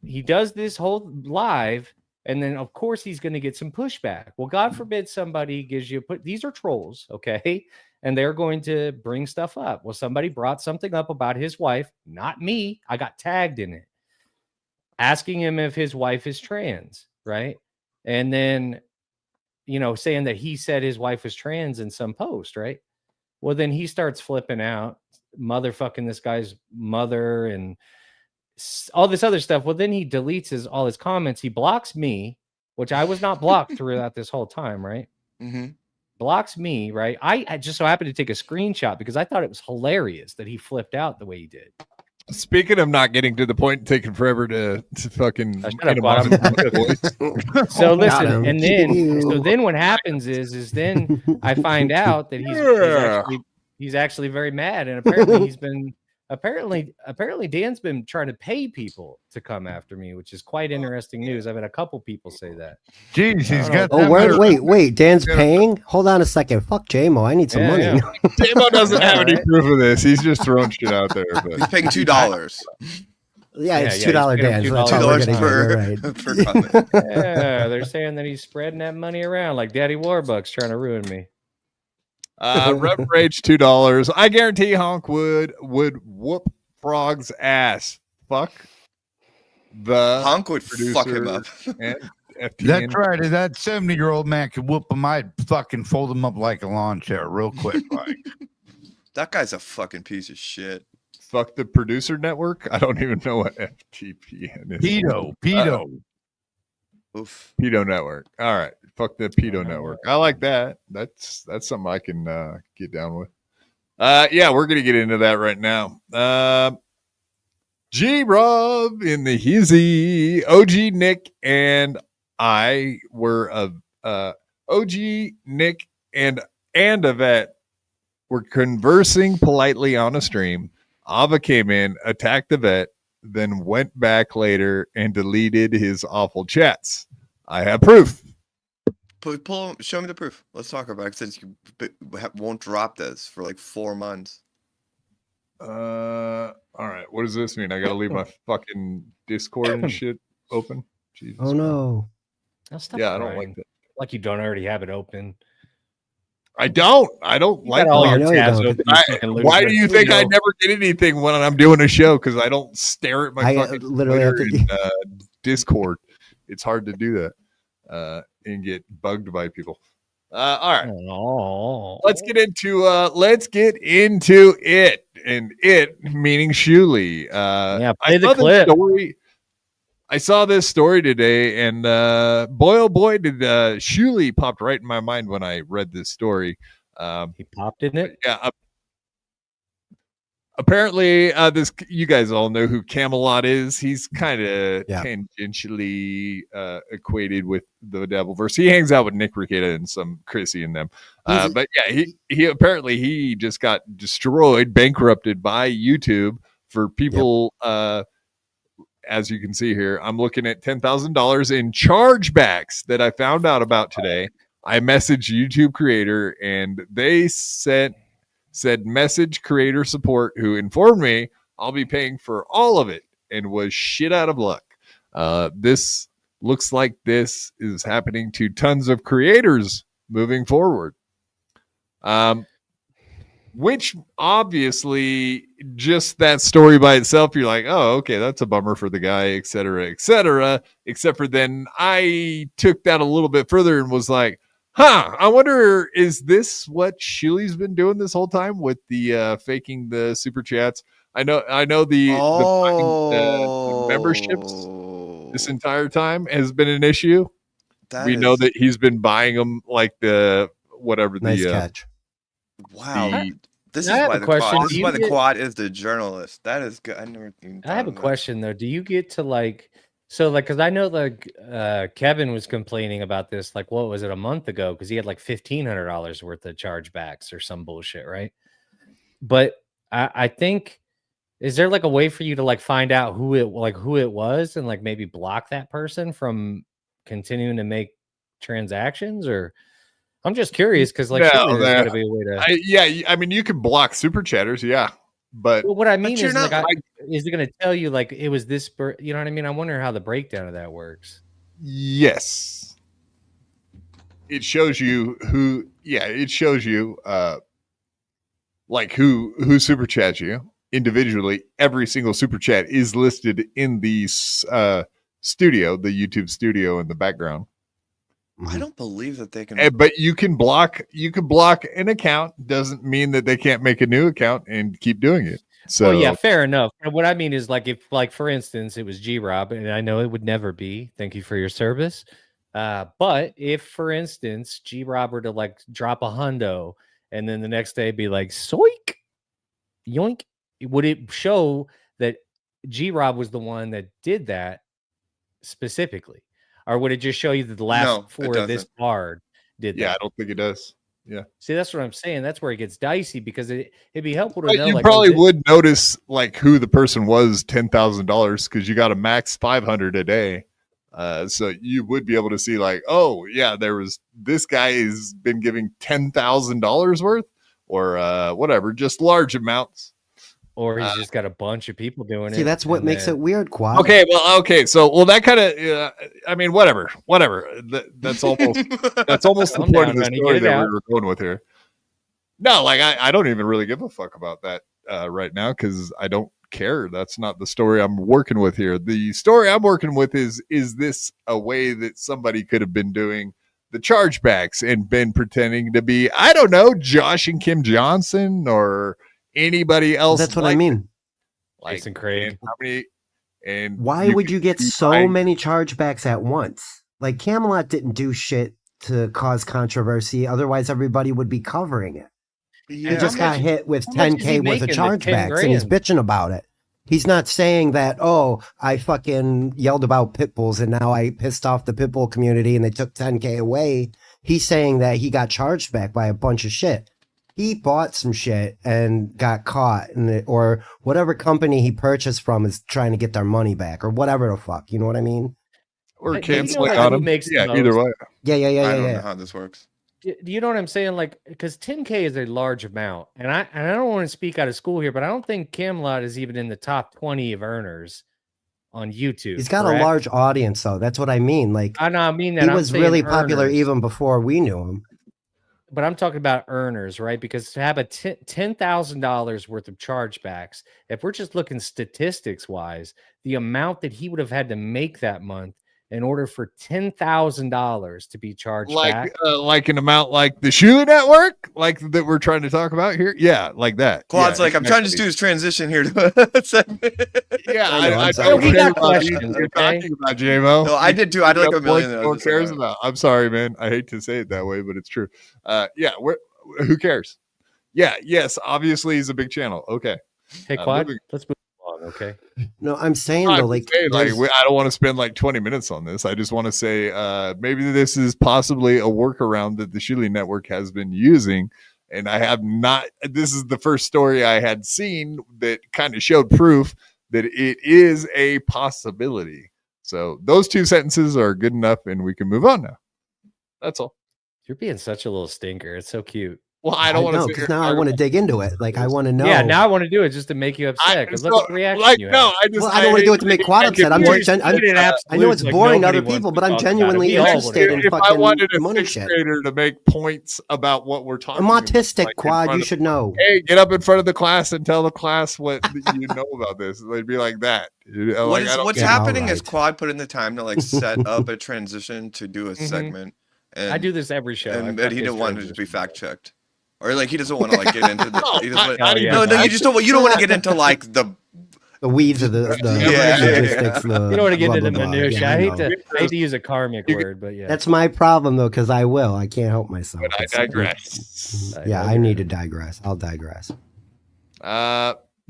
he does this whole live, and then of course he's going to get some pushback. Well, God forbid somebody gives you these are trolls, okay? And they're going to bring stuff up. Well, somebody brought something up about his wife, not me. I got tagged in it, asking him if his wife is trans, right? And then, you know, saying that he said his wife was trans in some post, right? Well, then he starts flipping out, motherfucking this guy's mother and all this other stuff. Well, then he deletes all his comments. He blocks me, which I was not blocked throughout this whole time, right? Blocks me, right? I just so happened to take a screenshot because I thought it was hilarious that he flipped out the way he did. Speaking of not getting to the point, taking forever to fucking. So listen, and then what happens is then I find out that he's actually very mad, and apparently Dan's been trying to pay people to come after me, which is quite interesting news. I've had a couple people say that. Jeez, he's got. Oh, wait, Dan's paying? Hold on a second. Fuck JMO. I need some money. Yeah. JMO doesn't have any proof of this. He's just throwing shit out there. But. He's paying $2. Yeah, it's $2 Dan. So that's all we're gonna per comment. Yeah, they're saying that he's spreading that money around like Daddy Warbucks trying to ruin me. Rev Rage $2. I guarantee Honk would whoop Frog's ass. Fuck the Honk would fuck him up. That's right. If that 70-year-old man could whoop him, I'd fucking fold him up like a lawn chair real quick. Like that guy's a fucking piece of shit. Fuck the producer network. I don't even know what FTPN is. Pedo. Oof. Pedo network. All right. Fuck the pedo network. I like that. That's something I can get down with. Yeah, we're gonna get into that right now. G-Rob in the hizzy. OG Nick and I were OG Nick and Yvette were conversing politely on a stream. Ava came in, attacked the vet, then went back later and deleted his awful chats. I have proof. Show me the proof. Let's talk about it since you won't drop this for like 4 months. All right. What does this mean? I gotta leave my fucking Discord and shit open. Jesus. Oh no. Yeah, I don't like that. Like you don't already have it open. I don't like all your tabs open. Why do you think I never get anything when I'm doing a show? Because I don't stare at my fucking literally Discord. It's hard to do that and get bugged by people. All right. Oh. Let's get into it, and it meaning Shuli. Play the clip. I saw this story today, and boy, oh boy, did Shuli popped right in my mind when I read this story. He popped in it? Yeah. Apparently, you guys all know who Camelot is. He's kind of tangentially equated with the Devilverse. He hangs out with Nick Rekieta and some Chrissy and them. But yeah, he apparently just got destroyed, bankrupted by YouTube for people as you can see here, I'm looking at $10,000 in chargebacks that I found out about today. I messaged YouTube creator and they said message creator support, who informed me I'll be paying for all of it, and was shit out of luck. This looks like this is happening to tons of creators moving forward. Which obviously, just that story by itself, you're like, oh, okay, that's a bummer for the guy, et cetera, et cetera. Except for then I took that a little bit further and was like, I wonder, is this what Shili's been doing this whole time with the faking the super chats? I know the memberships this entire time has been an issue. We know that he's been buying them like the whatever Nice the catch. Wow. This is I have why a the question. quad. This Do is you why the get- quad is the journalist. That is good. I never even I have a thought of that. question though. Do you get to like, so like, because I know like Kevin was complaining about this, like, what was it, a month ago? Because he had like $1,500 worth of chargebacks or some bullshit, right? But I think, is there like a way for you to like find out who it was and like maybe block that person from continuing to make transactions? Or I'm just curious because like surely there's got to be a way to. I mean, you can block super chatters, yeah, but Well, what I mean you're is, not like, is it going to tell you like it was this? You know what I mean? I wonder how the breakdown of that works. yes, it shows you who. Yeah, it shows you like who super chats you individually. Every single super chat is listed in the studio, the YouTube studio in the background. I don't believe that they can. But you can block an account. Doesn't mean that they can't make a new account and keep doing it. So well, yeah, fair enough. And what I mean is, like, if, like, for instance, it was G-Rob, and I know it would never be. Thank you for your service. But if, for instance, G-Rob were to like drop a hundo, and then the next day be like, soik, yoink, would it show that G-Rob was the one that did that specifically? Or would it just show you that the last four of this card did that? Yeah, I don't think it does. Yeah. See, that's what I'm saying. That's where it gets dicey, because it'd be helpful to But know. you like, probably would notice like who the person was $10,000 because you got a max 500 a day. So you would be able to see like, oh yeah, there was this guy has been giving $10,000 worth or whatever, just large amounts. Or he's just got a bunch of people doing it. See, that's what makes it weird, Quad. Okay, so that kind of, I mean, whatever. That's almost the point of the story that we were going with here. No, like I don't even really give a fuck about that right now because I don't care. That's not the story I'm working with here. The story I'm working with is this a way that somebody could have been doing the chargebacks and been pretending to be, I don't know, Josh and Kim Johnson or anybody else? That's what I mean. Like Jason Craig. and how many? And why would you get so many chargebacks at once? Like Camelot didn't do shit to cause controversy. Otherwise, everybody would be covering it. Yeah. He just got hit with how much is he 10K worth of making with 10 chargebacks, and he's grand? bitching about it. He's not saying that, oh, I fucking yelled about pit bulls and now I pissed off the pit bull community and they took 10K away. He's saying that he got charged back by a bunch of shit. He bought some shit and got caught, or whatever company he purchased from is trying to get their money back, or whatever the fuck. You know what I mean? Or Hey, do you canceling know on who him? makes the Yeah, most? either way. Yeah. I don't know how this works. Do you know what I'm saying? Like, because 10K is a large amount, and I don't want to speak out of school here, but I don't think Camelot is even in the top 20 of earners on YouTube. He's got correct? a large audience, though. That's what I mean. Like, I know, I mean that he I'm was saying really popular earners. even before we knew him. But I'm talking about earners, right? Because to have a $10,000 worth of chargebacks, if we're just looking statistics wise, the amount that he would have had to make that month in order for $10,000 to be charged back. Like an amount like the Shuli Network, like that we're trying to talk about here. Yeah, like that. Quad's Yeah, like, I'm trying to just do this transition here to a segment. Yeah, I know, I I'm sorry. don't He care got about questions, you're okay? talking about, JMO. No, I did too. I had like a million. that I No one was just like, cares about. I'm sorry, man. I hate to say it that way, but it's true. Yeah, who cares? Yeah, yes, obviously he's a big channel. Okay. Hey, Quad, moving- let's move along, okay? No, I'm saying I'm though, like, saying, there's- I don't want to spend like 20 minutes on this. I just want to say maybe this is possibly a workaround that the Shuli Network has been using. And I have not, this is the first story I had seen that kind of showed proof that it is a possibility. So those 2 sentences are good enough, and we can move on now. That's all. You're being such a little stinker. It's so cute. Well, I don't want to because now I want to dig into it. Like I want to know. Yeah, now I want to do it just to make you upset. Because look at the reaction you have. I don't want to do it to make Quad upset. I know it's boring to other people, but I'm genuinely interested in fucking I wanted a money 6th shit. grader to make points about what we're talking I'm about. autistic, like, Quad. You should know. Hey, get up in front of the class and tell the class what you know about this. They'd be like that. What's happening is Quad put in the time to like set up a transition to do a segment. And I do this every show. And he didn't want it to be fact checked. Or like he doesn't want to like get into the you don't want to get into like the weeds of the logistics. You don't want to get into the minutia. Yeah, I hate to use a karmic word, but yeah. That's my problem though, because I will. I can't help myself. But I digress. I need to digress. I'll digress.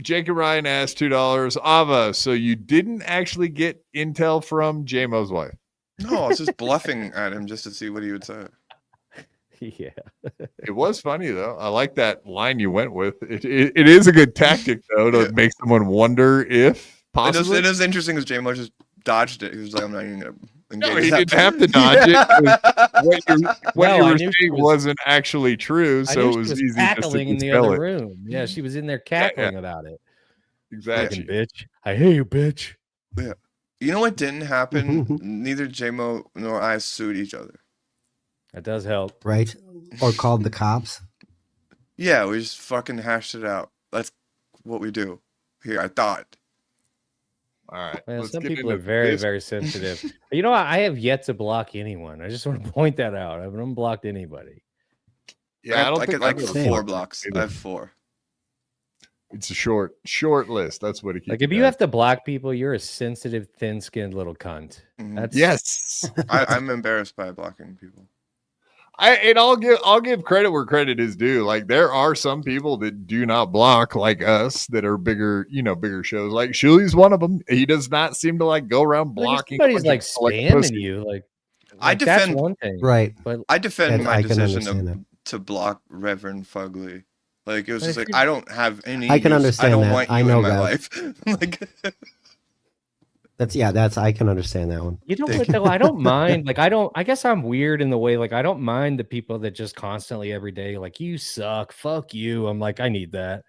Jacob Ryan asked $2. Ava, so you didn't actually get intel from J-Mo's wife? No, I was just bluffing at him just to see what he would say. Yeah, it was funny though. I like that line you went with. It is a good tactic though to make someone wonder if possibly. It was interesting because J-Mo just dodged it. He was like, "I'm not even gonna." No, he didn't have to dodge it. What you were saying wasn't actually true, so it was easy cackling in the other room. Yeah, she was in there cackling about it. Exactly, bitch. I hate you, bitch. Yeah. You know what didn't happen? Neither J-Mo nor I sued each other. That does help. Right? Or called the cops. Yeah, we just fucking hashed it out. That's what we do here, I thought. All right. Well, some people are very, very sensitive. You know what? I have yet to block anyone. I just want to point that out. I haven't unblocked anybody. Yeah, I don't think I have 4 blocks. I have 4. It's a short list. That's what it keeps. Like if you have to block people, you're a sensitive, thin-skinned little cunt. That's yes. I'm embarrassed by blocking people. I'll give credit where credit is due. Like there are some people that do not block like us that are bigger shows. Like Shuli's one of them. He does not seem to like go around blocking. Somebody's like spamming you. Like I defend that's one thing, right? But I defend my decision to block Reverend Fugly. Like it was just like I don't have any. I can understand I don't that. want you I know in my that. life. Like. That's I can understand that one. You know what though? I don't mind. Like I guess I'm weird in the way like I don't mind the people that just constantly every day like you suck, fuck you. I'm like I need that.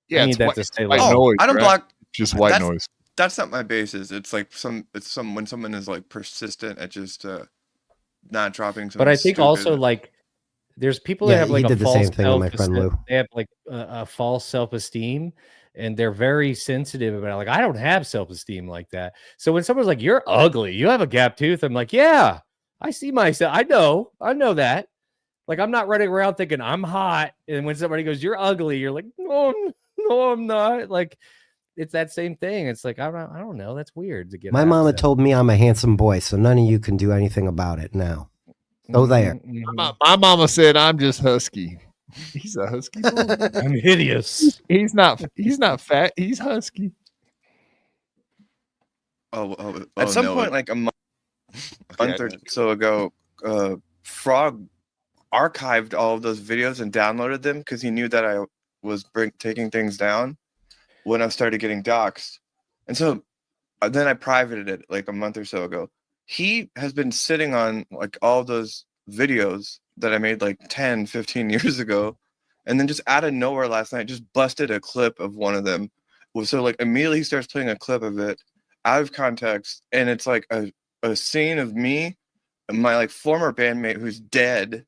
Yeah, I need that to stay like noise, I don't block just white noise. That's not my basis. It's like when someone is like persistent at just not dropping something. But I think stupid. Also like there's people that have like a false they have like a false self-esteem. And they're very sensitive about it. Like, I don't have self-esteem like that. So when someone's like, you're ugly, you have a gap tooth. I'm like, yeah, I see myself. I know that. Like, I'm not running around thinking I'm hot. And when somebody goes, you're ugly, you're like, no, I'm not. Like, it's that same thing. It's like, I don't know. That's weird to get. My mama told me I'm a handsome boy, so none of you can do anything about it now. So there. My mama said I'm just husky. He's a husky boy. I'm hideous. He's not fat. He's husky. At some point, like a month or so ago, Frog archived all of those videos and downloaded them because he knew that I was taking things down when I started getting doxxed. And so then I privated it like a month or so ago. He has been sitting on like all those videos that I made like 10, 15 years ago. And then just out of nowhere last night, just busted a clip of one of them. So like immediately he starts playing a clip of it out of context. And it's like a scene of me, my like former bandmate who's dead,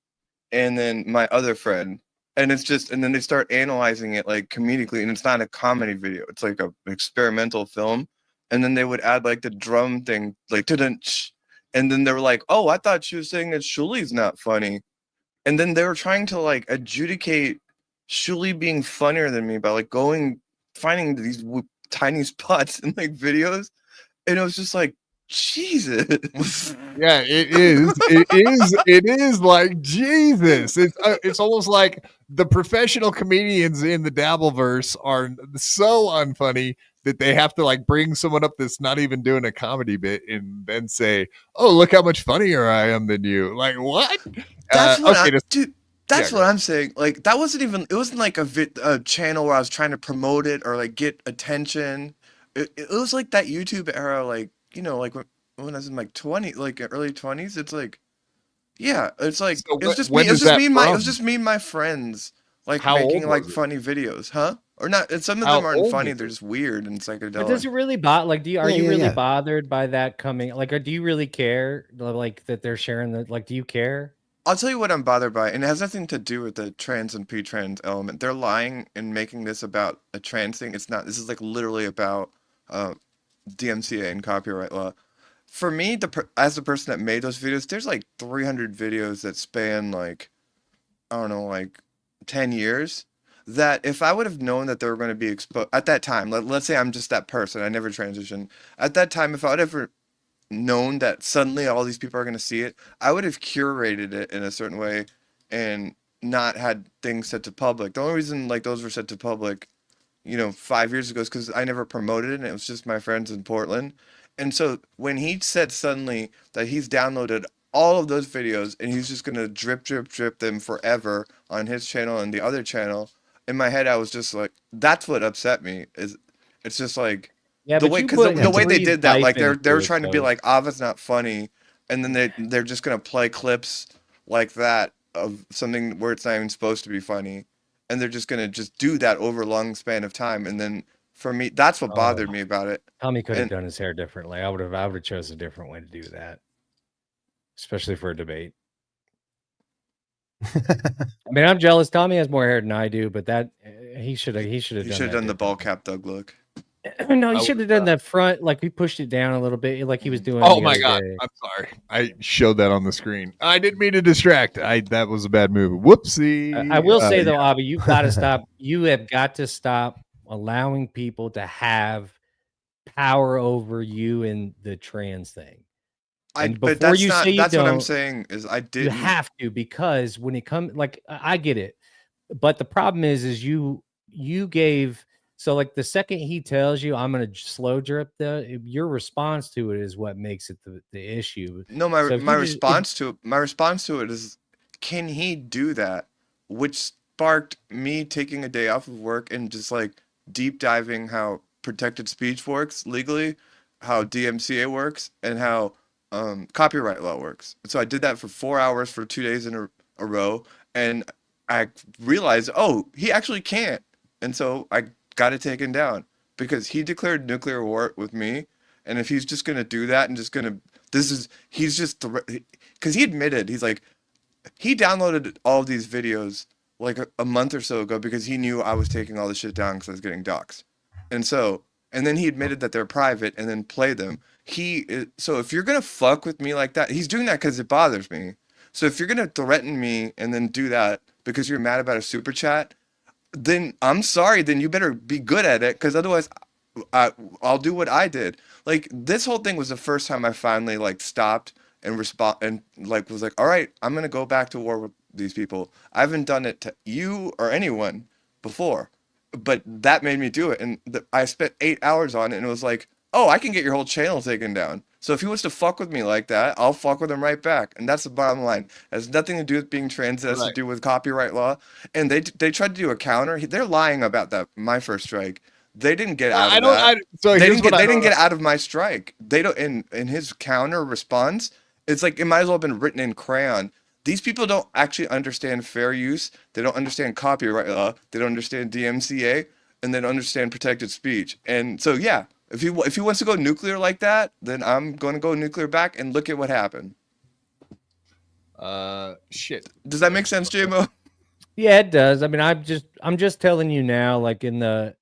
and then my other friend. And it's just, and then they start analyzing it like comedically, and it's not a comedy video. It's like an experimental film. And then they would add like the drum thing, like, and then they were like, oh, I thought she was saying that Shuli's not funny. And then they were trying to like adjudicate Shuli being funnier than me by like finding these tiny spots in like videos. And it was just like, Jesus. Yeah, it is. It is like Jesus. It's almost like the professional comedians in the Dabbleverse are so unfunny that they have to like bring someone up that's not even doing a comedy bit and then say, "Oh, look how much funnier I am than you." Like what? That's what dude. That's what I'm saying. Like that wasn't even. It wasn't like a channel where I was trying to promote it or like get attention. it was like that YouTube era, like, you know, like when I was in like 20, like early 20s. It's like, yeah, it's like So it was just when me. It was is just that me and my. It from? was just me and my friends, like How old making like was it? funny videos, huh? Or not? And some of How them aren't old funny. is They're it? just weird and But psychedelic. does it really bother? Like, are Yeah, you yeah, really yeah. bothered by that coming? Like, or do you really care? Like that they're sharing the like? Do you care? I'll tell you what I'm bothered by, and it has nothing to do with the trans and p-trans element. They're lying and making this about a trans thing. It's not. This is like literally about uh, DMCA and copyright law. For me, as the person that made those videos, there's like 300 videos that span like, I don't know, like 10 years. That if I would have known that they were going to be exposed at that time, let's say I'm just that person, I never transitioned. At that time, if I would ever known that suddenly all these people are going to see it, I would have curated it in a certain way and not had things set to public. The only reason like those were set to public, you know, 5 years ago is because I never promoted it and it was just my friends in Portland. And so when he said suddenly that he's downloaded all of those videos and he's just going to drip them forever on his channel and the other channel, in my head I was just like, that's what upset me. Is it's just like Yeah, the but way, you because put the way they breathe did that, life like they into were it, trying to be though. like, Ava's not funny, and then they're just gonna play clips like that of something where it's not even supposed to be funny, and they're just gonna just do that over a long span of time, and then for me, that's what Oh, bothered me about it. Tommy could have And done his hair differently. I would have chosen a different way to do that, especially for a debate. I mean, I'm jealous. Tommy has more hair than I do, but that he should have you done should have that done the ball differently. cap Doug look. No, he I should would have done that front, like he pushed it down a little bit, like he was doing Oh the my other god, day. I'm sorry. I showed that on the screen. I didn't mean to distract. That was a bad move. Whoopsie. I will say though, yeah. Avi, you got to stop. You have got to stop allowing people to have power over you in the trans thing. And But before that's you not. say you That's what I'm don't, saying. Is I you didn't. have to, because when it comes, like I get it, but the problem is you gave. So like the second he tells you I'm gonna slow drip, your response to it is what makes it the issue. No, So if my you just if, response to it is, can he do that? Which sparked me taking a day off of work and just like deep diving how protected speech works legally, how DMCA works, and how copyright law works. So I did that for 4 hours for 2 days in a row, and I realized, oh, he actually can't. And so I got it taken down because he declared nuclear war with me. And if he's just gonna do that and just gonna, he's just, because he admitted, he's like, he downloaded all of these videos like a month or so ago because he knew I was taking all this shit down because I was getting doxxed. And so, and then he admitted that they're private and then play them. So if you're gonna fuck with me like that, he's doing that because it bothers me. So if you're gonna threaten me and then do that because you're mad about a super chat, then I'm sorry, then you better be good at it, because otherwise I'll do what I did. Like this whole thing was the first time I finally like stopped and respond and like was like, all right, I'm gonna go back to war with these people. I haven't done it to you or anyone before, but that made me do it, and I spent 8 hours on it, and it was like, oh, I can get your whole channel taken down. So if he wants to fuck with me like that, I'll fuck with him right back, and that's the bottom line. It has nothing to do with being trans. It has to Right. do with copyright law. And they tried to do a counter. They're lying about that. My first strike. They didn't get out of that. So They here's didn't get. what They I didn't don't get out of my strike. They don't. In his counter response, it's like it might as well have been written in crayon. These people don't actually understand fair use. They don't understand copyright law. They don't understand DMCA, and they don't understand protected speech. And so yeah, if he wants to go nuclear like that, then I'm going to go nuclear back. And look at what happened. shit. Does that make sense, JMO? yeah, it does. I mean, I'm just telling you now, like in the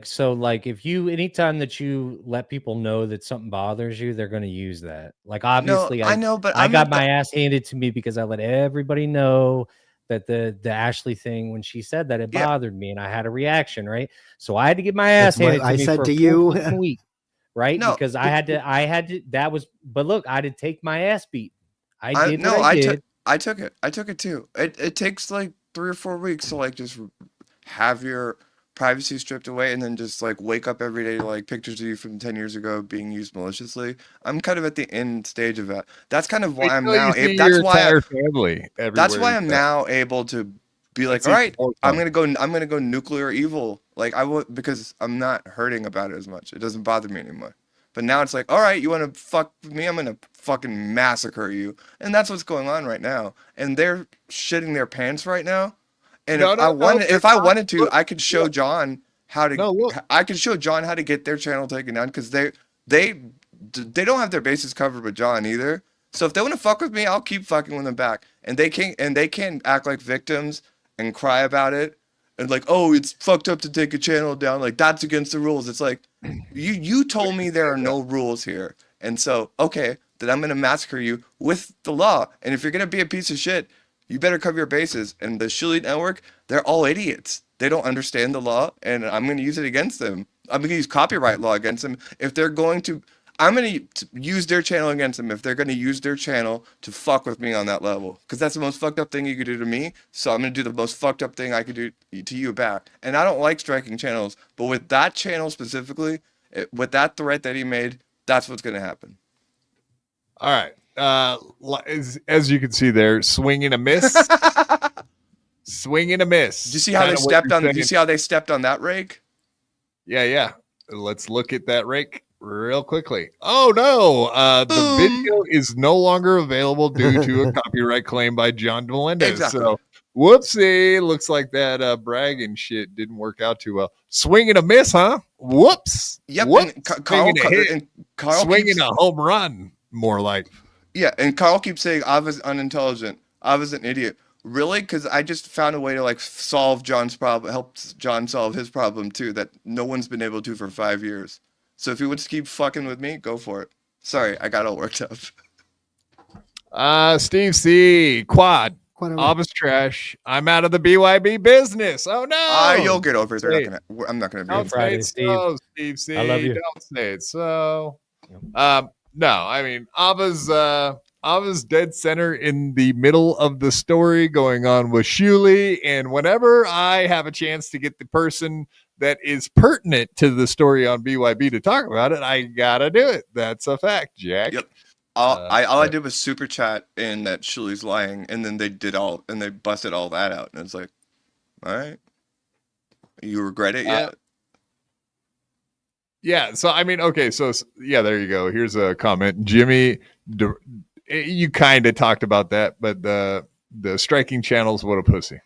so like if you anytime that you let people know that something bothers you, they're going to use that. Like No, obviously I know, but I got my ass handed to me because I let everybody know that the Ashley thing, when she said that, it Yeah. bothered me and I had a reaction, right? So I had to get my ass That's what handed to I me said for to a you. full fucking week, right? No, Because I had to that was, but look, I had to take my ass beat. I did no, what I did. I took it too. It takes like 3 or 4 weeks to like just have your privacy stripped away and then just like wake up every day to like pictures of you from 10 years ago being used maliciously. I'm kind of at the end stage of that. That's kind of why I'm now able. That's why your entire family. That's why everywhere I'm you go. now able to be like, It's all right, even more I'm fun. gonna go nuclear evil. Like I would, because I'm not hurting about it as much. It doesn't bother me anymore. But now it's like, all right, you want to fuck with me? I'm gonna fucking massacre you, and that's what's going on right now. And they're shitting their pants right now. And No, no, no. if I wanted to, I could show Look, John how to. no, look. I could show John how to get their channel taken down because they don't have their bases covered with John either. So if they want to fuck with me, I'll keep fucking with them back. And they can't act like victims and cry about it and like, oh, it's fucked up to take a channel down. Like that's against the rules. It's like you told me there are no rules here, and so okay, then I'm gonna massacre you with the law. And if you're gonna be a piece of shit, you better cover your bases. And the Shilly Network, they're all idiots. They don't understand the law, and I'm going to use it against them. I'm going to use copyright law against them. If they're going to, I'm going to use their channel against them if they're going to use their channel to fuck with me on that level. Because that's the most fucked up thing you could do to me. So I'm going to do the most fucked up thing I could do to you back. And I don't like striking channels. But with that channel specifically, with that threat that he made, that's what's going to happen. All right. As you can see there, swing and a miss. Swing and a miss. Did you see how they stepped on? Did you see how they stepped on that rake? Yeah. Let's look at that rake real quickly. Oh no, the video is no longer available due to a copyright claim by John Melendez. Exactly. So, whoopsie. Looks like that bragging shit didn't work out too well. Swing and a miss, huh? Whoops. Yep. Whoops. And Carl swinging keeps, a home run. More like. Yeah, and Carl keeps saying I was unintelligent. I was an idiot. Really? Because I just found a way to like solve John's problem, help John solve his problem too, that no one's been able to for 5 years. So if he wants to keep fucking with me, go for it. Sorry, I got all worked up. Steve C. Quad. Quite all right. Obvious trash. I'm out of the BYB business. Oh no. You'll get over it. Say I'm not gonna be. Don't say Friday, it Steve. so, Steve C. I love you. Don't say it so. No, I mean Ava's dead center in the middle of the story going on with Shuli, and whenever I have a chance to get the person that is pertinent to the story on BYB to talk about it, I gotta do it. That's a fact, Jack. Yep. All I did was super chat in that Shuli's lying, and then they busted all that out, and it's like, all right, you regret it yet? Yeah, so I mean, okay, so yeah, there you go. Here's a comment, Jimmy. You kind of talked about that, but the striking channels, what a pussy.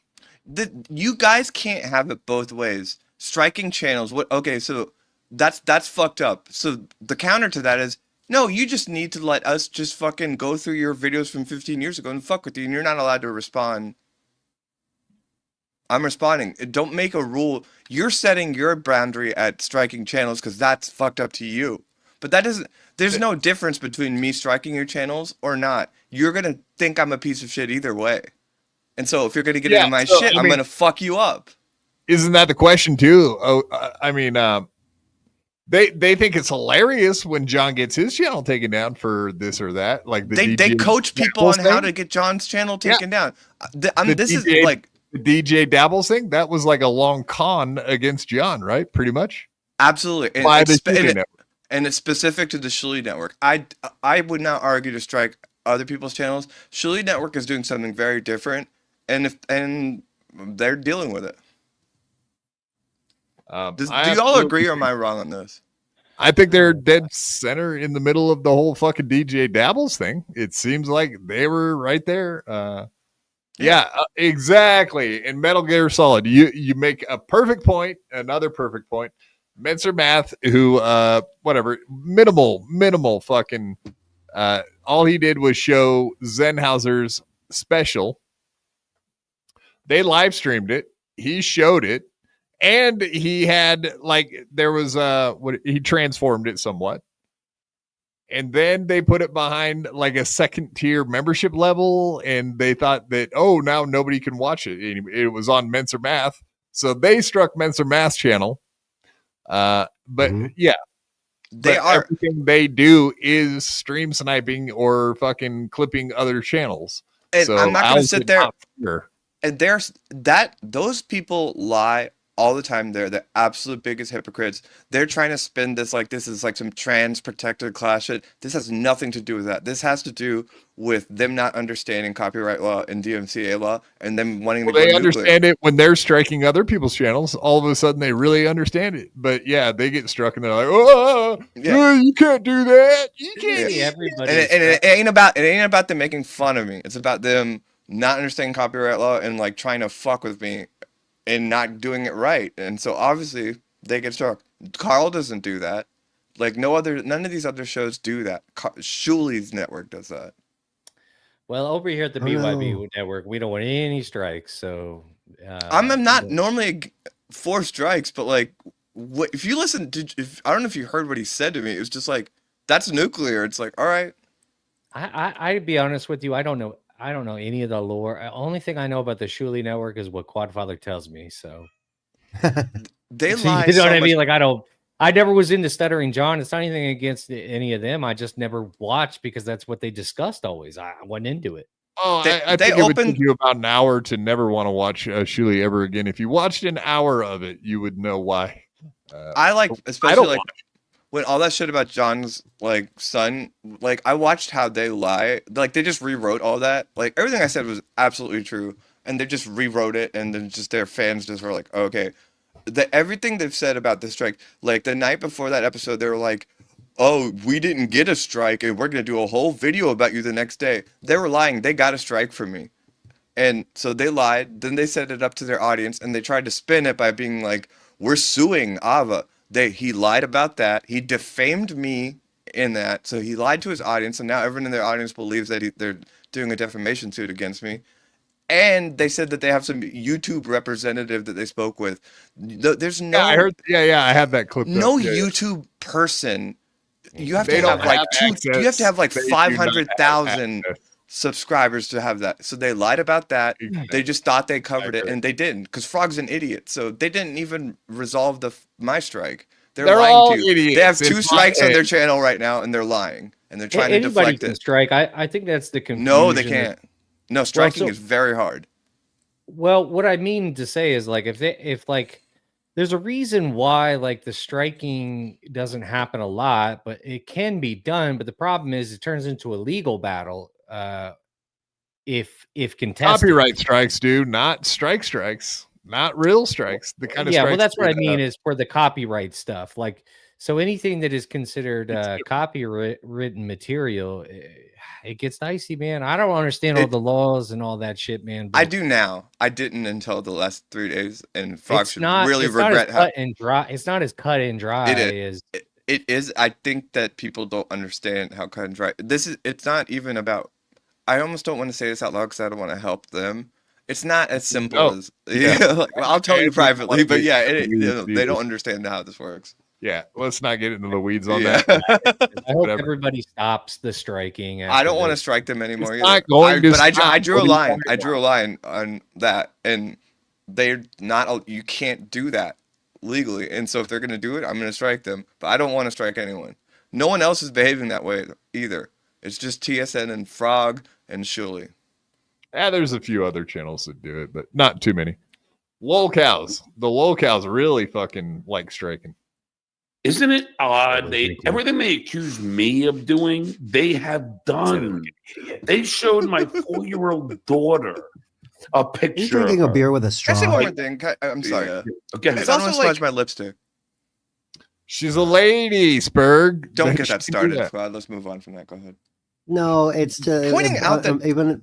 You guys can't have it both ways. Striking channels. What? Okay, so that's fucked up. So the counter to that is no. You just need to let us just fucking go through your videos from 15 years ago and fuck with you, and you're not allowed to respond. I'm responding. Don't make a rule. You're setting your boundary at striking channels because that's fucked up to you. But that doesn't. There's no difference between me striking your channels or not. You're gonna think I'm a piece of shit either way. And so if you're gonna get into my shit, I'm gonna fuck you up. Isn't that the question too? Oh, I mean, they think it's hilarious when John gets his channel taken down for this or that. Like they coach people on how to get John's channel taken down. This is like. The DJ Dabbles thing, that was like a long con against John, right? Pretty much. Absolutely. And it's specific to the Shuli Network. I would not argue to strike other people's channels. Shuli Network is doing something very different, and they're dealing with it. Do you all agree, or am I wrong on this? I think they're dead center in the middle of the whole fucking DJ Dabbles thing. It seems like they were right there. Yeah, exactly. In Metal Gear Solid, you make a perfect point, another perfect point. Menser Math, who whatever, minimal fucking all he did was show Zenhauser's special. They live streamed it, he showed it, and he had like there was he transformed it somewhat. And then they put it behind like a second tier membership level, and they thought that, oh, now nobody can watch it. It was on Menser Math. So they struck Menser Math's channel. But yeah, everything they do is stream sniping or fucking clipping other channels. And so I'm not going to sit there. And those people lie all the time. They're the absolute biggest hypocrites. They're trying to spin this like this is like some trans protected class shit. This has nothing to do with that. This has to do with them not understanding copyright law and DMCA law and them wanting to go They nuclear. understand it when they're striking other people's channels. All of a sudden, they really understand it. But yeah, they get struck and they're like, "Oh, you can't do that. You can't." Yeah. Everybody. And it ain't about them making fun of me. It's about them not understanding copyright law and like trying to fuck with me and not doing it right. And so obviously they get struck. Carl doesn't do that. Like none of these other shows do that. Shuli's network does that. Well, over here at the BYB network, we don't want any strikes. So I'm not normally for strikes, but like, if you listen to, I don't know if you heard what he said to me. It was just like, that's nuclear. It's like, all right. I'd be honest with you. I don't know any of the lore. Only thing I know about the Shuli network is what Quadfather tells me. So they so lie. You know so what I much. mean? Like I never was into Stuttering John. It's not anything against any of them. I just never watched because that's what they discussed always. I wasn't into it. Oh, I think it would take you about an hour to never want to watch Shuli ever again. If you watched an hour of it, you would know why. I like, especially like when all that shit about John's like son, like I watched how they lie. Like they just rewrote all that. Like everything I said was absolutely true, and they just rewrote it, and then just their fans just were like, okay. Everything they've said about the strike, like the night before that episode, they were like, oh, we didn't get a strike and we're going to do a whole video about you the next day. They were lying. They got a strike from me. And so they lied. Then they set it up to their audience and they tried to spin it by being like, we're suing Ava. He lied about that. He defamed me in that. So he lied to his audience. And now everyone in their audience believes that they're doing a defamation suit against me. And they said that they have some YouTube representative that they spoke with. There's no. Yeah, I heard. Yeah, I have that clip. No up. YouTube person. You have They to have don't like have access. you have to have like They do not have 500,000 access. subscribers to have that. So they lied about that. They just thought they covered it, agree. and they didn't. Because Frog's an idiot. So they didn't even resolve my strike. They're all lying to you. idiots. They have It's 2 strikes my on their head. channel right now, and they're lying, and they're trying to Anybody deflect can it. strike. I think that's the confusion. No, they can't. No, striking so- is very hard. Well, what I mean to say is like if like there's a reason why like the striking doesn't happen a lot, but it can be done. But the problem is it turns into a legal battle if contested. Copyright strikes, dude, not strikes, not real strikes. The kind of Yeah, well, strikes that's what I that, mean is for the copyright stuff. Like, so anything that is considered copywritten material, it gets dicey, man. I don't understand all the laws and all that shit, man. I do now. I didn't until the last 3 days, and Frog It's should not really it's not regret as how cut and dry. It's not as cut and dry It is. as it is. I think that people don't understand how cut and dry. It's not even about. I almost don't want to say this out loud because I don't want to help them. It's not as simple as. Well, I'll tell you privately, but yeah, they don't understand how this works. Yeah, let's not get into the weeds on Yeah. that. I hope Whatever. everybody stops the striking. I don't want to to. strike them anymore. It's Either. not going to But I stop. drew a What are you line. talking I drew a line on that, and they're not. You can't do that legally. And so if they're going to do it, I'm going to strike them. But I don't want to strike anyone. No one else is behaving that way either. It's just TSN and Frog and Shuli. Yeah, there's a few other channels that do it, but not too many. Lol cows. The lol cows really fucking like striking. Isn't it odd? Pretty cool. Everything they accuse me of doing, they have done. They showed my 4-year-old daughter a picture. He's drinking a of beer with a Can I say straw. one more thing? I'm sorry. her. Okay. It's also smudge my lipstick. She's a lady, Spurg. Don't She get that can do started, that. Squad. Let's move on from that. Go ahead. No, it's to Pointing out that- even.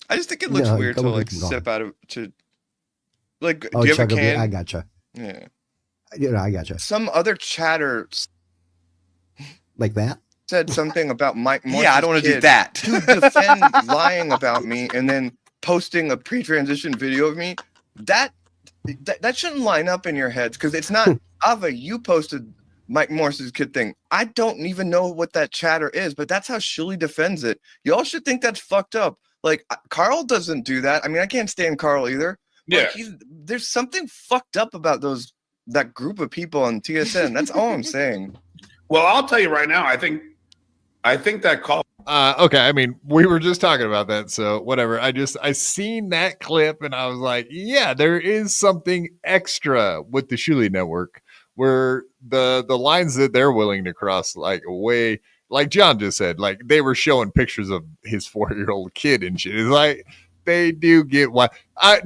I just think it looks No, weird go to ahead, like keep going. sip out of to. Like, Oh, do you have a chug a beer. I can? gotcha. Yeah. I gotcha. Some other chatter Like that. said something about Mike Morse's Yeah, I don't want to do kid that. to defend lying about me and then posting a pre-transition video of me. That shouldn't line up in your heads because it's not Ava. You posted Mike Morse's kid thing. I don't even know what that chatter is, but that's how Shuli defends it. Y'all should think that's fucked up. Like Carl doesn't do that. I mean, I can't stand Carl either. Yeah. Like, there's something fucked up about that group of people on TSN. That's all I'm saying. Well, I'll tell you right now. I think that call Okay, I mean, we were just talking about that, so whatever. I seen that clip and I was like, yeah, there is something extra with the Shuli network where the lines that they're willing to cross, like way, like John just said, like they were showing pictures of his 4-year-old kid and shit. It's like they do get why.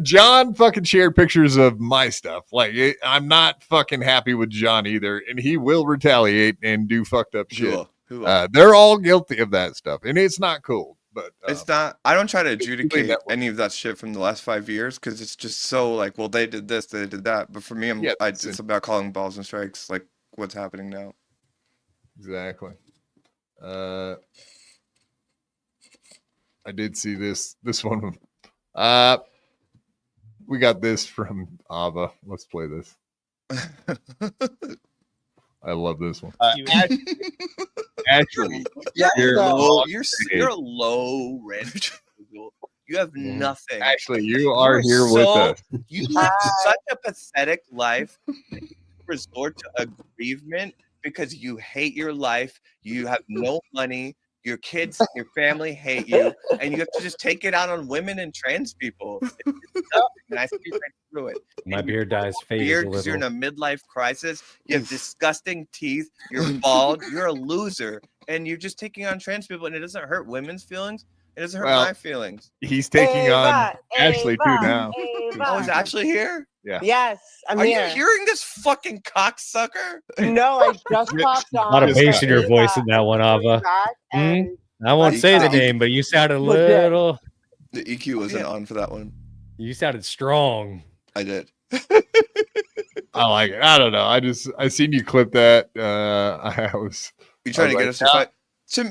John fucking shared pictures of my stuff. Like I'm not fucking happy with John either, and he will retaliate and do fucked up shit. Who will? They're all guilty of that stuff, and it's not cool. But It's not. I don't try to adjudicate any of that shit from the last 5 years because it's just so like, well, they did this, they did that. But for me, it's about calling balls and strikes, like what's happening now. Exactly. I did see this one. We got this from Ava. Let's play this. I love this one. Actually, you're a low rent. You have nothing. Actually, you are here with us. You live such a pathetic life. You resort to aggrievement because you hate your life. You have no money. Your kids and your family hate you, and you have to just take it out on women and trans people. It's tough, and I see right through it. My beard dyes fade a Beard little. because you're in a midlife crisis. You have disgusting teeth. You're bald. You're a loser, and you're just taking on trans people, and it doesn't hurt women's feelings. It doesn't hurt my feelings. He's taking on Ashley too now. Oh, is Ashley here? Yeah. Yes, I'm Are here. you hearing this fucking cocksucker? No, I just popped on. A lot of bass in your voice in that one, Ava. I won't say the name, but you sounded a little. The EQ wasn't on for that one. You sounded strong. I did. I like it. I don't know. I seen you clip that. I was. You trying to get us to fight?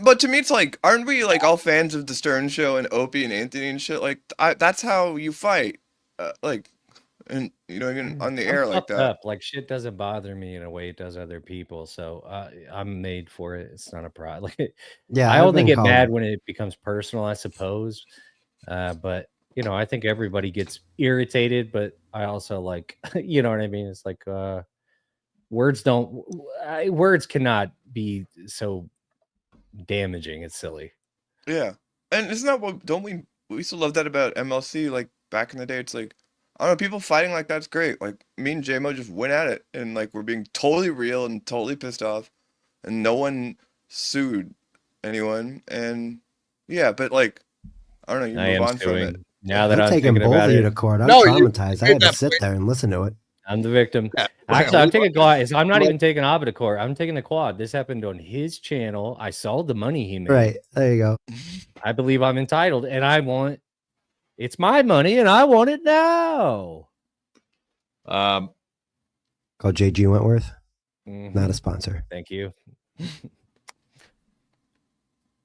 But to me, it's like, aren't we like all fans of the Stern Show and Opie and Anthony and shit? Like, that's how you fight. Like, and you know, even on the air like that. Up. Like shit doesn't bother me in a way it does other people. So I'm made for it. It's not a problem. Yeah, I only get mad when it becomes personal, I suppose. But you know, I think everybody gets irritated. But I also like, you know what I mean? It's like words cannot be so damaging. It's silly. Yeah, and isn't that what? Don't we used to love that about MLC? Like back in the day, it's like, I don't know, people fighting like that's great. Like me and JMO just went at it, and like we're being totally real and totally pissed off, and no one sued anyone. And yeah, but like, I don't know, you move on from it. Now that I'm taking thinking both about of you it, to court. I'm traumatized. I had to sit there and listen to it. I'm the victim. Yeah. Actually, I'm taking quad. I'm not even taking Ava to court. I'm taking the quad. This happened on his channel. I saw the money he made. Right. There you go. I believe I'm entitled, and I want it's my money, and I want it now. Called JG Wentworth. Not a sponsor. Thank you.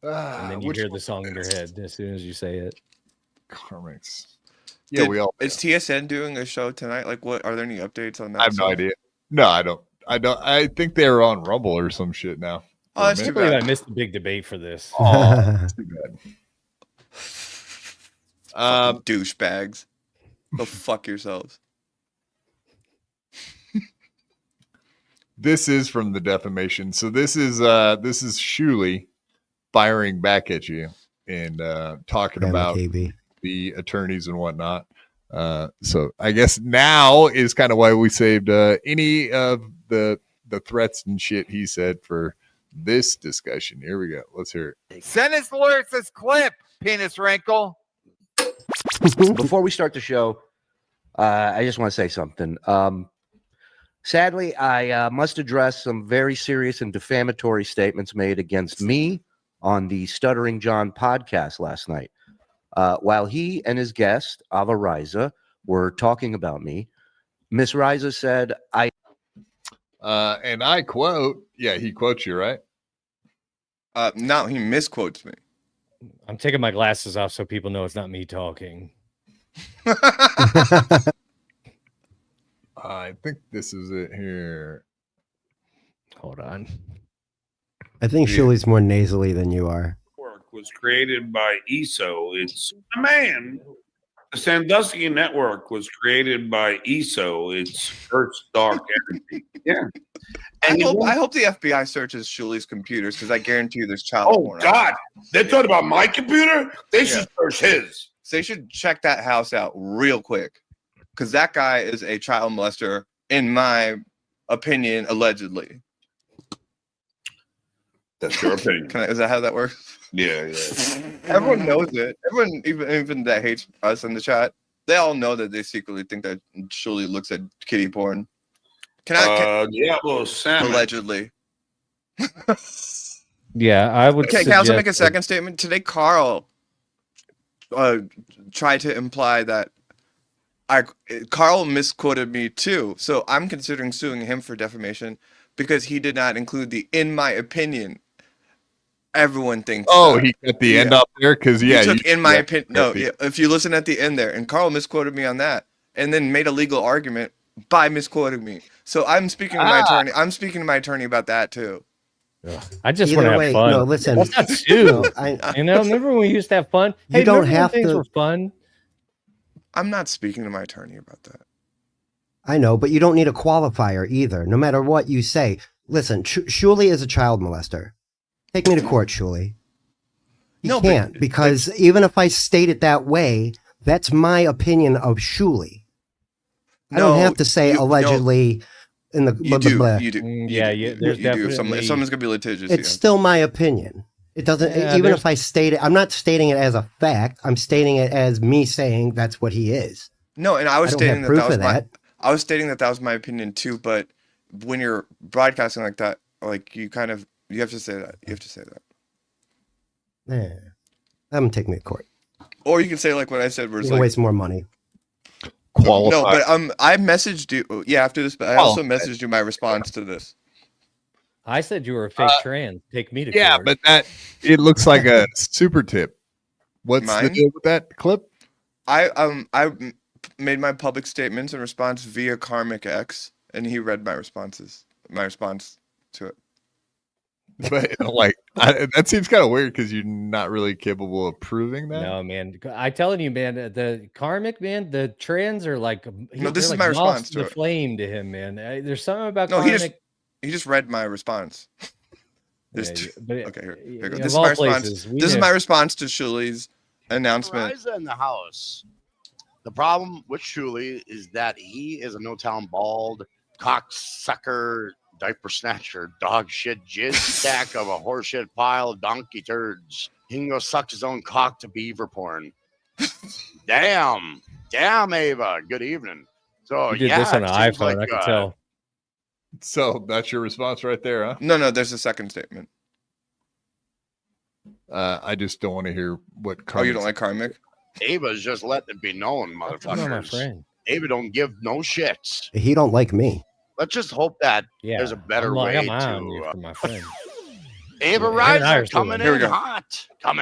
And then you hear the song in your head as soon as you say it. KarmicX. Yeah, Is TSN doing a show tonight? Like, what are there any updates on that? I have no idea. No, I don't. I think they're on Rumble or some shit now. Oh, that's I too can't believe bad. I missed the big debate for this. Oh, that's too bad. Douchebags. Go fuck yourselves. This is from the defamation. So this is Shuli firing back at you and talking about the attorneys and whatnot. So I guess now is kind of why we saved any of the threats and shit he said for this discussion. Here we go. Let's hear it. Send his lawyers this clip, penis wrinkle. Before we start the show, I just want to say something. Sadly, I must address some very serious and defamatory statements made against me on the Stuttering John podcast last night. While he and his guest, Ava Raiza, were talking about me, Miss Raiza said, and I quote, yeah, he quotes you, right? No, he misquotes me. I'm taking my glasses off so people know it's not me talking. I think this is it here. Hold on. I think Shuli's more nasally than you are. Work was created by ESO. It's a man The Sandusky Network was created by ESO. It's Earth's dark energy. Yeah. And I hope the FBI searches Shuli's computers because I guarantee you there's child porn. Oh God, they're talking about my computer. They should search his. So they should check that house out real quick because that guy is a child molester, in my opinion, allegedly. That's your opinion. Is that how that works? Yeah. Everyone knows it. Everyone, even that hates us in the chat, they all know that they secretly think that Shuli looks at kitty porn. Diablo Salmon. Allegedly. Yeah, I would. Okay, can I also make a second statement? Today, Carl tried to imply that Carl misquoted me too. So I'm considering suing him for defamation because he did not include the "in my opinion." Everyone thinks. Oh, he got the end up there because you took "in my opinion." No, if you listen at the end there, and Carl misquoted me on that, and then made a legal argument by misquoting me. So I'm speaking to my attorney. I'm speaking to my attorney about that too. I just want to have fun. No, listen. That's not too. Remember when we used to have fun? Hey, You don't have things to. were fun. I'm not speaking to my attorney about that. I know, but you don't need a qualifier either, no matter what you say. Listen, Shuli is a child molester. Take me to court, Shuli. You can't, because even if I state it that way, that's my opinion of Shuli. I don't have to say allegedly in the you do. There's definitely someone's gonna be litigious. It's still my opinion. It doesn't even if I state it, I'm not stating it as a fact. I'm stating it as me saying that's what he is. No, and I was stating that was my opinion too, but when you're broadcasting like that, like you have to say that. You have to say that. Yeah. I'm taking me to court. Or you can say like what I said, where it's like waste more money. No, but I messaged you. Yeah, after this, but I also messaged you my response to this. I said you were a fake trans. Take me to court. Yeah, but it looks like a super tip. What's the deal with that clip? I made my public statements in response via KarmicX, and he read my response to it. But that seems kind of weird because you're not really capable of proving that. No, man. I telling you, man, the karmic, man, the trans are like this is my response to the flame to him, man. There's something about karmic. He just read my response. Here goes. This is my response. This is my response to Shuli's announcement. Raiza in the house. The problem with Shuli is that he is a no-town bald cocksucker, diaper snatcher, dog shit, jizz stack of a horseshit pile of donkey turds. He can go suck his own cock to beaver porn. Damn, Ava. Good evening. So you did this on an iPhone, I can tell. So that's your response right there, huh? No, there's a second statement. I just don't want to hear what. Karmic. Oh, you don't like Karmic? Ava's just letting it be known, motherfuckers. My friend. Ava don't give no shits. He don't like me. Let's just hope that there's a better way to. For my friend. Ava Raiza coming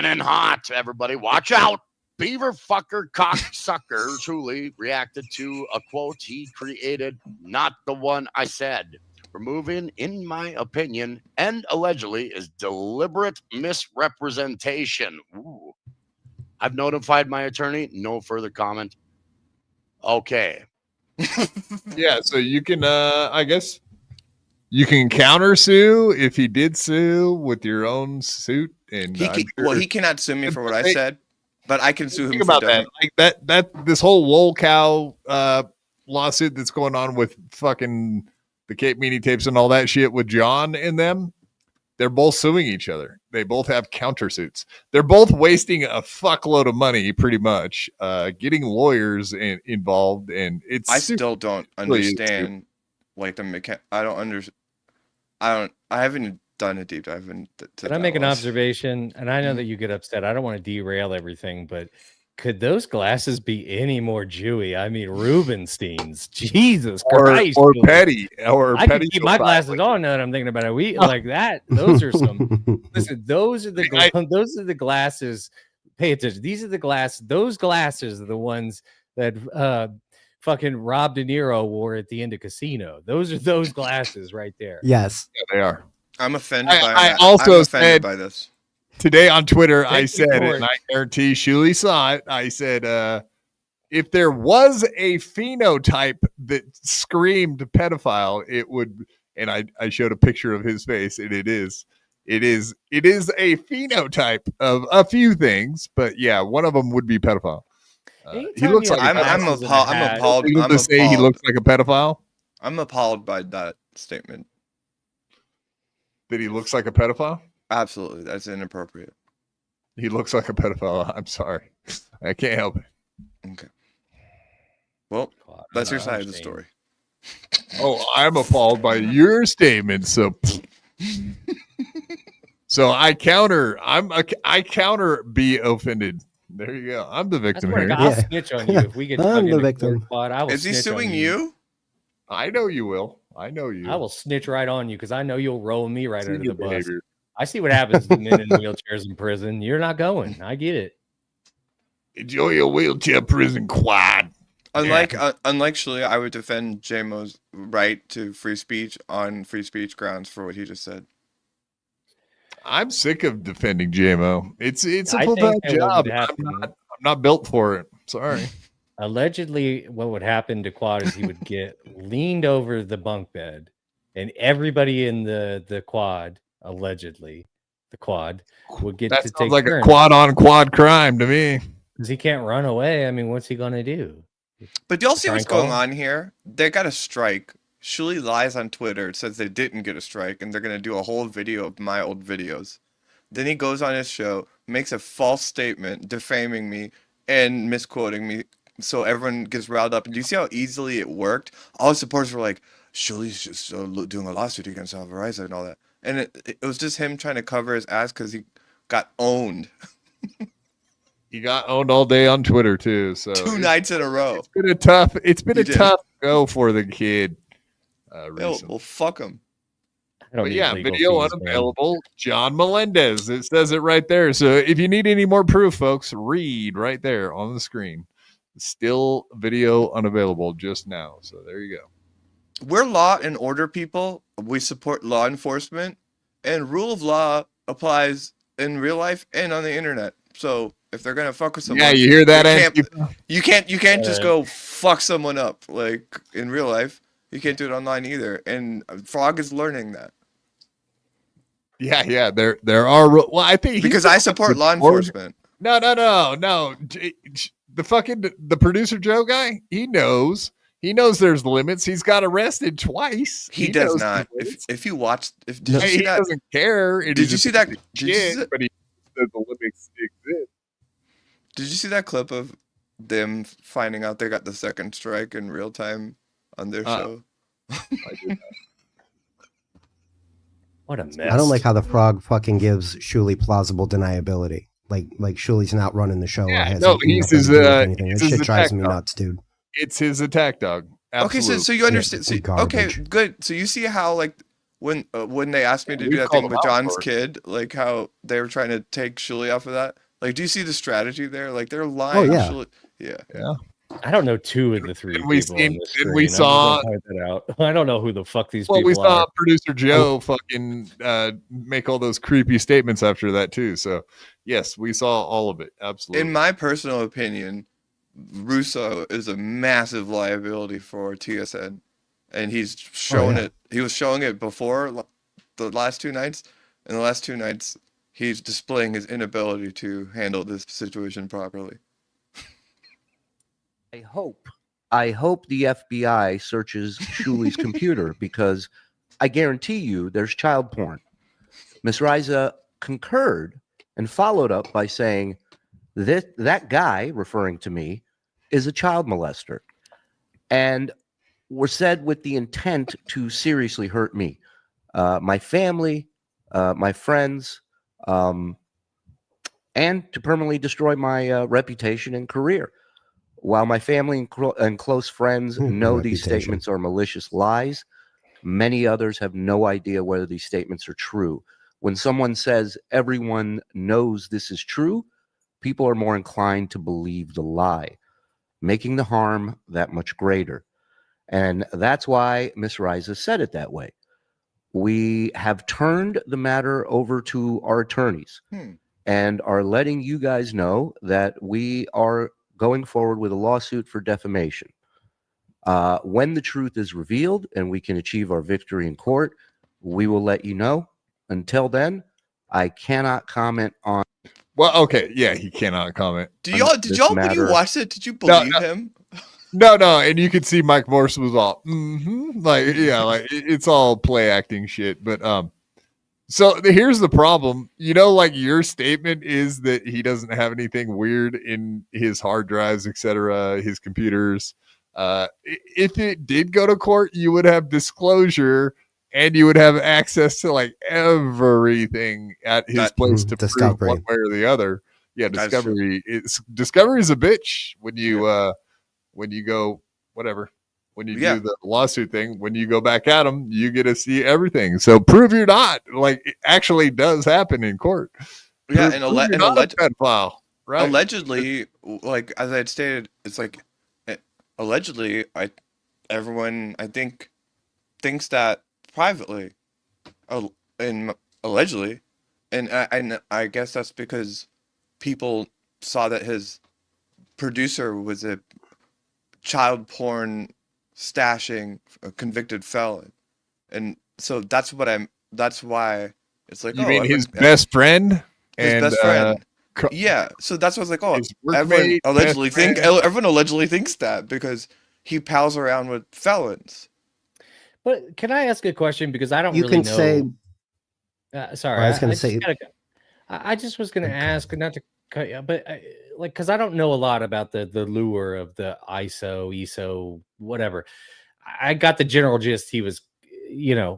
in hot. Everybody, watch out! Beaver fucker cocksucker Shuli reacted to a quote he created, not the one I said. Removing, in my opinion, and allegedly is deliberate misrepresentation. Ooh. I've notified my attorney. No further comment. Okay. Yeah, so you can, I guess, you can counter sue if he did sue with your own suit. And he cannot sue me for what I said, but I can sue him. Think about that. Like that this whole Lol Cow lawsuit that's going on with fucking the Cape Meanie tapes and all that shit with John in them. They're both suing each other. They both have countersuits. They're both wasting a fuckload of money, pretty much, getting lawyers involved, and I still don't understand, like I don't understand. I haven't done a deep dive into. Can I make an observation? And I know that you get upset. I don't want to derail everything, but could those glasses be any more Jewy? I mean, Rubenstein's. Jesus Christ. Or Petty. Or I Petty. Can keep my glasses on now that I'm thinking about it. We like that. Those are some. Listen, those are the glasses. Pay attention. These are the glasses. Those glasses are the ones that fucking Rob De Niro wore at the end of Casino. Those are those glasses right there. Yes. Yeah, they are. I'm offended by this. Today on Twitter, I said, and I guarantee Shuli saw it. I said, if there was a phenotype that screamed pedophile, it would. And I showed a picture of his face, and it is a phenotype of a few things, but yeah, one of them would be pedophile. He Anytime looks you like have a I'm glasses and a appalled. I'm hat- appalled. Illegal I'm to say he appalled. looks like a pedophile. I'm appalled by that statement. That he looks like a pedophile. Absolutely, that's inappropriate. He looks like a pedophile. I'm sorry, I can't help it. Okay. Well, God, that's your I'm side of the ashamed. story. Oh, I'm appalled by your statement. So, I counter. I counter. Be offended. There you go. I'm the I victim swear to here. God, I'll Yeah. snitch on you if we get I'm stuck the in a victim. court spot. I will Is he snitch on suing you? I know you will. I know you. I will snitch right on you because I know you'll roll me right See under your the bus. behavior. I see what happens to men in wheelchairs in prison. You're not going. I get it. Enjoy your wheelchair prison quad. Unlike Shalia, I would defend JMO's right to free speech on free speech grounds for what he just said. I'm sick of defending JMO. It's a I full time think that what job. would happen- I'm not built for it. Sorry. Allegedly, what would happen to Quad is he would get leaned over the bunk bed, and everybody in the quad, allegedly, the quad would get That to sounds take like a turns quad on quad crime to me. because he can't run away. I mean, what's he gonna do? But y'all see what's Franco? going on here? They got a strike. Shuli lies on Twitter, says they didn't get a strike, and they're gonna do a whole video of my old videos. Then he goes on his show, makes a false statement, defaming me and misquoting me, so everyone gets riled up. And do you see how easily it worked? All the supporters were like, "Shuli's just doing a lawsuit against Raiza and all that," and it was just him trying to cover his ass because he got owned He got owned all day on Twitter too. So 2 nights in a row. It's been a tough. It's been He a did. tough go for the kid. Recently. Well, fuck him. I don't But need yeah, legal video fees, man. unavailable. John Melendez. It says it right there. So if you need any more proof, folks, read right there on the screen. Still video unavailable just now. So there you go. We're law and order people. We support law enforcement, and rule of law applies in real life and on the internet. So if they're gonna fuck with someone, Yeah, you hear that, you can't just go fuck someone up like in real life. You can't do it online either. And Frog is learning that Yeah. There are. Well, I think because I support law enforcement. No. The producer Joe guy. He knows. He knows there's limits. He's got arrested twice. He does knows not. the limits. If you watch, did Hey, you see he that? doesn't care. Did you see that? Did you see Shit, that? but he says the limits exist. Did you see that clip of them finding out they got the second strike in real time on their show? I did not. What a mess. I don't like how the Frog fucking gives Shuli plausible deniability. Like Shuli's not running the show. Yeah, or has no, anything he's to his, do with anything. he's That his shit drives attack me dog. nuts, dude. It's his attack dog. Absolutely. Okay, so you understand? Yeah, So, okay, garbage. good. So you see how like when they asked me to We do that called thing him with out John's for it. kid, like how they were trying to take Shuli off of that. Like, do you see the strategy there? Like they're lying. yeah. Shuli, yeah. I don't know two of the three And we people seen- on this and we screen. I'm just saw- gonna point that out. I don't know who the fuck these Well, people we saw are. producer Joe fucking make all those creepy statements after that too. So yes, we saw all of it. Absolutely. In my personal opinion, Russo is a massive liability for TSN, and he's showing yeah. it. He was showing it before the last 2 nights, and the last 2 nights he's displaying his inability to handle this situation properly. I hope the FBI searches Shuli's computer because I guarantee you there's child porn. Miss Raiza concurred and followed up by saying that guy, referring to me, is a child molester, and were said with the intent to seriously hurt me, my family, my friends, and to permanently destroy my reputation and career. While my family and close friends know these Reputation. statements are malicious lies, many others have no idea whether these statements are true. When someone says everyone knows this is true, people are more inclined to believe the lie, making the harm that much greater. And that's why Miss Raiza said it that way. We have turned the matter over to our attorneys and are letting you guys know that we are going forward with a lawsuit for defamation. When the truth is revealed and we can achieve our victory in court, we will let you know. Until then, I cannot comment on. Well, okay, yeah, he cannot comment. Did y'all when you watched it, did you believe him? No, and you could see Mike Morse was all like, yeah, like it's all play acting shit. But so here's the problem. You know, like your statement is that he doesn't have anything weird in his hard drives, etc., his computers. If it did go to court, you would have disclosure and you would have access to like everything at his place to prove one way or the other. Yeah, Discovery is a bitch when you go whatever. When you do the lawsuit thing, when you go back at them, you get to see everything. So prove you're not. Like it actually does happen in court. Yeah, and pedophile, right? Allegedly, like as I had stated, it's like allegedly, everyone I think thinks that privately, and allegedly, and I guess that's because people saw that his producer was a child porn stashing a convicted felon, and so that's why it's like, you mean his best friend? His best friend. Yeah, so that's what's like, everyone allegedly thinks that because he pals around with felons. But can I ask a question? Because I don't You really can know. say. Sorry, I was going to say. I just was going to ask, not to cut you, but like, because I don't know a lot about the lure of the ESO, whatever. I got the general gist. He was,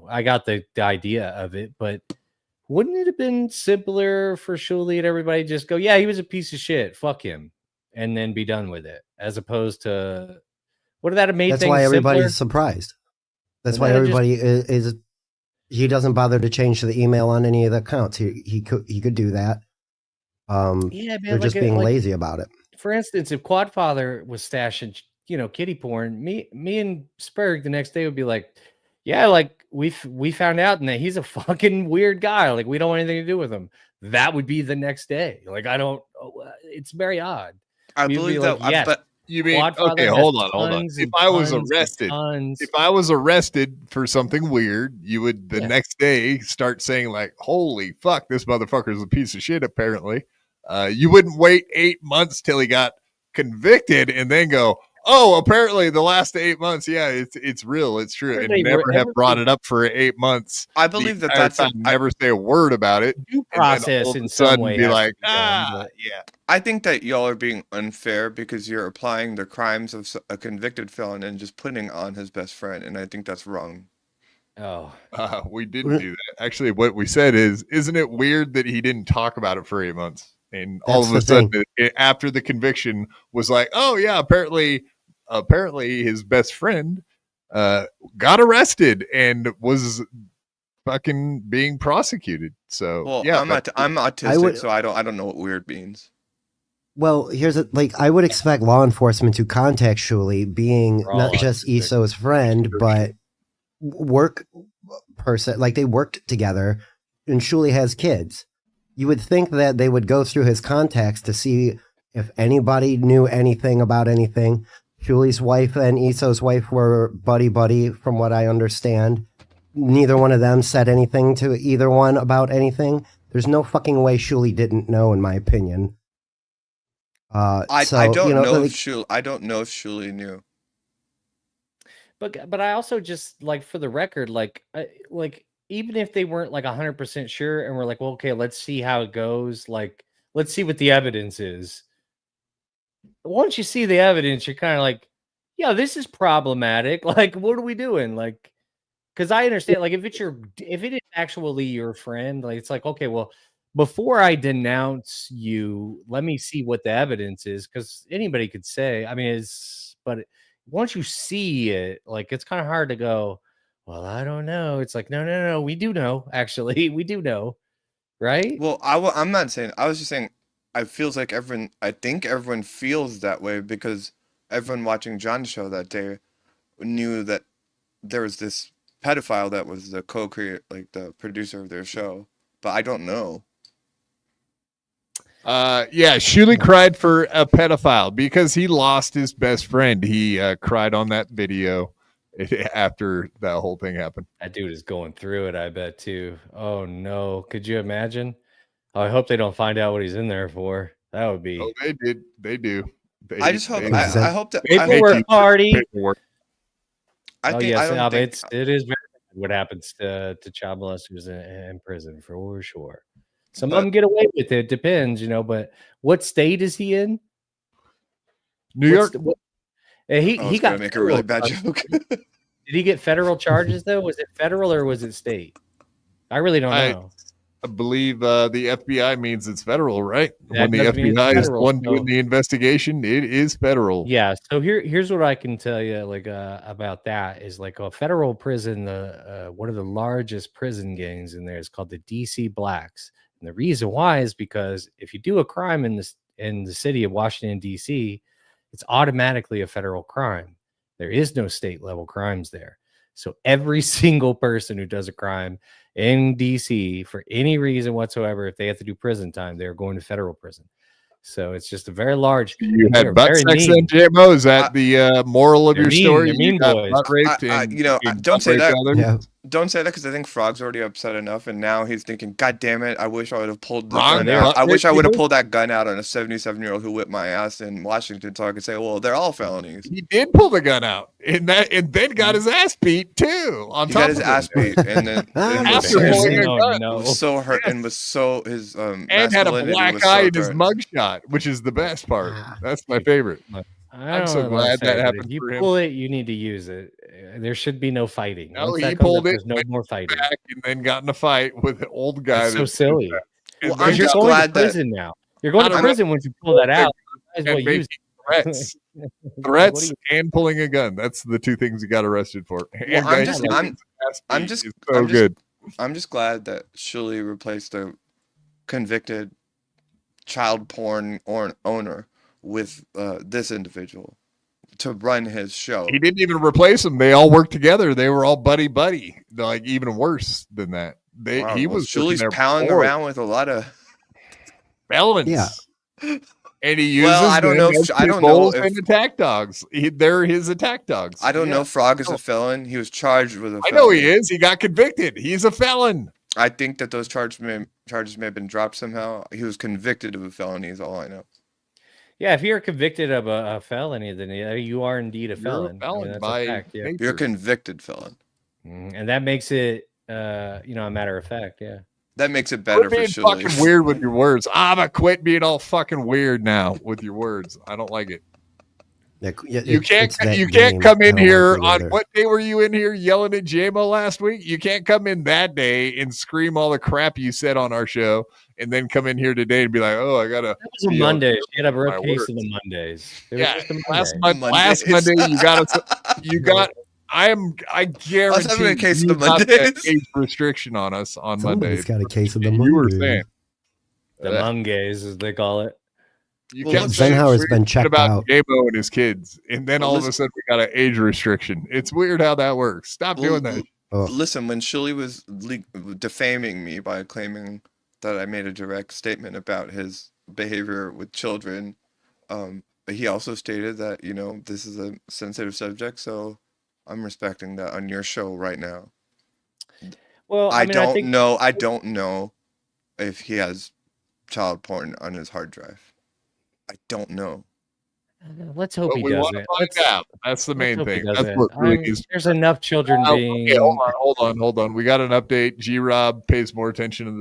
I got the idea of it, but wouldn't it have been simpler for Shuli and everybody just go, yeah, he was a piece of shit, fuck him, and then be done with it, as opposed to would that have made That's things why everybody's simpler? surprised. That's why everybody is. He doesn't bother to change the email on any of the accounts. He could do that. Yeah, man, they're just being lazy about it. For instance, if Quadfather was stashing, kitty porn, me and Spurg the next day would be like, yeah, like we found out and that he's a fucking weird guy. Like we don't want anything to do with him. That would be the next day. Like it's very odd. I believe that. Like, yes, but you mean okay? Hold on. If I was arrested for something weird, you would the next day start saying like, "Holy fuck, this motherfucker is a piece of shit." Apparently, you wouldn't wait 8 months till he got convicted and then go, "Oh, apparently the last 8 months, yeah, it's real, it's true," and never have brought it up for 8 months. I believe that's never say a word about it. Due process in some way. Be like, yeah. I think that y'all are being unfair because you're applying the crimes of a convicted felon and just putting on his best friend, and I think that's wrong. Oh, we didn't do that. Actually, what we said is, isn't it weird that he didn't talk about it for 8 months, and all of a sudden, after the conviction, was like, oh yeah, apparently his best friend got arrested and was fucking being prosecuted. So well, yeah, I'm autistic, so I don't know what weird means. Well, I would expect law enforcement to contact Shuli, being not just Iso's friend, but work person. Like they worked together, and Shuli has kids. You would think that they would go through his contacts to see if anybody knew anything about anything. Shuli's wife and Iso's wife were buddy, from what I understand. Neither one of them said anything to either one about anything. There's no fucking way Shuli didn't know, in my opinion. I don't know if Shuli knew. But I also just like, for the record, like even if they weren't like 100% sure, and we're like, well, okay, let's see how it goes. Like, let's see what the evidence is. Once you see the evidence, you're kind of like, yeah, this is problematic. Like, what are we doing? Like, because I understand, like, if it is actually your friend, like, it's like, okay, well, before I denounce you, let me see what the evidence is, because anybody could say, I mean, but once you see it, like, it's kind of hard to go, well, I don't know. It's like, no, we do know. Actually, we do know, right? Well, I'm not saying. I was just saying. I think everyone feels that way because everyone watching John's show that day knew that there was this pedophile that was the co-creator, like the producer of their show. But I don't know. Shuli cried for a pedophile because he lost his best friend. He cried on that video after that whole thing happened. That dude is going through it, I bet, too. Oh, no. Could you imagine? Oh, I hope they don't find out what he's in there for. That would be... Oh, they do. I just hope. I hope that. Paperwork party. Paperwork. It is very what happens to child molesters in prison for sure. Some of them get away with it. Depends, But what state is he in? New York. He got make a really bad joke. Did he get federal charges though? Was it federal or was it state? I really don't know. I believe the FBI means it's federal, right? That When the does mean FBI is the federal, one doing the investigation, it is federal. Yeah. So here's what I can tell you, about that is a federal prison. One of the largest prison gangs in there is called the DC Blacks, and the reason why is because if you do a crime in the city of Washington DC, it's automatically a federal crime. There is no state level crimes there. So every single person who does a crime in DC for any reason whatsoever, if they have to do prison time, they're going to federal prison. So it's just a very large. You had butt sex and JMO. Is that the moral of your story? They're mean boys. Butt raped don't say that. Yeah. Don't say that because I think Frog's already upset enough, and now he's thinking, "God damn it! I wish I would have pulled the gun out. I wish I would have pulled that gun out on a 77-year-old who whipped my ass in Washington, so I could say, well, they're all felonies." He did pull the gun out, and then got his ass beat too. He got his ass beat, and then after pulling a gun, was so hurt and was so his and had a black eye in his mugshot, which is the best part. That's my favorite. I'm so glad that happened. If you for him. pull it, you need to use it. There should be no fighting. No, Once he that comes pulled up, it, there's no more fighting. Back and then got in a fight with the old guy. It's so silly. Well, Because you're going to prison now. You're going to prison once you pull that out. You might as well use threats, threats, and pulling a gun. That's the two things he got arrested for. Well, I'm just glad that Shuli replaced a convicted child porn owner with this individual to run his show. He didn't even replace them. They all worked together. They were all buddy. Like even worse than that. He was Shuli's pounding around with a lot of elements. Yeah. And he uses I don't know if attack dogs. They're his attack dogs. I don't know if Frog is a felon. He was charged with a felony. I know he is. He got convicted. He's a felon. I think that those charges may have been dropped somehow. He was convicted of a felony is all I know. Yeah, if you're convicted of a felony, then you are indeed a felon. You're a felon fact, yeah. You're a convicted felon. And that makes it a matter of fact, yeah. That makes it better for Shuli. Fucking weird with your words. I'm quit being all fucking weird now with your words. I don't like it. You can't come in here on what day were you in here yelling at JMO last week? You can't come in that day and scream all the crap you said on our show and then come in here today and be like, oh, I gotta. That was a Monday. She had a real case of the Mondays. Last Monday you got. I guarantee a case of the Mondays. Age restriction on us on Monday. Somebody's got a case of the Mondays. You were saying the Mondays, as they call it. You kept saying has been checked about out. Geno and his kids, and then all of a sudden we got an age restriction. It's weird how that works. Stop doing that. Listen, when Shuli was defaming me by claiming that I made a direct statement about his behavior with children, he also stated that this is a sensitive subject, so I'm respecting that on your show right now. Well, I don't know if he has child porn on his hard drive. I don't know. Let's hope he doesn't. Want to find out. That's the main thing. That's what there's enough children being. Okay, hold on. We got an update. G-Rob pays more attention to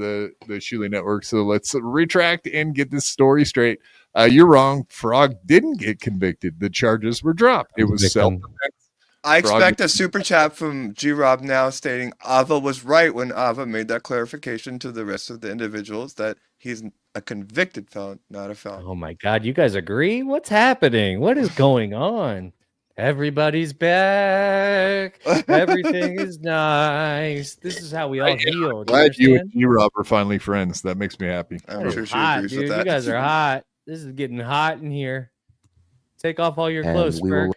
the Shuli Network, so let's retract and get this story straight. You're wrong. Frog didn't get convicted. The charges were dropped. It was self-defense. I expect a super chat from G-Rob now stating Ava was right when Ava made that clarification to the rest of the individuals that he's a convicted felon, not a felon. Oh my God, you guys agree? What's happening? What is going on? Everybody's back. Everything is nice. This is how we all heal. Glad you and G-Rob are finally friends. That makes me happy. I'm sure she hot, agrees dude. with that. You guys are hot. This is getting hot in here. Take off all your clothes, Berg.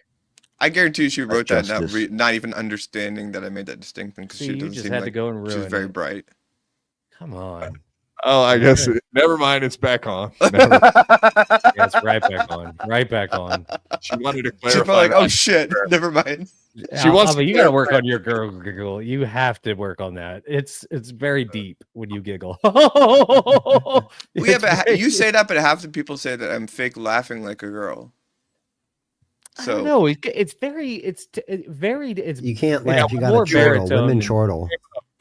I guarantee she wrote that not even understanding that I made that distinction because she doesn't just seem had like to go and ruin she's very it. bright. Come on. Oh, I guess. Never mind. It's back on. Never. Yeah, it's right back on. Right back on. She wanted to She's clarify. probably like, oh that. shit, never mind. She wants Alva, to you got to work clarify. on your girl giggle. You have to work on that. It's very deep when you giggle. Well, yeah, It's but very- you say that, but half the people say that I'm fake laughing like a girl. I So don't know. It's very. It's very. It's You can't Yeah, laugh. You got more to chortle. baritone Women than- chortle.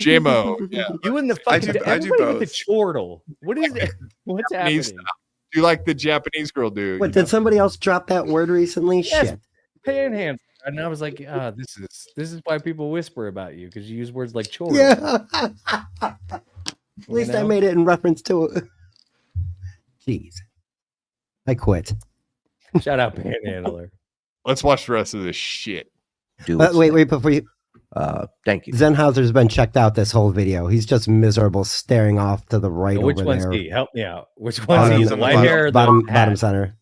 JMO. Yeah. you and the I fucking. do- I do everybody with the both. chortle. What is it? What's Japanese happening? Do you like the Japanese girl? Do What, did somebody else drop that word recently? Yes. Shit. Panhandle. And I was like, this is why people whisper about you because you use words like chortle. Yeah. At least I know? made it in reference to. Jeez. I quit. Shout out Panhandler. Let's watch the rest of this shit. Do it. Wait, before you. Thank you. Zenhauser's been checked out this whole video. He's just miserable, staring off to the right Which over one's there. he? Help me out. Which one's he? Is it light hair or the bottom hat? center.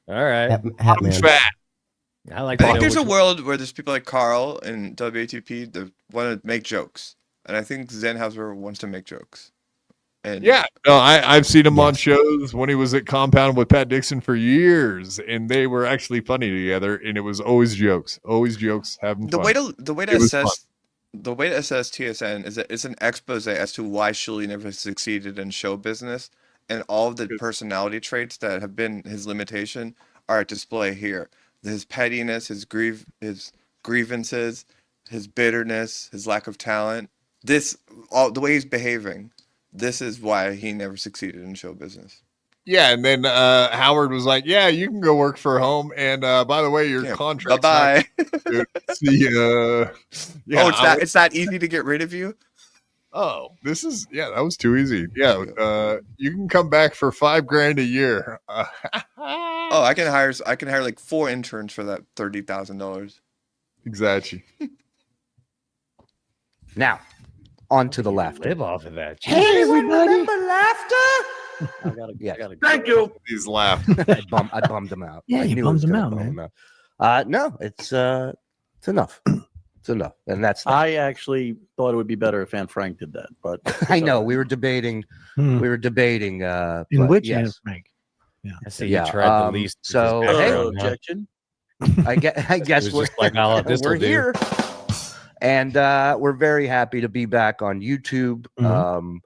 All right. Hat man. Fat. I like I to think know there's a which- world where there's people like Carl and WATP that want to make jokes, and I think Zenhauser wants to make jokes. And Yeah, no, I've seen him on Yes. shows when he was at Compound with Pat Dixon for years, and they were actually funny together, and it was always jokes, having the fun. way to It was assess the way to assess TSN is that it's an expose as to why Shuli never succeeded in show business, and all of the personality traits that have been his limitation are at display here. His pettiness, his grievances, his bitterness, his lack of talent. The way he's behaving. This is why he never succeeded in show business. Yeah, and then Howard was like, "Yeah, you can go work for home, and by the way, your Yeah, contract." bye-bye. See, yeah, It's that easy to get rid of you? Oh, that was too easy. Yeah, you can come back for $5,000 a year. Oh, I can hire like 4 interns for that $30,000. Exactly. Now, on to the laughter. Live off of that. Hey, everybody. Thank you. He's laugh. I bummed him out. Yeah, I you knew I was bummed him gonna out, bum out. No, it's enough. It's enough, and that's. I actually thought it would be better if Anne Frank did that, but I know we were debating. Hmm. We were debating. in but which Anne yes. Frank? I see Yeah, you tried the least. with so, his hey, background, huh? objection. I guess was we're, just like, "Oh, this'll we're do." here, and we're very happy to be back on YouTube. Mhm.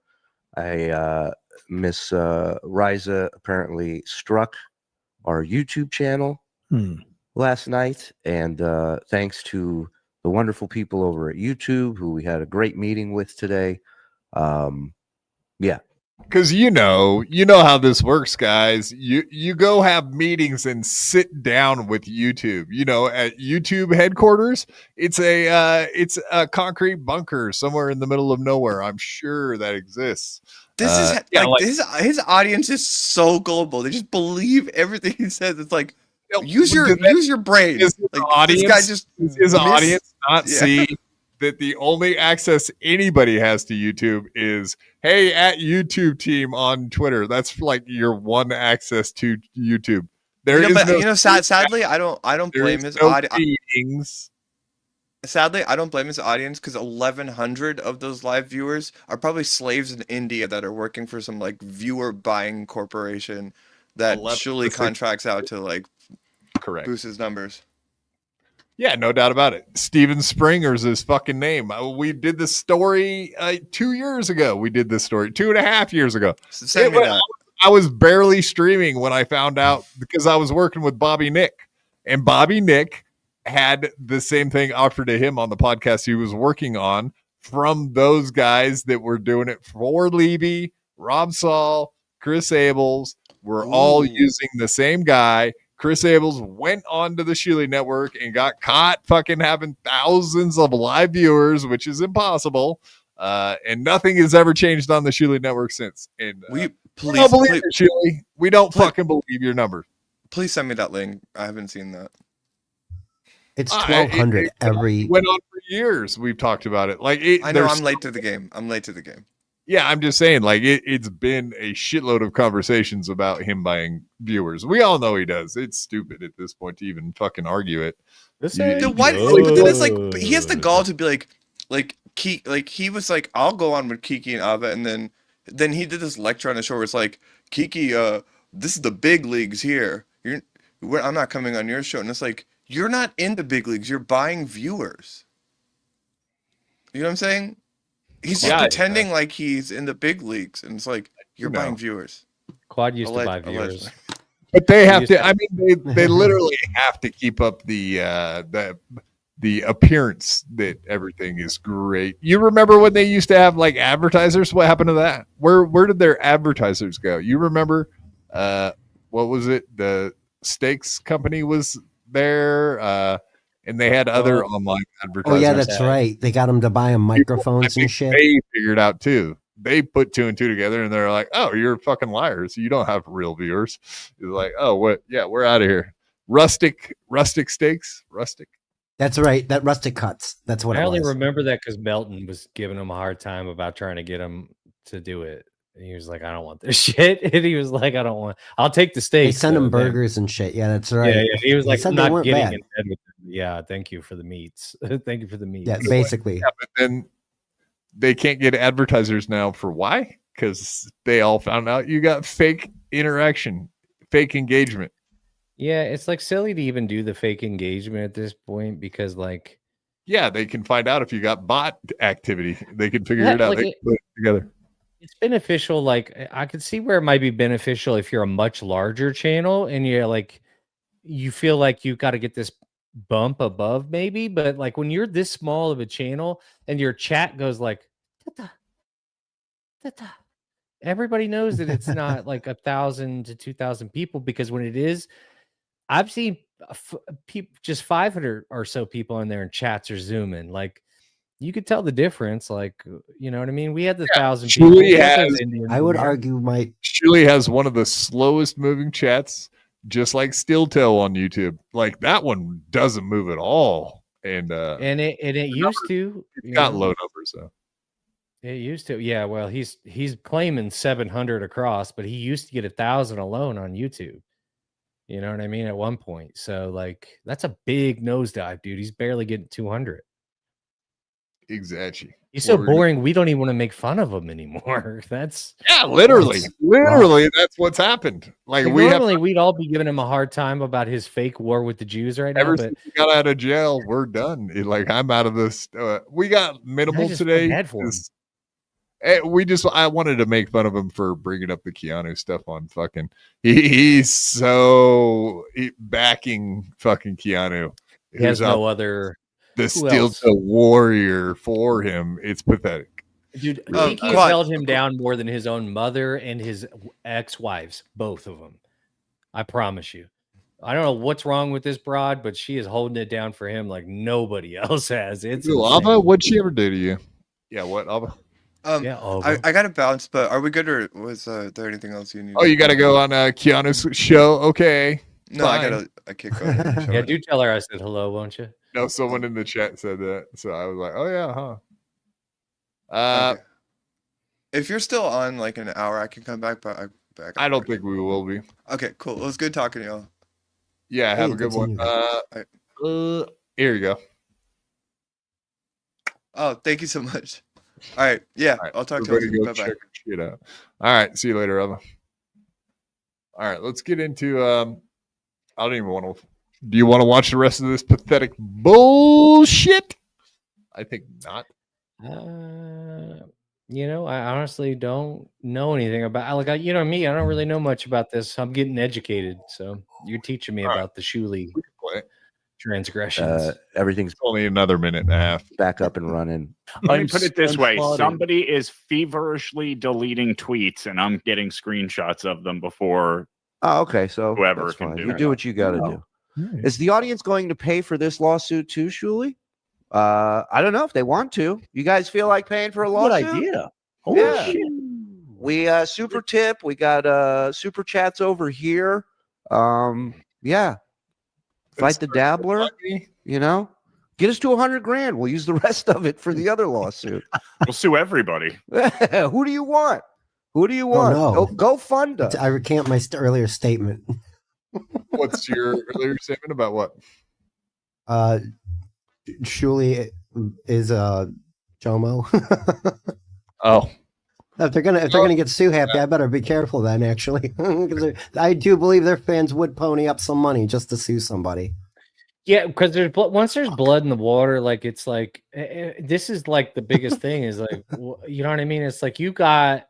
Miss Raiza apparently struck our YouTube channel last night, and thanks to the wonderful people over at YouTube who we had a great meeting with today. Yeah. Because you know how this works, guys. You go have meetings and sit down with YouTube. At YouTube headquarters, it's a concrete bunker somewhere in the middle of nowhere. I'm sure that exists. This is yeah, his audience is so global. They just believe everything he says. It's like use your brain. Is his Like, audience, this guy just does his audience not Yeah. see that the only access anybody has to YouTube is, hey, at YouTube team on Twitter. That's like your one access to YouTube. There is no sadly, I don't there blame is his no audience. meetings. Sadly, I don't blame his audience because 1,100 of those live viewers are probably slaves in India that are working for some like viewer buying corporation that 11 surely contracts out to like Correct. boost his numbers. Yeah, no doubt about it. Steven Springer's his fucking name. We did this story 2 years ago. We did this story 2.5 years ago. Send me that. I was barely streaming when I found out because I was working with Bobby Nick, and Bobby Nick had the same thing offered to him on the podcast he was working on from those guys that were doing it for Levy, Rob Saul, Chris Abels. We're all using the same guy. Chris Abels went onto the Shuli network and got caught fucking having thousands of live viewers, which is impossible. And nothing has ever changed on the Shuli network since. And we don't believe it, Shuli. We don't fucking believe your numbers. Please send me that link. I haven't seen that. It's 1,200 every. Went on for years. We've talked about it. Like I know I'm late to the game. Yeah, I'm just saying, like it's been a shitload of conversations about him buying viewers. We all know he does. It's stupid at this point to even fucking argue it. But then it's like but he has the gall to be like he was like, I'll go on with Kiki and Ava, and then then he did this lecture on the show where it's like, Kiki, this is the big leagues here. I'm not coming on your show. And it's like, you're not in the big leagues. You're buying viewers. You know what I'm saying? He's just pretending like he's in the big leagues. And it's like, you're buying viewers. Quad used to buy viewers. Allegedly. But they have to. I mean, they literally have to keep up the appearance that everything is great. You remember when they used to have like advertisers? What happened to that? Where did their advertisers go? You remember? What was it? The steaks company was there, and they had other online advertisers. Oh yeah, that's right. They got them to buy them microphones and shit. They figured out too. They put 2 and 2 together, and they're like, "Oh, you're fucking liars. You don't have real viewers." It's like, "Oh, what? Yeah, we're out of here." Rustic steaks, rustic. That's right. That rustic cuts. That's what I it only was. remember that because Melton was giving him a hard time about trying to get him to do it. And he was like, "I don't want this shit." And he was like, I'll take the steak. They send him burgers and shit. Yeah, that's right. Yeah. He was like, said I'm they not weren't getting bad. in bed with them. Yeah, thank you for the meats. Thank you for the meats. Yeah, basically. Yeah, but then they can't get advertisers now for why? Because they all found out you got fake interaction, fake engagement. Yeah, it's like silly to even do the fake engagement at this point because, like, yeah, they can find out if you got bot activity. They can figure it out. Like they can put it together. It's beneficial. Like, I could see where it might be beneficial if you're a much larger channel and you're like, you feel like you got to get this bump above, maybe. But like when you're this small of a channel and your chat goes like, ta-ta, ta-ta, everybody knows that it's not like 1,000 to 2,000 people because when it is, I've seen people just 500 or so people in there and chats are zooming. Like you could tell the difference. Like, you know what I mean? We had the 1,000 people. I would argue Shuli has one of the slowest moving chats, just like Steel Toe on YouTube. Like that one doesn't move at all. And it used to. It's got low numbers though. It used to. Yeah, well, he's claiming 700 across, but he used to get 1,000 alone on YouTube. You know what I mean? At one point. So like that's a big nosedive, dude. He's barely getting 200. Exactly. He's so boring. We don't even want to make fun of him anymore. That's literally that's what's happened. Like we'd all be giving him a hard time about his fake war with the Jews right now. Ever since he got out of jail, we're done. Like I'm out of this. We got minimal today. I wanted to make fun of him for bringing up the Keanu stuff on fucking. He's so backing fucking Keanu. He has no other. The Steel Toe warrior for him. It's pathetic. Dude, Kiki has held him down more than his own mother and his ex-wives, both of them. I promise you. I don't know what's wrong with this broad, but she is holding it down for him like nobody else has. It's Ava, what'd she ever do to you? Yeah, what, Ava? I got to bounce, but are we good or was there anything else you need? Oh, you got to go on Keanu's show? Okay. No, fine. I can't go. Yeah, do tell her I said hello, won't you? No, someone in the chat said that. So I was like, oh, yeah, huh? Okay. If you're still on like an hour, I can come back, but I don't think we will be. Okay, cool. It was good talking to y'all. Yeah, have a good one. Here you go. Oh, thank you so much. All right. Yeah, all right, I'll talk to you. Bye-bye. Check shit out. All right. See you later, Eva. All right. Let's get into I don't even want to. Do you want to watch the rest of this pathetic bullshit? I think not. You know, I honestly don't know anything about. Like, you know me, I don't really know much about this. I'm getting educated, so you're teaching me about the Shuli transgressions. Everything's only another minute and a half. Back up and running. Let me put it this way: somebody is feverishly deleting tweets, and I'm getting screenshots of them before. Oh, okay. So whoever can do you do what you got to do. Right. Is the audience going to pay for this lawsuit too, Shuli? I don't know if they want to. You guys feel like paying for a lawsuit? Good idea. Holy shit. We super tip. We got super chats over here. Yeah. Fight the dabbler. You know, get us to $100,000. We'll use the rest of it for the other lawsuit. We'll sue everybody. Who do you want? Who do you want? Oh, no. Go fund us. I recant my earlier statement. What's your earlier statement about what? Shuli is Jomo. Oh. If they're gonna get Sue happy, I better be careful then. Actually, because I do believe their fans would pony up some money just to sue somebody. Yeah, because once there's blood in the water, like it's like this is like the biggest thing is like you know what I mean. It's like you got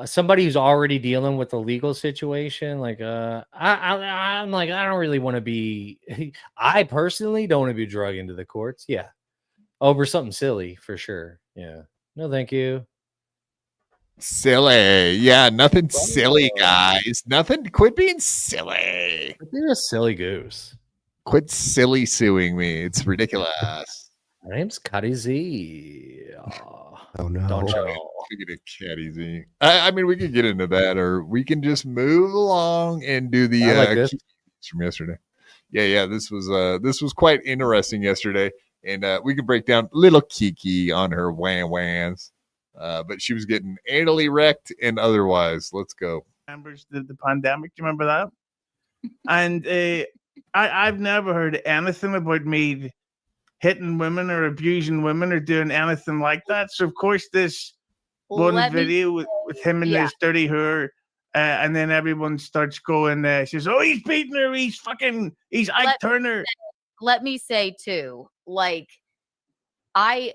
somebody who's already dealing with the legal situation. Like I'm like I don't really want to be. I personally don't want to be dragged into the courts. Yeah, over something silly for sure. Yeah, no, thank you. Silly. Yeah, nothing silly, guys. Nothing. Quit being silly. You're a silly goose. Quit silly suing me. It's ridiculous. My name's Cuddy Z. Oh no. Don't you know? Speaking of Caddy Z. I mean, we could get into that, or we can just move along and do the this. from yesterday. Yeah. This was quite interesting yesterday, and we can break down little Kiki on her whans. But she was getting anally wrecked and otherwise. Let's go. Remembers the pandemic? Do you remember that? And I've never heard anything about me hitting women or abusing women or doing anything like that. So of course this one video with him and this dirty whore, and then everyone starts going. She says, "Oh, he's beating her. He's Ike Turner." Let me say too, like I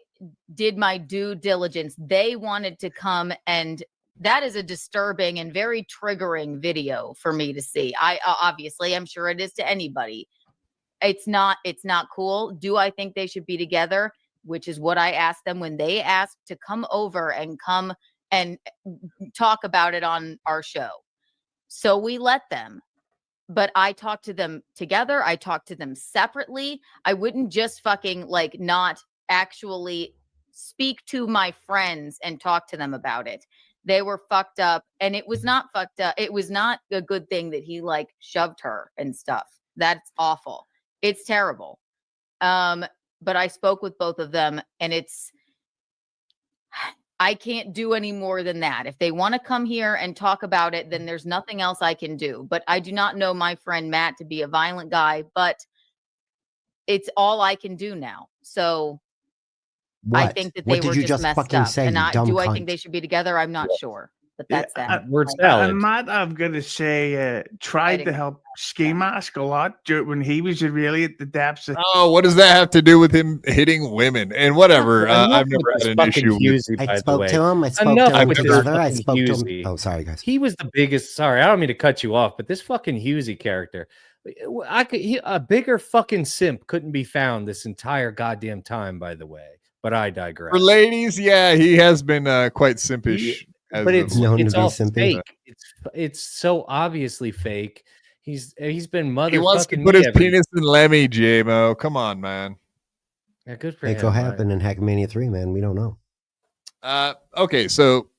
did my due diligence. They wanted to come, and that is a disturbing and very triggering video for me to see. I obviously, I'm sure it is to anybody. It's not cool. Do I think they should be together? Which is what I asked them when they asked to come over and come and talk about it on our show. So we let them. But I talked to them together. I talked to them separately. I wouldn't just fucking like not actually speak to my friends and talk to them about it. They were fucked up, and it was not fucked up. It was not a good thing that he like shoved her and stuff. That's awful. It's terrible. But I spoke with both of them, and I can't do any more than that. If they want to come here and talk about it, then there's nothing else I can do. But I do not know my friend Matt to be a violent guy, but it's all I can do now. So What? I think that What they were did you just messed fucking up. say, And you dumb do I cunt? think they should be together? I'm not sure. But that's that. Word salad. And Matt, I've got to say, tried to help Ski Mask a lot when he was really at the depths of. Oh, what does that have to do with him hitting women and whatever? I've never had an issue with. I spoke to him. I spoke Enough to him with this together. I fucking spoke to him. Husey. Oh, sorry, guys. He was the biggest. Sorry, I don't mean to cut you off, but this fucking Husey character, a bigger fucking simp couldn't be found this entire goddamn time. By the way, but I digress. For ladies, yeah, he has been quite simpish. But it's known to be all simpy. fake. It's so obviously fake. He's been motherfucking. He wants to put his penis in Lemmy, J-Mo. Come on, man. Yeah, good for It him. could happen in Hackmania 3, man. We don't know. Okay, so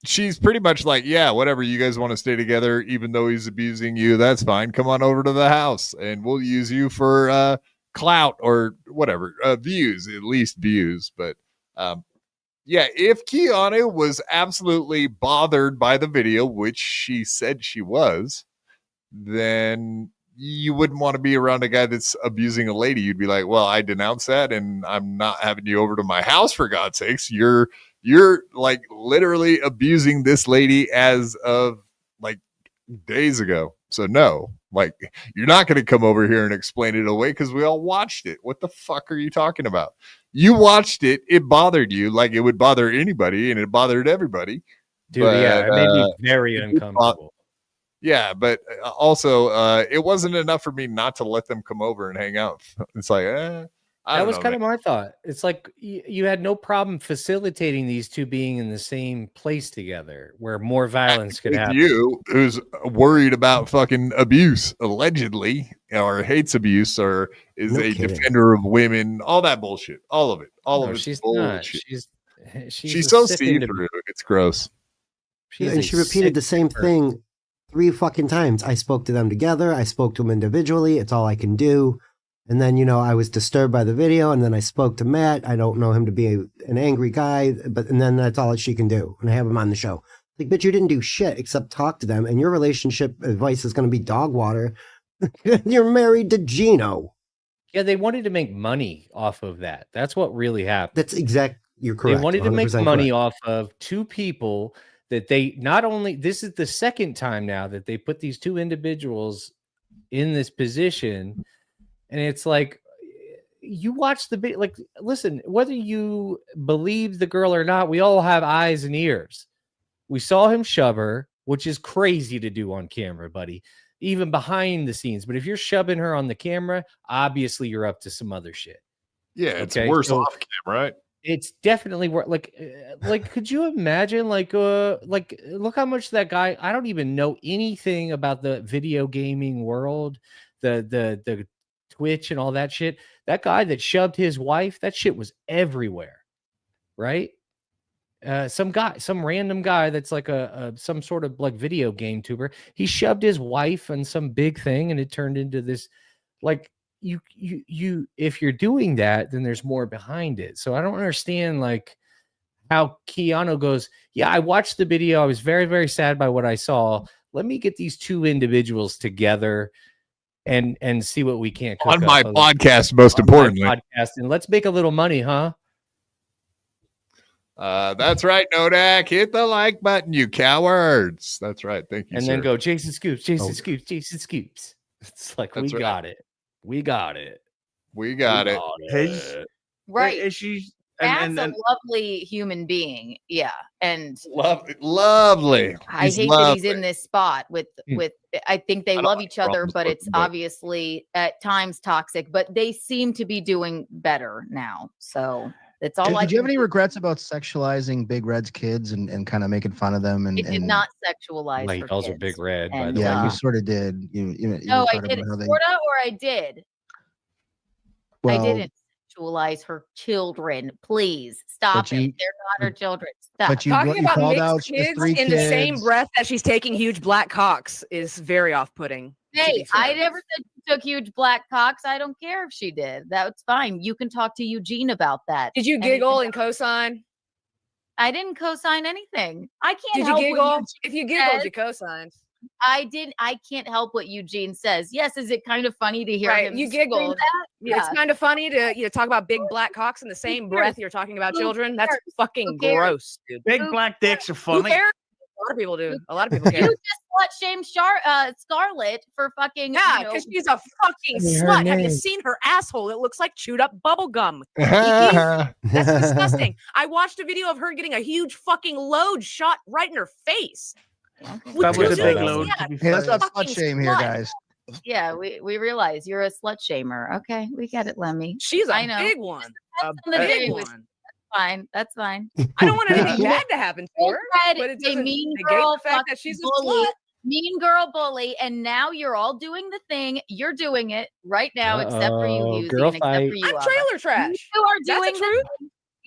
she's pretty much like, yeah, whatever. You guys want to stay together, even though he's abusing you, that's fine. Come on over to the house, and we'll use you for clout or whatever, views, at least views. But yeah, if Keanu was absolutely bothered by the video, which she said she was, then you wouldn't want to be around a guy that's abusing a lady. You'd be like, well, I denounce that, and I'm not having you over to my house, for God's sakes. You're like literally abusing this lady as of like days ago. So no, like you're not going to come over here and explain it away because we all watched it. What the fuck are you talking about? You watched it. It bothered you like it would bother anybody, and it bothered everybody. Dude, but, yeah, it made me very uncomfortable. Yeah, but also it wasn't enough for me not to let them come over and hang out. It's like, that was kind of my thought. It's like you had no problem facilitating these two being in the same place together where more violence could happen. You, who's worried about fucking abuse, allegedly, or hates abuse, or is defender of women, all that bullshit, all of it, all of it. She's bullshit. not. She's so see-through. It's gross. And she repeated the same thing 3 fucking times. I spoke to them together. I spoke to them individually. It's all I can do. And then, I was disturbed by the video, and then I spoke to Matt. I don't know him to be an angry guy, and then that's all that she can do. And I have him on the show. Like, bitch, you didn't do shit except talk to them, and your relationship advice is going to be dog water. You're married to Geno. Yeah, they wanted to make money off of that. That's what really happened. That's exact. You're correct. They wanted to make 100% money correct. off of two people that they not only, this is the second time now that they put these two individuals in this position. And it's like, you watch the bit, like, listen, whether you believe the girl or not, we all have eyes and ears. We saw him shove her, which is crazy to do on camera, buddy, even behind the scenes. But if you're shoving her on the camera, obviously you're up to some other shit. Yeah, it's Okay, worse so- off camera, right? It's definitely worth, like, could you imagine, like, look how much that guy, I don't even know anything about the video gaming world, the Twitch and all that shit. That guy that shoved his wife, that shit was everywhere, right? Some random guy that's like some sort of like video game tuber. He shoved his wife on some big thing, and it turned into this, like, you if you're doing that, then there's more behind it. So I don't understand, like, how Keanu goes, yeah, I watched the video. I was very, very sad by what I saw. Let me get these two individuals together and see what we can cook On up my on podcast, most on my importantly. podcast, and let's make a little money, huh? That's right, Nodak. Hit the like button, you cowards. That's right. Thank you. And sir. then go Jason Scoops, Jason Oh. Scoops, Jason Scoops. It's like, That's we right. got it. We got it. We got it. Right. She's That's a lovely human being. Yeah. And Lovely. I He's hate that he's lovely. in this spot with I think they don't love have each other, problems but with it's him, but- obviously at times toxic, but they seem to be doing better now. So that's all I Did you have can any do. regrets about sexualizing Big Red's kids and kind of making fun of them? And, It did and not sexualize Like, her those are kids. Big Red, by And, the way. yeah, you sort of did. You No, were I talking didn't. about how they- Sorta, or I did. Well, I didn't sexualize her children. Please stop you- it. They're not her children. Stop. but you Talking about called mixed out the kids three in the same kids. breath that she's taking huge black cocks is very off-putting. to Hey, be fair. I never said she took huge black cocks. I don't care if she did. That's fine. You can talk to Eugene about that. Did you And giggle can- and co-sign? I didn't co-sign anything. I can't Did you help what giggle? Eugene If you giggled, says. you co-signed. I didn't. I can't help what Eugene says. Yes, is it kind of funny to hear Right, him you say giggled. that? It's kind of funny to talk about big black cocks in the same breath you're talking about Who children. That's cares? fucking Who cares? gross, dude. Big black dicks are Who funny. cares? A lot of people do. A lot of people You care. just slut shame Scarlett for fucking. Yeah, you know, because she's a fucking Tell me her slut. Have you name. seen her asshole? It looks like chewed up bubble gum. That's That's disgusting. I watched a video of her getting a huge fucking load shot right in her face. That was a big Yeah. load. Yeah. To be Hey, let's fair. not slut Fucking shame here, slut. guys. Yeah, we realize you're a slut shamer. Okay, we get it, Lemmy. She's I a know. big one. A on the day big with- one. Fine, that's fine. I don't want anything bad to happen to Big her, Red but it is a doesn't mean negate girl, the fact that fucking she's a bully, slut. mean girl bully, and now you're all doing the thing. You're doing it right now, except for you, Uh-oh, Husey, girl and except fight. for you. I'm Abba. trailer trash. You are That's the doing truth.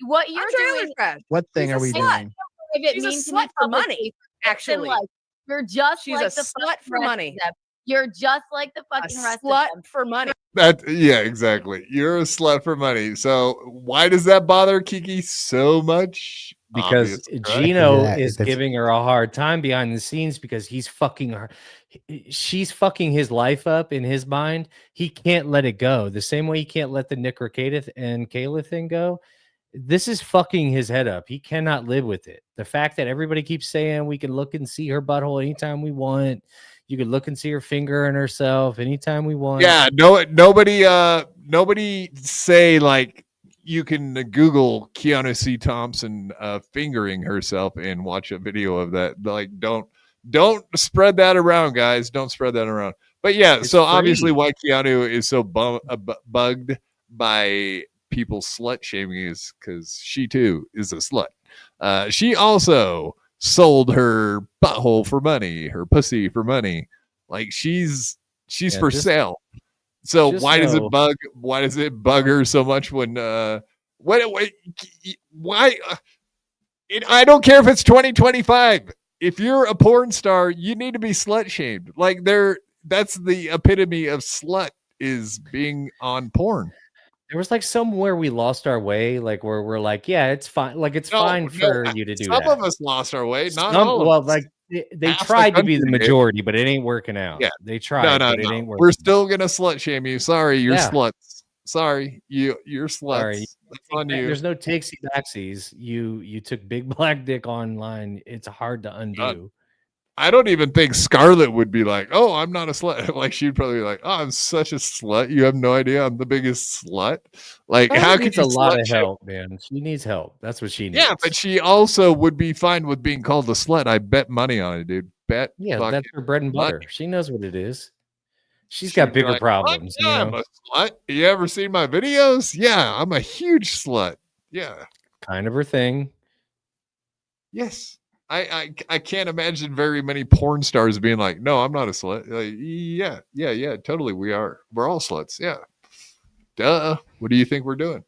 what you're I'm trailer doing. trash. What thing She's are a we slut. doing? If it She's a means to slut me for publicly, money, listen, actually. like, you're just She's like a the slut fucking for rest money. of them. You're just like the A fucking rest slut of them. for money. yeah, exactly. You're a slut for money. So why does that bother Kiki so much? Because Obviously, right? Geno Yeah, is that's- giving her a hard time behind the scenes because he's fucking her. She's fucking his life up in his mind. He can't let it go. The same way he can't let the Nick Ricada and Kayla thing go. This is fucking his head up. He cannot live with it. The fact that everybody keeps saying we can look and see her butthole anytime we want. You can look and see her finger in herself anytime we want. Yeah, nobody say like you can Google Keanu C. Thompson fingering herself and watch a video of that. Like, don't spread that around, guys. Don't spread that around. But yeah, It's so obviously free. why Keanu is so bugged by people slut shaming is because she too is a slut. She also sold her butthole for money, her pussy for money. Like she's Yeah, for just- sale. So just why does know- it bug her so much when why I don't care if it's 2025. If you're a porn star, you need to be slut shamed. Like that's the epitome of slut is being on porn. There was like somewhere we lost our way, like where we're like, yeah, it's fine. Like it's No, fine no, for you to do Some that. of us lost our way, not Some- all of well, us. like they Half the tried to be the country did. majority, but it ain't working out. Yeah. They tried, but it ain't working. We're still gonna slut shame you. Sorry, you're Yeah. sluts. Sorry, you're sluts. Sorry. on you. There's no takesy backsies. You took big black dick online. It's hard to undo. I don't even think Scarlett would be like, "Oh, I'm not a slut." Like she'd probably be like, "Oh, I'm such a slut. You have no idea. I'm the biggest slut." Like, how could needs you a lot slut of shame? help, man? She needs help. That's what she needs. Yeah, but she also would be fine with being called a slut. I bet money on it, dude. Bet. Yeah, that's her bread and money. butter. She knows what it is. She's She'd got be bigger like, problems. "Oh, yeah, you I'm know? a slut. You ever seen my videos? Yeah, I'm a huge slut. Yeah, Kind of her thing. yes. I can't imagine very many porn stars being like, "No, I'm not a slut." Like, yeah, totally. We are. We're all sluts. Yeah. Duh. What do you think we're doing?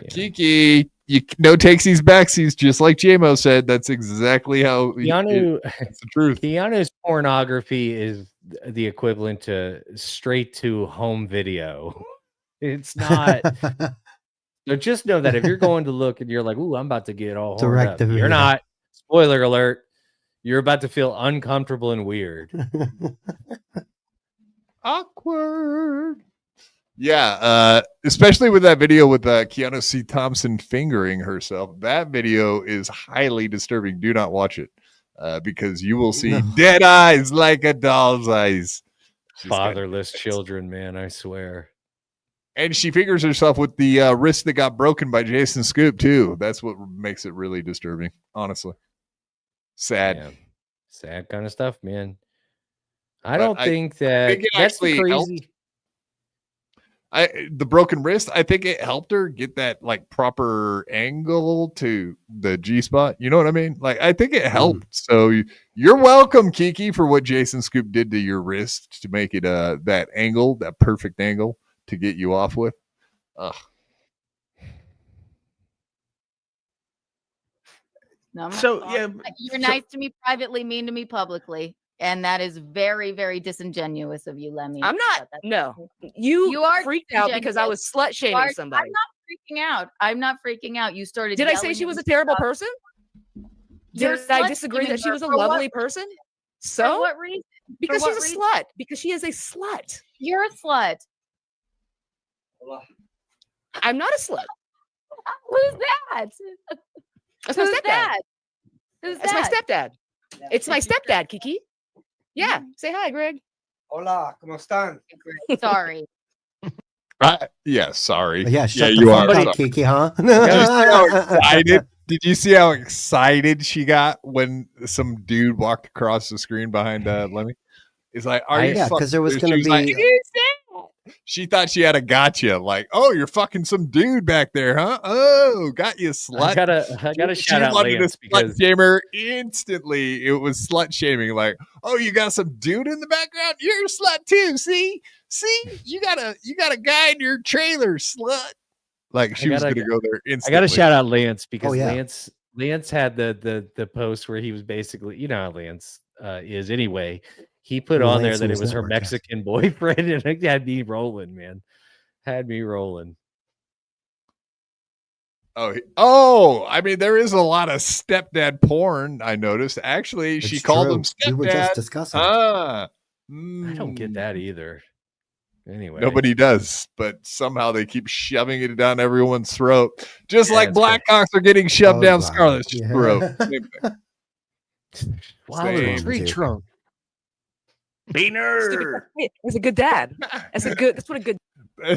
Kiki, you no takesies backsies, just like JMO said. That's exactly how Keanu, it's the truth. Keanu's pornography is the equivalent to straight to home video. It's not. So just know that if you're going to look and you're like, "Ooh, I'm about to get all horned Direct up," to you're video. not. Spoiler alert. You're about to feel uncomfortable and weird. Awkward. Yeah, especially with that video with Keanu C. Thompson fingering herself. That video is highly disturbing. Do not watch it because you will see dead eyes like a doll's eyes. Fatherless children, man, I swear. And she fingers herself with the wrist that got broken by Jason Scoop, too. That's what makes it really disturbing, honestly. Sad. Yeah. Sad kind of stuff, man. I don't think that think it that's the actually helped. crazy. The broken wrist, I think it helped her get that like proper angle to the G spot. You know what I mean? Like, I think it helped. So you're welcome, Kiki, for what Jason Scoop did to your wrist to make it that angle, that perfect angle to get you off with. Ugh. No, I'm not So, sorry. yeah, You're nice to me privately, mean to me publicly. And that is very, very disingenuous of you, Lemmy. I'm not. But that's- No, you are freaked out because I was slut You are- shaming somebody. I'm not freaking out. I'm not freaking out. You started. Did I say yelling she at was a me terrible stuff. person? You're Did I slut disagree shaming that she her. was a For what lovely reason? person? For So what reason? because For she's what a reason? slut. Because she is a slut. You're a slut. I'm not a slut. Who's that? That's my Who's stepdad. that? Who's That's my that? stepdad. It's my stepdad, Kiki. Yeah. Say hi, Greg. Hola, ¿cómo están? Sorry. Yeah, sorry. Yeah, shut the you fuck are. up, Sorry. Kiki, huh? Did you see how excited? Did you see how excited she got when some dude walked across the screen behind Lemmy? He's like, "Are you?" Yeah, fucking because there was serious?" going She to was like, be. "Is that?" She thought she had a gotcha. Like, "Oh, you're fucking some dude back there, huh? Oh, got you, slut." I gotta She shout out wanted Lance to slut because shame her instantly. It was slut shaming. Like, "Oh, you got some dude in the background. You're a slut too. See, you got a guy in your trailer, slut." Like she was gonna go there instantly. I gotta shout out Lance because Oh, yeah. Lance had the post where he was basically, you know how Lance is anyway. He put on there Lance that it News was her Network, yes. Mexican boyfriend, and it had me rolling, man. Had me rolling. Oh, I mean, there is a lot of stepdad porn. I noticed. Actually, she It's called true. him stepdad. We were just discussing. I don't get that either. Anyway, Nobody does, but somehow they keep shoving it down everyone's throat, just Yeah, like it's Blackhawks are getting shoved Oh, down God. Scarlett's Yeah. throat. Same thing. wow, Same. tree trunk. Beaner. As a good dad. That's what a good.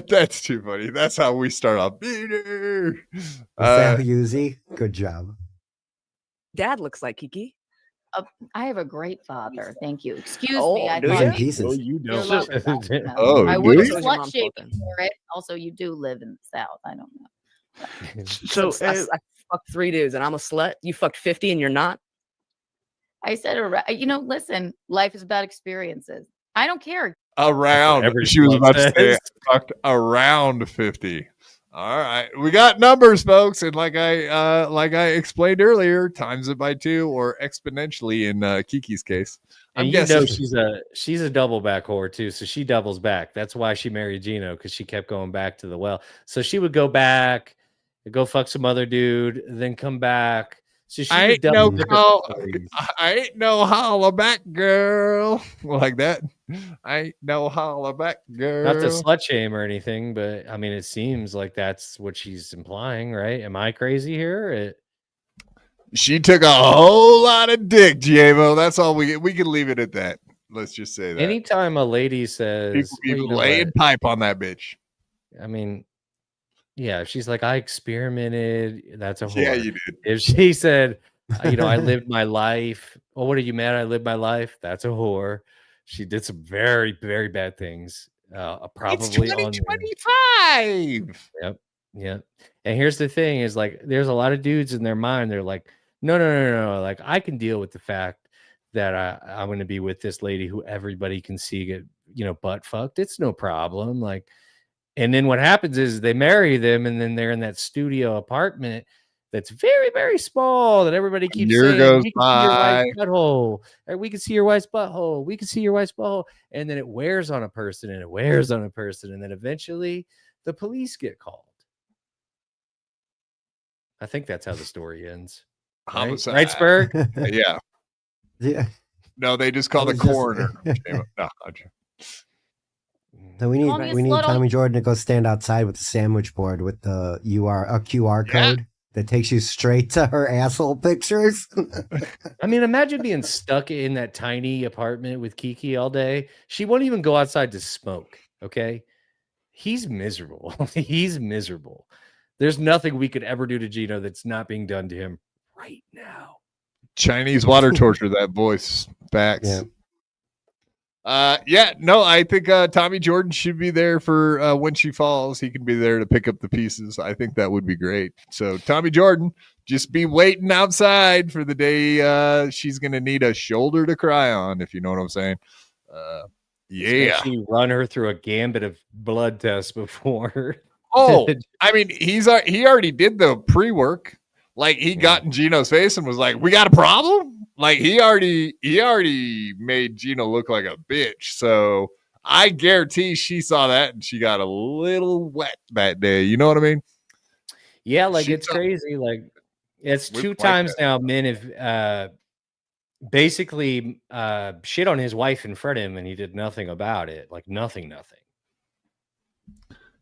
That's too funny. That's how we start off. Beater. Is that Yuzi? Good job. Dad looks like, Kiki. I have a great father. Thank you. Excuse Oh, me. I do thought ya? In pieces. you you're don't. lovely, but, you know, Oh, I do wouldn't you? slut shame you for it. Also, you do live in the South. I don't know. So, I fucked 3 dudes and I'm a slut. You fucked 50 and you're not. I said, listen, life is about experiences. I don't care. Around. Every She was slut about to say says. fucked around 50. All right, we got numbers, folks, and like I explained earlier, times it by 2 or exponentially in Kiki's case. And I'm you know guessing she's a double back whore too, so she doubles back. That's why she married Geno, because she kept going back to the well. So she would go back, go fuck some other dude, then come back. So she I ain't no holla back girl like that. I ain't no hollaback girl. Not to slut shame or anything, but I mean, it seems like that's what she's implying, right? Am I crazy here? She took a whole lot of dick, JMO. That's all we can leave it at that. Let's just say that. Anytime a lady says, people be laying pipe on that bitch. I mean, yeah, if she's like, I experimented, that's a whore. Yeah, you did. If she said, I lived my life. Oh, what are you mad? I lived my life. That's a whore. She did some very, very bad things. Probably it's 2025. Yep. And here's the thing: is like, there's a lot of dudes in their mind. They're like, no. Like, I can deal with the fact that I'm going to be with this lady who everybody can see get, butt fucked. It's no problem. Like, and then what happens is they marry them, and then they're in that studio apartment that's very, very small that everybody keeps saying, goes we can by. see your wife's butthole. Or we can see your wife's butthole. We can see your wife's butthole. And then it wears on a person, and it wears on a person. And then eventually the police get called. I think that's how the story ends. Homicide. Right, Spurg? Yeah. Yeah. No, they just call the coroner. No, So we Call me a need slut Tommy Jordan to go stand outside with the sandwich board with the QR code that takes you straight to her asshole pictures. I mean, imagine being stuck in that tiny apartment with Kiki all day. She won't even go outside to smoke. Okay. He's miserable. He's miserable. There's nothing we could ever do to Geno that's not being done to him right now. Chinese water torture, that voice. Facts. No, I think Tommy Jordan should be there for when she falls. He can be there to pick up the pieces. I think that would be great. So Tommy Jordan, just be waiting outside for the day she's going to need a shoulder to cry on, if you know what I'm saying. Yeah. She run her through a gambit of blood tests before. Oh, I mean, he already did the pre-work. Like, he got in Geno's face and was like, "We got a problem." Like, he already made Geno look like a bitch. So I guarantee she saw that and she got a little wet that day. You know what I mean? Yeah, like, it's crazy. Like, it's two times now men have basically shit on his wife in front of him, and he did nothing about it. Like, nothing.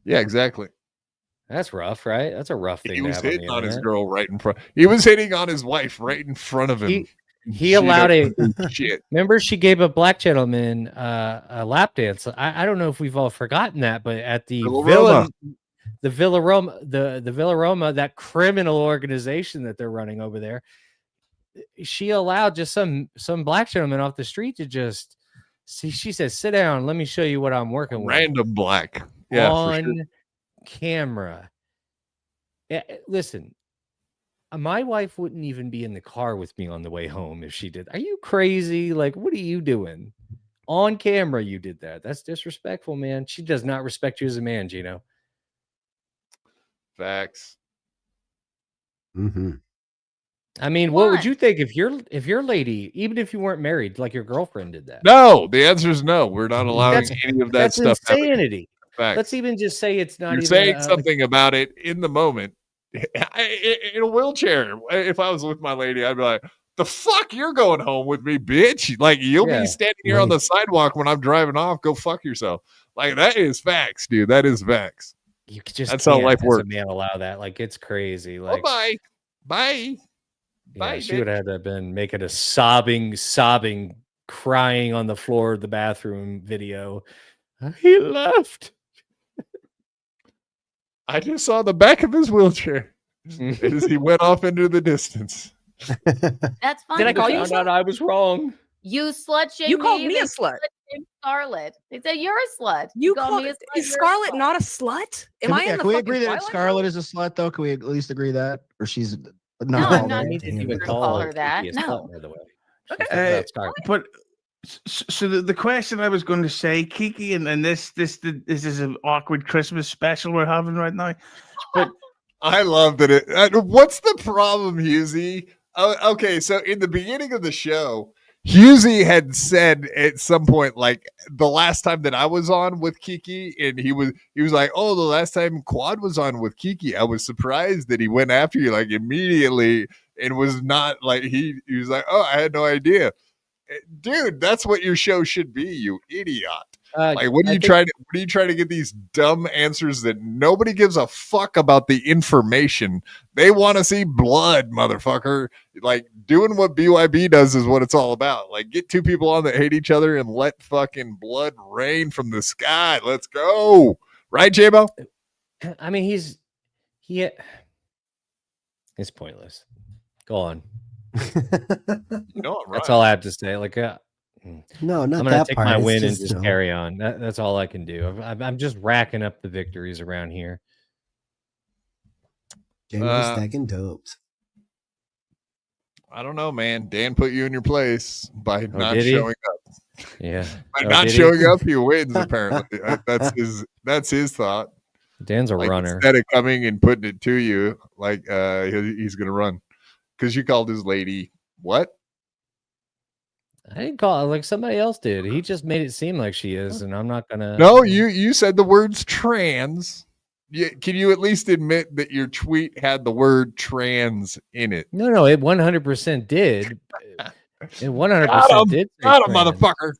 Yeah, exactly. That's rough, right? That's a rough thing. He to was have hitting on his internet. girl right in front. He was hitting on his wife right in front of him. He allowed a shit. Remember, she gave a black gentleman a lap dance. I don't know if we've all forgotten that, but at the Villa Roma, that criminal organization that they're running over there, she allowed just some black gentleman off the street to just see. She says, "Sit down. Let me show you what I'm working with." Random black. Yeah, on for sure. camera. Listen, my wife wouldn't even be in the car with me on the way home if she did. Are you crazy? Like, what are you doing? On camera, you did that. That's disrespectful, man. She does not respect you as a man, Geno. Facts. Mm-hmm. I mean, what would you think if your lady, even if you weren't married, like your girlfriend did that? No, the answer is no. We're not allowing any of that That's stuff. insanity. Facts. Let's even just say it's not. You're even saying something about it in the moment. In a wheelchair. If I was with my lady, I'd be like, "The fuck, you're going home with me, bitch? Like, you'll be standing here on the sidewalk when I'm driving off. Go fuck yourself." Like, that is facts, dude. That is facts. You just That's how life works. A man allow that. Like, it's crazy. Like, bye. Yeah, she would have had to have been making a sobbing, crying on the floor of the bathroom video. He left. I just saw the back of his wheelchair as he went off into the distance. That's fine. Did I call you? Found out I was wrong. You slut shame. You called me they a slut. slut-shamed Scarlett. They said you're a slut. You called called me a slut. Is you're a Scarlett slut. not a slut? Am Can I we, in the can we fucking agree that Twilight Scarlett is a slut, though? Can we at least agree that? Or she's not No, all I'm not there? Didn't even call her that. Kiki a No. slut, by the way. But so the question I was going to say, Kiki, and this is an awkward Christmas special we're having right now. But I love that it. What's the problem, Husey? Okay, so in the beginning of the show, Husey had said at some point, like the last time that I was on with Kiki, and he was like, "Oh, the last time Quad was on with Kiki, I was surprised that he went after you like immediately and was not like he was like, oh, I had no idea." dude, that's what your show should be, you idiot. Like, what are I you think- trying to? What are you trying to get these dumb answers that nobody gives a fuck about the information? They want to see blood, motherfucker. Like, doing what BYB does is what it's all about. Like, get two people on that hate each other and let fucking blood rain from the sky. Let's go, right, J-Bo? I mean, he's pointless. Go on. No, That's all I have to say. Like, No, not I'm gonna that take part. my It's win and just, just no. carry on. That's all I can do. I'm just racking up the victories around here. James stacking dopes. I don't know, man. Dan put you in your place by not did he? showing up. Yeah. By Oh, not did he? showing up, he wins. Apparently, that's his thought. Dan's a Like, runner. instead of coming and putting it to you, like he's gonna run because you called his lady what? I didn't call it like somebody else did. He just made it seem like she is, and I'm not gonna. No, you said the words trans. Can you at least admit that your tweet had the word trans in it? No, it 100% did. It 100% Got him, did. say got him, trans. motherfucker.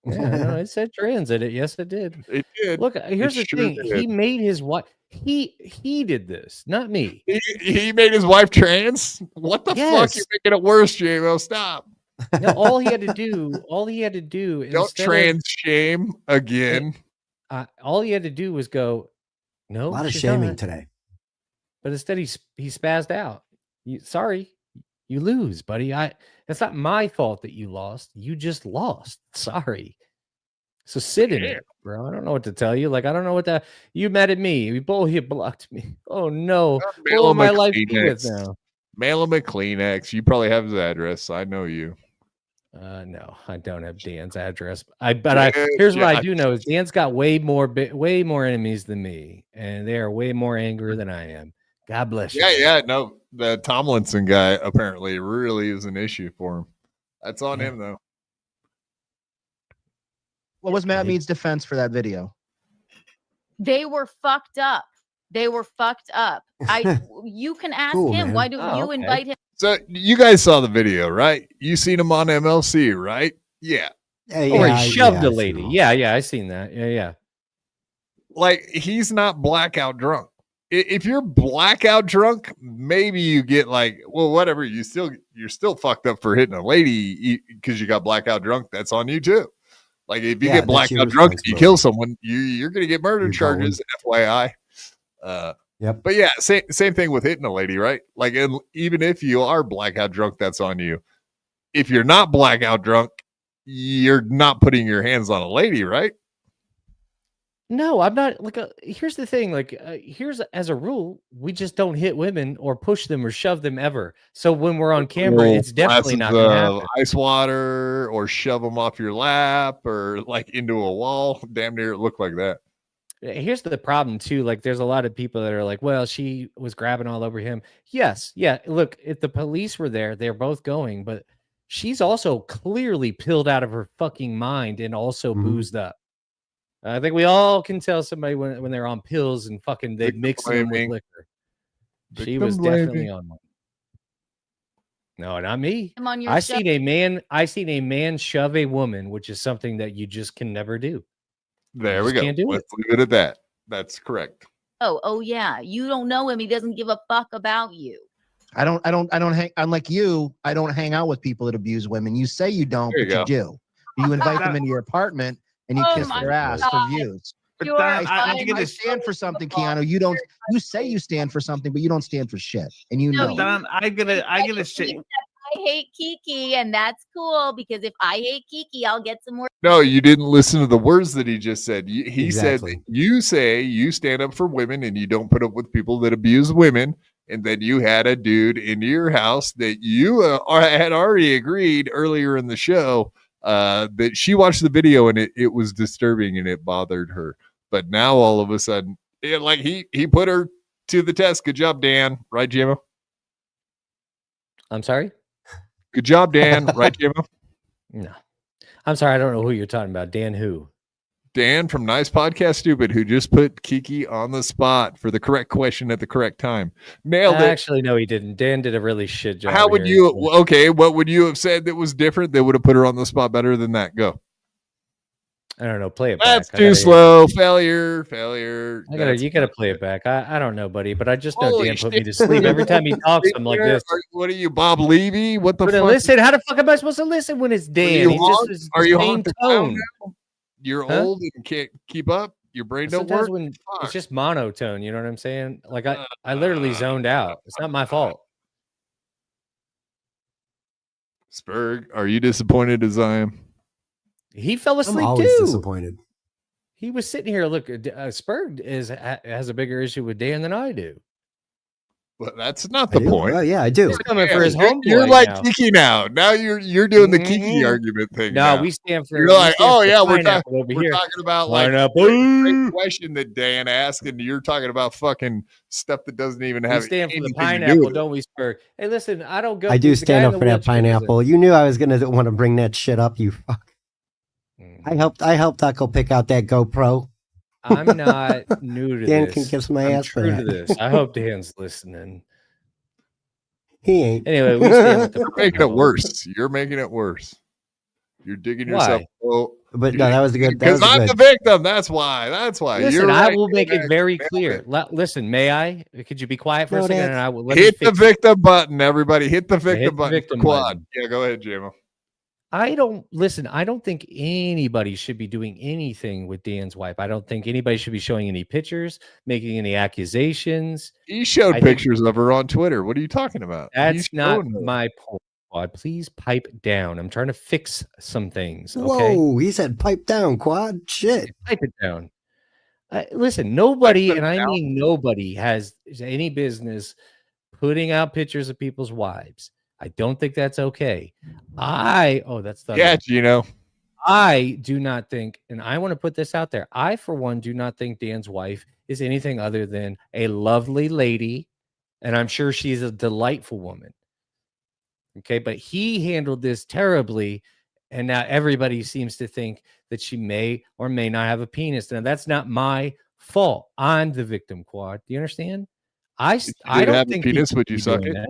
Yeah, no, it said trans in it. Yes, it did. It did. Look, here's It the sure thing. did. He made his wife. He did this, not me. He made his wife trans. What the fuck? Yes. You're making it worse, J-Mo. Stop. No, all he had to do. Don't instead trans shame again. all he had to do was go. No, A lot of she's shaming not." today. But instead, he spazzed out. Sorry, you lose, buddy. It's not my fault that you lost. You just lost. Sorry. So sit in it, bro. I don't know what to tell you. Like, I don't know what that. You mad at me? You blocked me. Oh no. What Mail will him my a life be with Kleenex. now? Mail him a Kleenex. You probably have his address. I know you. No, I don't have Dan's address. Here's what I do know is Dan's got way more enemies than me, and they are way more angry than I am. God bless you. Yeah. No, the Tomlinson guy apparently really is an issue for him. That's on him though. What was Matt Mead's defense for that video? They were fucked up. You can ask Cool, him. man. Why do Oh, you okay. invite him? So you guys saw the video, right? You seen him on MLC, right? Yeah. Or he shoved a lady. Yeah, I seen that. Yeah. Like, he's not blackout drunk. If you're blackout drunk, maybe you get like, well, whatever. You're still fucked up for hitting a lady because you got blackout drunk. That's on you too. Like, if you Yeah, get that's your blackout drunk, and you responsibility. kill someone, you're gonna get murder charges. FYI. Yep. But yeah, same thing with hitting a lady, right? Like, and even if you are blackout drunk, that's on you. If you're not blackout drunk, you're not putting your hands on a lady, right? No, I'm not. Like, here's the thing. Like, here's as a rule, we just don't hit women or push them or shove them ever. So when we're on camera, Little it's definitely not glasses going to of happen. ice water, or shove them off your lap, or like into a wall. Damn near it looked like that. Here's the problem too. Like, there's a lot of people that are like, well, she was grabbing all over him. Yes. Yeah. Look, if the police were there, they're both going, but she's also clearly pilled out of her fucking mind and also boozed up. I think we all can tell somebody when they're on pills and fucking they mix them with blaming. liquor. She Victim was blaming. definitely on one. No, not me. Him on your I show. seen a man shove a woman, which is something that you just can never do. There You we just go. can't do Let's leave it at that. That's correct. Oh yeah. You don't know him. He doesn't give a fuck about you. I don't hang. Unlike you, I don't hang out with people that abuse women. You say you don't, There you but you do. You invite them into your apartment and you Oh kiss my their ass for God. views. You're I stand for something, Keanu. You don't. You say you stand for something, but you don't stand for shit, and you know. Don, I gotta say. I hate Kiki, and that's cool because if I hate Kiki, I'll get some more. No, you didn't listen to the words that he just said. He said Exactly. that you say you stand up for women and you don't put up with people that abuse women. And then you had a dude in your house that you had already agreed earlier in the show that she watched the video and it was disturbing and it bothered her. But now all of a sudden, like he put her to the test. Good job, Dan. Right, Geno? I'm sorry? Good job, Dan. Right, Geno? No. I'm sorry. I don't know who you're talking about. Dan who? Dan from Nice Podcast Stupid, who just put Kiki on the spot for the correct question at the correct time. Nailed it. Actually, no, he didn't. Dan did a really shit job. How would here. you? Okay, what would you have said that was different that would have put her on the spot better than that? Go. I don't know. Play it That's back. too slow. Failure. You gotta play it back. I don't know, buddy, but I just know Holy Dan put me to shit. sleep every time he talks. I'm like this. What are you, Bob Levy? What the But fuck? listen, how the fuck am I supposed to listen when it's Dan? Are you same on the tone. now? You're Huh? old and can't keep up. Your brain don't Sometimes work. when it's just monotone, you know what I'm saying? Like I literally zoned out. It's not my fault. Spurg, are you disappointed as I am? He fell asleep I'm always too. disappointed. He was sitting here. Look, Spurg has a bigger issue with Dan than I do. But that's not the I do. point. Oh, yeah, I do. He's coming for his homeboy. You're like now. Kiki now. Now you're doing the Kiki argument thing. No, now. we stand for. You're we like, stand oh for yeah, we're pineapple over here. talking about like great question that Dan asked, and you're talking about fucking stuff that doesn't even have. We stand for the anything to do pineapple, with it. don't we, Spurg? Hey, listen, I don't go. I do the stand guy up in for the that wheelchair doesn't. pineapple. You knew I was gonna want to bring that shit up. You fuck. I helped Echo pick out that GoPro. I'm not new to Dan this. can kiss my I'm ass for true to that. this. I hope Dan's listening. He ain't. Anyway, we stand with the You're making it worse. You're making it worse. You're digging yourself. Oh, But no, that was a good. That because was a I'm good. the victim. That's why. That's why. Listen, You're I right. will make You're it very right. clear. Listen, may I? Could you be quiet for a No, second? Dan. And I will let me Hit the fix it. victim button, everybody. Hit the Hit victim the button. victim Quad. button. Yeah, go ahead, JMO. I don't think anybody should be doing anything with Dan's wife. I don't think anybody should be showing any pictures, making any accusations. He showed I think pictures of her on Twitter. What are you talking about? That's He's not showing her. my point. Quad. Please pipe down. I'm trying to fix some things. Okay, Whoa, he said pipe down, Quad. Shit. pipe it down. Listen, nobody, and I mean nobody, has any business putting out pictures of people's wives. I don't think that's okay. That's the Yeah, Geno. I do not think, and I want to put this out there. I, for one, do not think Dan's wife is anything other than a lovely lady, and I'm sure she's a delightful woman. Okay, but he handled this terribly, and now everybody seems to think that she may or may not have a penis. Now, that's not my fault. I'm the victim, Quad. Do you understand? I don't have a think penis, people would you should be suck doing it?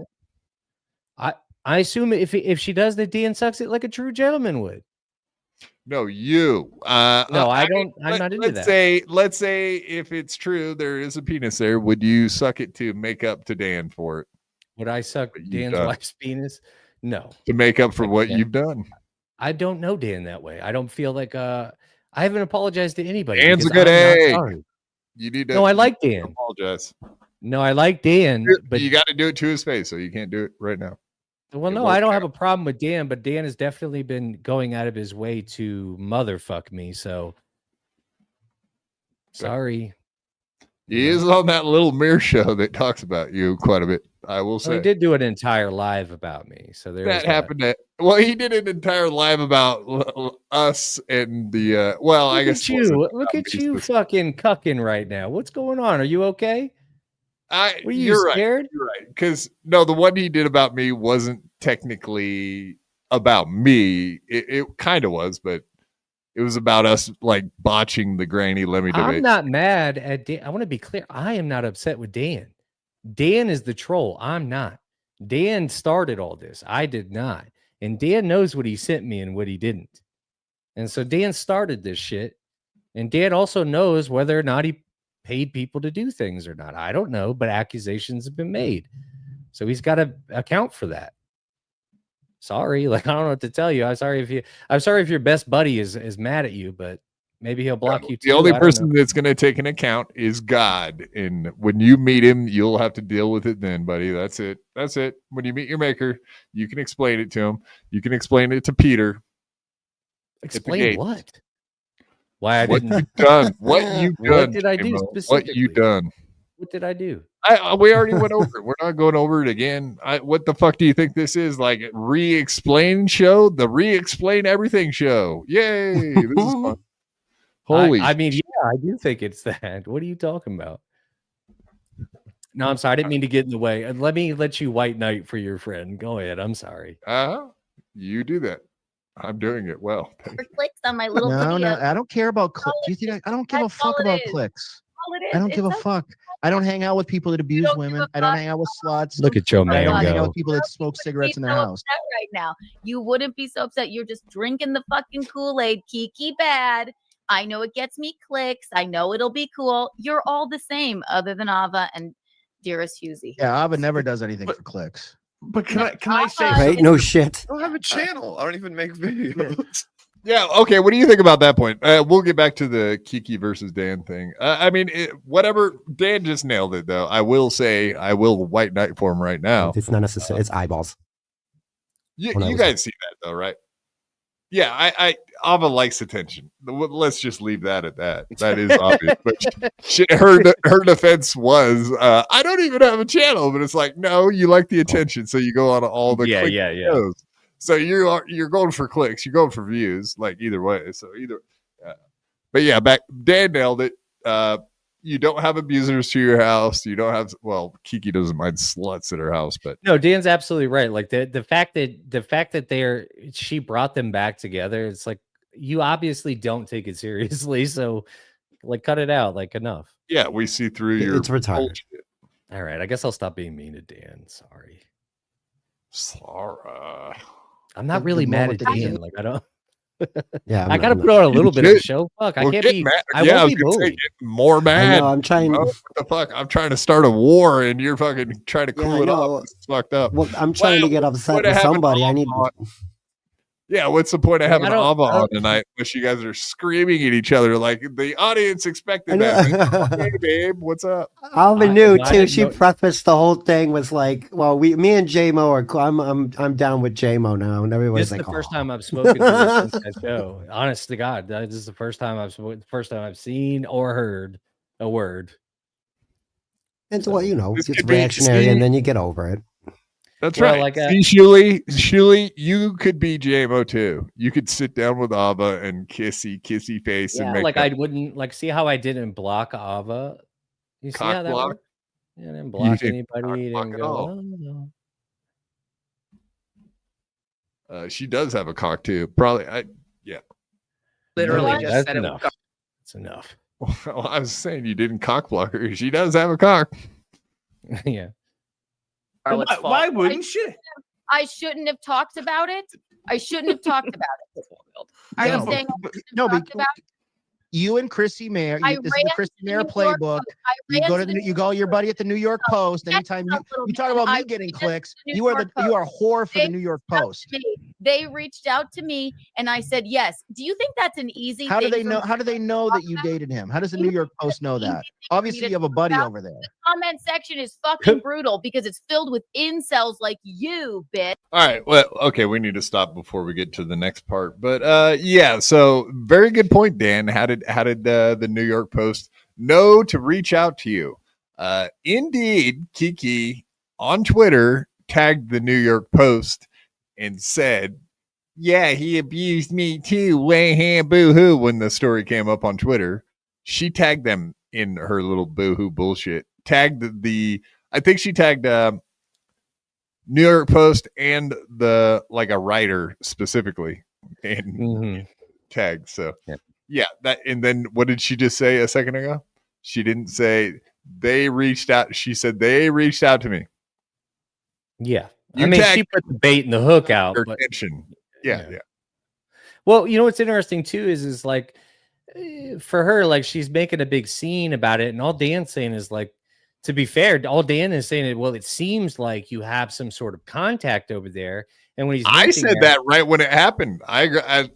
that. I assume if she does, that Dan sucks it like a true gentleman would. No, you. No, I don't. I'm not into that. Let's say if it's true, there is a penis there. Would you suck it to make up to Dan for it? Would I suck you've Dan's done. wife's penis? No. To make up for what can't. you've done. I don't know Dan that way. I don't feel like I haven't apologized to anybody. Dan's a because good I'm not egg. sorry. You need to. No, I like Dan. Apologize. No, I like Dan, but you got to do it to his face, so you can't do it right now. well, no, I don't have a problem with Dan, but Dan has definitely been going out of his way to motherfuck me. So sorry. He is on that little mirror show that talks about you quite a bit. I will Well, say he did do an entire live about me. So there that happened. He did an entire live about us and the. Well, I guess Look at you fucking cucking right now. What's going on? Are you okay? Were you You're scared? Right. You're right. Because no, the one he did about me wasn't technically about me. It kind of was, but it was about us like botching the granny Lemmy debate. I'm not mad at Dan. I want to be clear. I am not upset with Dan. Dan is the troll. I'm not. Dan started all this. I did not. And Dan knows what he sent me and what he didn't. And so Dan started this shit. And Dan also knows whether or not he paid people to do things or not. I don't know, but accusations have been made. So he's got to account for that. Sorry, like I don't know what to tell you. I'm sorry if your best buddy is mad at you, but maybe he'll block you too. The only I don't person know. that's going to take an account is God. And when you meet him, you'll have to deal with it then, buddy. That's it. That's it. When you meet your maker, you can explain it to him. You can explain it to Peter. Explain what? Why I what didn't you've done. What you've done. What did I do J-Mo. specifically? What you done. What did I do? We already went over it. We're not going over it again. What the fuck do you think this is? Like a re-explain show? The re-explain everything show. Yay. This is fun. Holy I mean, yeah, I do think it's that. What are you talking about? No, I'm sorry. I didn't mean to get in the way. Let me let you white knight for your friend. Go ahead. I'm sorry. You do that. I'm doing it well. For clicks on my little No, video. I don't care about clicks. Do you think I don't give a That's all fuck it about is. clicks? All it is. I don't give a It's fuck. I don't hang out with people that abuse women. I don't hang out with sluts. Look at your I don't man hang out go. with people that smoke cigarettes in their house. upset right now. You wouldn't be so upset. You're just drinking the fucking Kool-Aid. Kiki bad. I know it gets me clicks. I know it'll be cool. You're all the same, other than Ava and Dearest Husey. Yeah, Ava never does anything for clicks. But can I say Right? something? No shit. I don't have a channel. I don't even make videos. Yeah. Okay. What do you think about that point? We'll get back to the Kiki versus Dan thing. I mean, whatever. Dan just nailed it, though. I will say, I will white knight for him right now. It's not necessary. It's eyeballs. You when I was- guys see that, though, right? Yeah. Ava likes attention. Let's just leave that at that. That is obvious. But her defense was, I don't even have a channel, but it's like, no, you like the attention, so you go on all the click shows. So you're going for clicks, you're going for views, like either way. So but yeah, Dan nailed it. You don't have abusers to your house. You don't have, well, Kiki doesn't mind sluts at her house, but No, Dan's absolutely right. Like the fact that she brought them back together, it's like you obviously don't take it seriously. So like cut it out, like enough. yeah, we see through your It's retired. bullshit. All right, I guess I'll stop being mean to Dan. Sorry. Sorry. I'm not The really mad at moment that he- Dan. Like I don't Yeah, I gotta put on a little bit of a show. Fuck, I Well, can't get be mad. I Yeah, won't was be gonna say, bullied. get more mad. know, I'm trying- What the fuck? I'm trying to start a war, and you're fucking trying to cool I it know. off. It's fucked up. Well, I'm trying to get upset what with happened somebody. I to need. Ava? Yeah, what's the point of Like, having I don't- Ava I on don't- tonight? Which you guys are screaming at each other like the audience I expected know. that. Hey, babe, what's up? Alvin knew I too. didn't She know- prefaced the whole thing with like, "Well, me and JMO are cool. I'm down with JMO now," and everybody's This is like, the first "Oh." time I've spoken to her since that show. Honest to God, this is the first time I've seen or heard a word. It's well, you know, This it's could be- reactionary, see- and then you get over it. That's Well, right. like, See, Shuli, you could be JMO too. You could sit down with Ava and kissy face and Yeah, make like that I wouldn't like see how I didn't block Ava. You see cock how that block? worked? Yeah, I didn't block didn't cock anybody. block Didn't at go. all. "Oh, no." She does have a cock too. Probably. Yeah. Literally No, just that's said it. enough. That's enough. Well, I was saying you didn't cock block her. She does have a cock. Yeah. Scarlett's fault. Why wouldn't she? I shouldn't have talked about it. I shouldn't have talked about it. Are No, you saying I but- shouldn't have no, but talked about it? you and Chrissy Mayer, I this is the ran Chrissy to the Mayer New York playbook. Post. I You ran go to to the you call your buddy at the New York Post. That's Anytime not little you talk man. about I me getting ran to clicks, the New you are York you are a whore for the They New York reached out Post. to me. They reached out to me, and I said yes. Do you think that's an easy? How do thing they for know? me How do they know that you dated him? How does the New York Post know that? Obviously, you have a buddy over there. comment section is fucking brutal because it's filled with incels like you, bitch. All right. Well, okay. We need to stop before we get to the next part. But yeah. So very good point, Dan. How did the New York Post know to reach out to you? Indeed, Kiki on Twitter tagged the New York Post and said, "Yeah, he abused me too. Way ham boo hoo." When the story came up on Twitter, she tagged them in her little boo hoo bullshit. Tagged I think she tagged New York Post and like a writer specifically and tagged. So yeah, that. And then what did she just say a second ago? She didn't say they reached out. She said they reached out to me. Yeah. You I mean, she tagged put the bait and the hook out. her But, attention. Yeah. well, you know what's interesting too is like for her, like she's making a big scene about it, and all Dan's saying is like, to be fair, all Dan is saying is, well, it seems like you have some sort of contact over there. And when he's I hinting said at- that right when it happened. I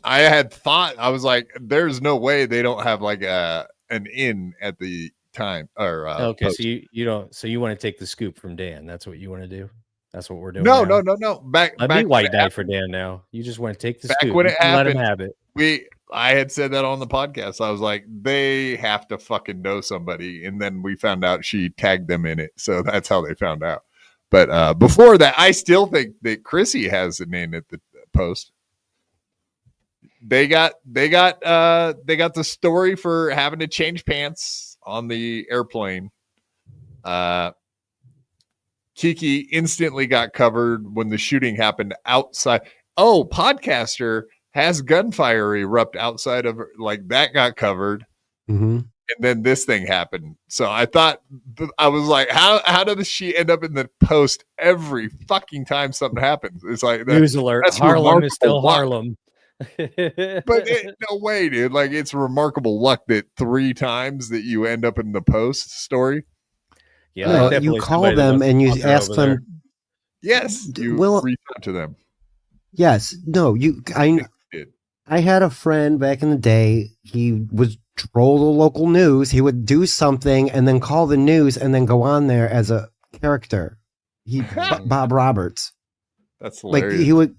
had thought, I was like, there's no way they don't have like an in at the time or okay, post. so you don't, so you want to take the scoop from Dan? That's what you want to do. That's what we're doing. No, now? no. Back Let back me when white it knight for Dan now. You just want to take the back scoop. when You it can let him happened, have it. I had said that on the podcast. I was like, they have to fucking know somebody. And then we found out she tagged them in it. So that's how they found out. But before that, I still think that Chrissy has a name at the Post. They got the story for having to change pants on the airplane. Kiki instantly got covered when the shooting happened outside. Oh, podcaster has gunfire erupt outside of her. Like that got covered. Mm-hmm. And then this thing happened. So I thought, I was like, how does she end up in the post every fucking time something happens? It's like that, News alert. that's Harlem is still remarkable luck. Harlem. But no way, dude. Like it's remarkable luck that 3 times that you end up in the post story. Yeah, No, definitely you call somebody that them wants and to you pop her ask over there. them. Yes, you Well- reach out to them. Yes, no, I had a friend back in the day. He would troll the local news. He would do something and then call the news and then go on there as a character. Bob Roberts. That's Like hilarious. he would,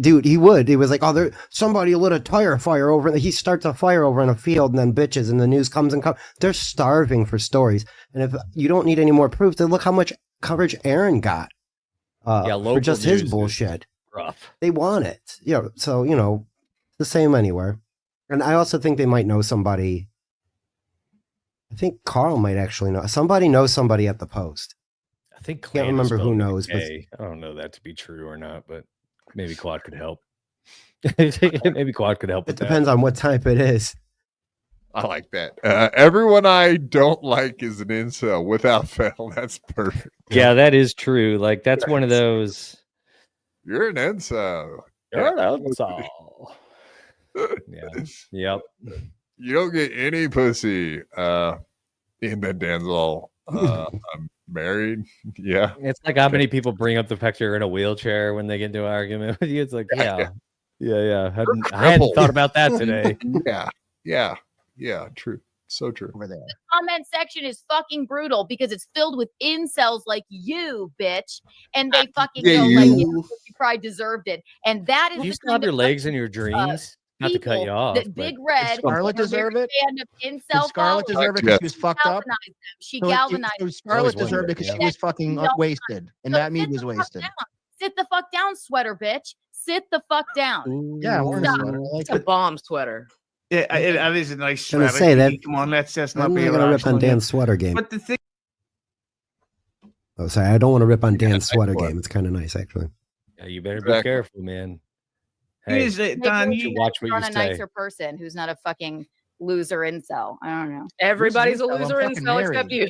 dude. He would. He was like, "Oh, there somebody lit a tire fire over." He starts a fire over in a field, and then bitches, and the news comes and comes. They're starving for stories, and if you don't need any more proof, then look how much coverage Aaron got. For local just news his is bullshit. rough. They want it. So the same anywhere. And I also think they might know somebody. I think Carl might actually know. Somebody knows somebody at the Post. I think Can't Clan is remember who spelled knows, with but- a K. I don't know that to be true or not, but maybe Claude could help. Maybe Claude could help It with that. depends on what type it is. I like that. Everyone I don't like is an incel without fail. That's perfect. Yeah, that is true. Like that's one of those. You're an incel. You're an incel. Yeah. Yep. You don't get any pussy. And then Dan's all, I'm married. Yeah. It's like how many people bring up the fact you're in a wheelchair when they get into an argument with you. It's like, yeah. I hadn't thought about that today. Yeah. True. So true. Over there. The comment section is fucking brutal because it's filled with incels like you, bitch, and they fucking Yeah, go you. like, yeah, you probably deserved it, and that is Do you the still have kind your of legs in your dreams? Not to cut you people off. that but- Big Red, Scarlett is a deserve very it? fan of Did incel Scarlett deserve it because she was fucked up? galvanized them. She So galvanized. so them. Scarlett Always deserved it wondered, because yeah. she was fucking No. wasted, and So that meat sit was the fuck wasted. down. Sit the fuck down, sweater bitch. Sit the fuck down. Yeah, I wear a Stop. sweater. I like It's a it. bomb sweater. Yeah, that is a nice Gonna sweater. say that- Come on, let's just I'm not not be gonna rip irrational on here. Dan's sweater game. But the thing, Oh, sorry, I don't want to rip on Dan's sweater game. It's kind of nice, actually. Yeah, you better be Exactly. careful, man. Hey, is it, Maybe Don? we You, should watch what put on you a say. nicer person who's not a fucking loser incel. I don't know. Everybody's a incel? I'm loser fucking incel except you.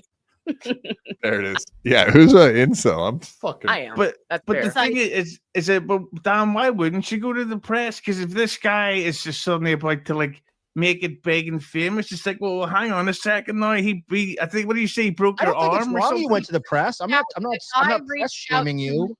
There it is. Yeah. Who's an incel? I'm fucking. I am. but That's but fair. the thing is that, but Don, why wouldn't she go to the press? Because if this guy is just suddenly about to like make it big and famous, it's like, well, hang on a second now. I think, what do you say? He broke I your don't think it's arm or wrong. something? You went to the press. I'm not I press reached out shaming to- you.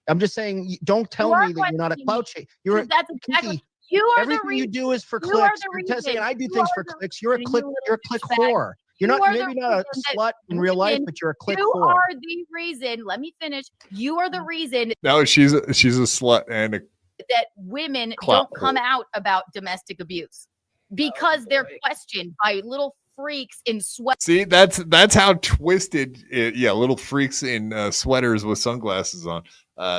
I'm just saying, don't tell are me that you're not a questioning clout shamer. You're a, That's exactly. Kiki, You are the everything you reason. do is for You are clicks. the You're just saying reason. I do You things are for the clicks. You're a reason. click. You You're a click douchebag. whore. You're You not are the maybe not a reason that slut in real life, women- but you're a click You whore. are the reason. Let me finish. You are the reason No, she's a slut and a. that women Clout don't come out about domestic abuse because they're questioned by little freaks in sweat. See, that's how twisted. Little freaks in sweaters with sunglasses on.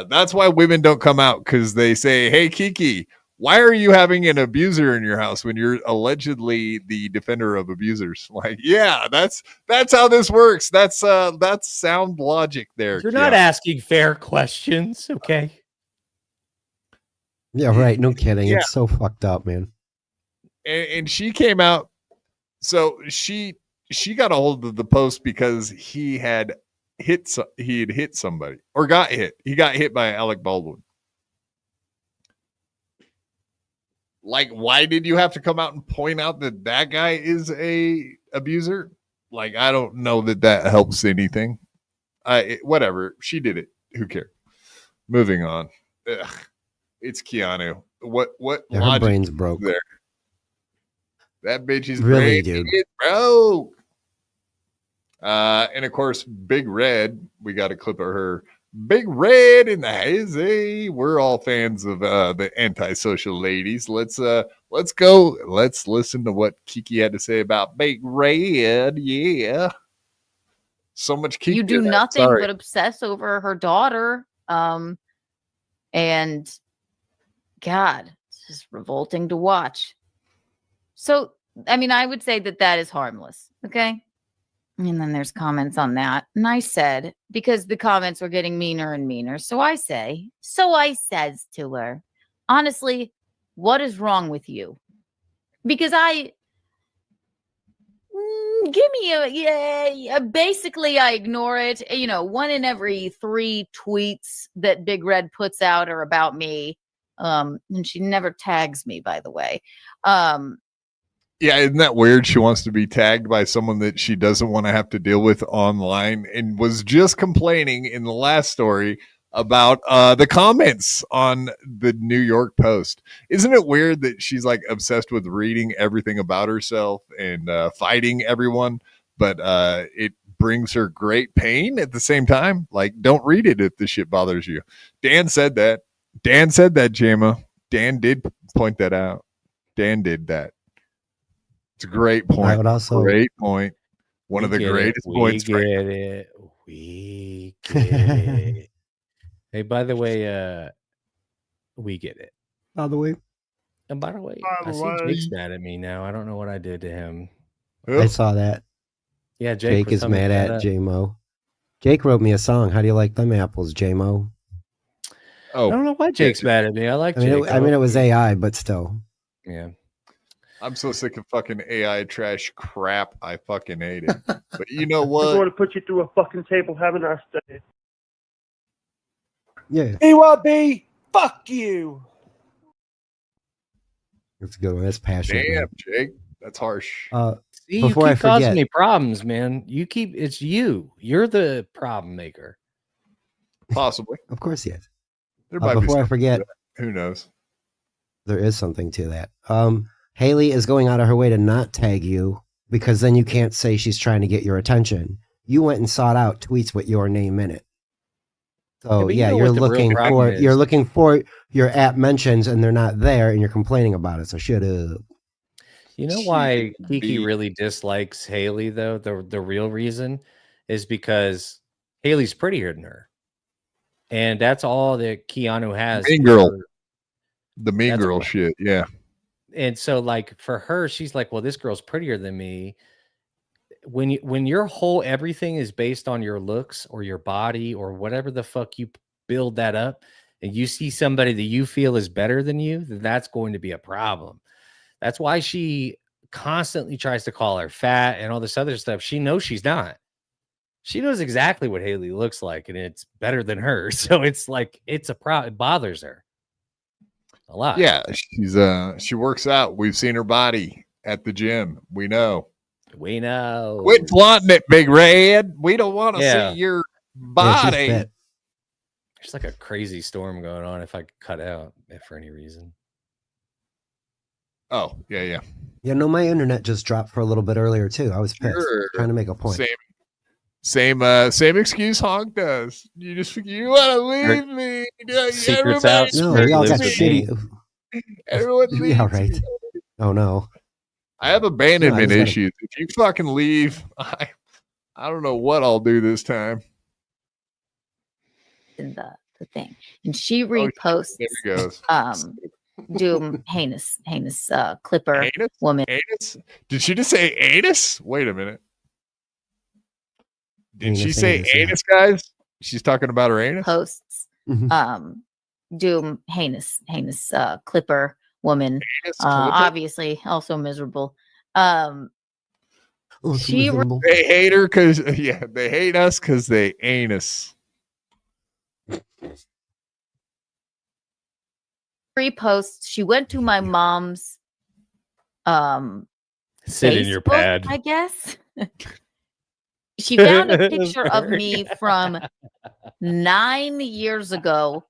That's why women don't come out, because they say, "Hey, Kiki, why are you having an abuser in your house when you're allegedly the defender of abusers?" Like, yeah, that's how this works. That's sound logic there. You're not asking fair questions, okay? Yeah, right. No kidding. Yeah. It's so fucked up, man. And she came out. So she got a hold of the Post because he had hit somebody or got hit. He got hit by Alec Baldwin. Like, why did you have to come out and point out that that guy is a abuser? Like, I don't know that helps anything. Whatever. She did it. Who cares? Moving on. Ugh. It's Keanu. What Yeah, her logic brain's is broke. there? That bitch is Really, brain dude. is broke. And of course, Big Red. We got a clip of her. Big Red in the hazy. We're all fans of the antisocial ladies. Let's go. Let's listen to what Kiki had to say about Big Red. Yeah. So much Kiki. You do in that. nothing Sorry. but obsess over her daughter. And God, it's just revolting to watch. So, I mean, I would say that is harmless. Okay. And then there's comments on that. And I said, because the comments were getting meaner and meaner. So I says to her, honestly, What is wrong with you? Because give me basically I ignore it. You know, 1 in every 3 tweets that Big Red puts out are about me. And she never tags me, by the way. Yeah, isn't that weird? She wants to be tagged by someone that she doesn't want to have to deal with online, and was just complaining in the last story about the comments on the New York Post. Isn't it weird that she's like obsessed with reading everything about herself and fighting everyone, but it brings her great pain at the same time? Like, don't read it if the shit bothers you. Dan said that. Dan said that, Jama. Dan did point that out. Dan did that. It's a great point. I would also Great point. One of the greatest points. We get it. We get it. Hey, by the way, we get it. By the way. And by the way, I see Jake's mad at me now. I don't know what I did to him. I saw that. Yeah, Jake is mad at J-Mo. Jake wrote me a song. How do you like them apples, J-Mo? Oh, I don't know why Jake's mad at me. I like Jake. I mean, it was AI, but still. Yeah. I'm so sick of fucking AI trash crap. I fucking hate it. But you know what? I'm going to put you through a fucking table. Have a nice day. Yeah. BYB, fuck you. That's a good one. That's passionate. Damn, man. Jake. That's harsh. See, before you I keep causing forget, me problems, man. It's you. You're the problem maker. Possibly. Of course he is. There might be before I something forget, to that. Who knows? There is something to that. Haley is going out of her way to not tag you because then you can't say she's trying to get your attention. You went and sought out tweets with your name in it. So Yeah, but you know you're what the real looking problem for is. your app mentions and they're not there and you're complaining about it. So shut up. You know why Kiki really dislikes Haley, though? The real reason is because Haley's prettier than her. And that's all that Keanu has. Mean Girl. for- The Mean That's Girl what- shit. Yeah. And so, like, for her, she's like, well, this girl's prettier than me. When your whole everything is based on your looks or your body or whatever the fuck you build that up, and you see somebody that you feel is better than you, then that's going to be a problem. That's why she constantly tries to call her fat and all this other stuff. She knows she's not. She knows exactly what Haley looks like, and it's better than her. So it's like it's a problem. It bothers her a lot. Yeah. She works out. We've seen her body at the gym. We know. We know. Quit flaunting it, Big Red. We don't want to Yeah. see your Yeah, she's body. fit. There's like a crazy storm going on. If I could cut out for any reason. Oh, yeah. Yeah, no, my internet just dropped for a little bit earlier too. I was pissed. Sure. Trying to make a point. Same excuse Honk does. You want to leave me. Secrets out. No, Spirit we all got lives with me. shitty. Everyone leaves. Yeah, right. Oh no. I have abandonment No, I just issues. If you fucking leave, I don't know what I'll do this time. The thing. And she reposts There he goes. doom heinous clipper Anus? woman. Anus? Did she just say anus? Wait a minute. Did she Anus, say anus, yeah. anus, guys? She's talking about her anus? Posts Mhm. doom heinous clipper woman. Anus clipper? Obviously also miserable. Oh, it's She miserable. They hate her because, they hate us because they anus. reposts. She went to my mom's Sit in your Facebook, pad. I guess. She found a picture of me from 9 years ago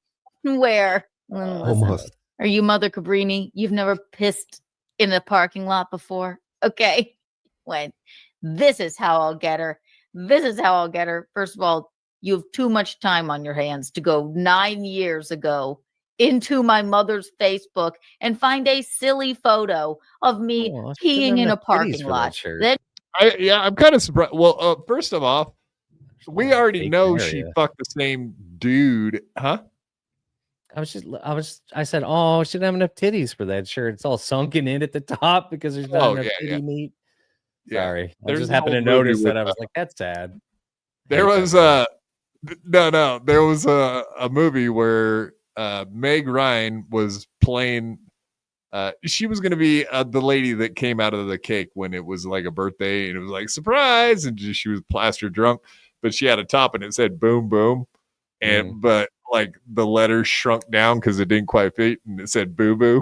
where listen, Almost. are you Mother Cabrini? You've never pissed in a parking lot before? Okay. When this is how I'll get her. This is how I'll get her. First of all, you have too much time on your hands to go 9 years ago into my mother's Facebook and find a silly photo of me Oh, she doesn't peeing have in a enough titties parking for that lot. shirt. Then I'm kind of surprised. Well, first of all, we already Fake know area. she fucked the same dude, huh? I said, oh, she didn't have enough titties for that shirt. It's all sunken in at the top because there's not Oh, enough yeah, titty yeah. meat. Yeah. Sorry. I There's just an happened to old movie notice that. with, I was like, that's sad. There Hate was that no, there was a movie where Meg Ryan was playing She was going to be the lady that came out of the cake when it was like a birthday, and it was like surprise, and she was plaster drunk, but she had a top and it said boom boom, and but like the letters shrunk down because it didn't quite fit, and it said boo boo.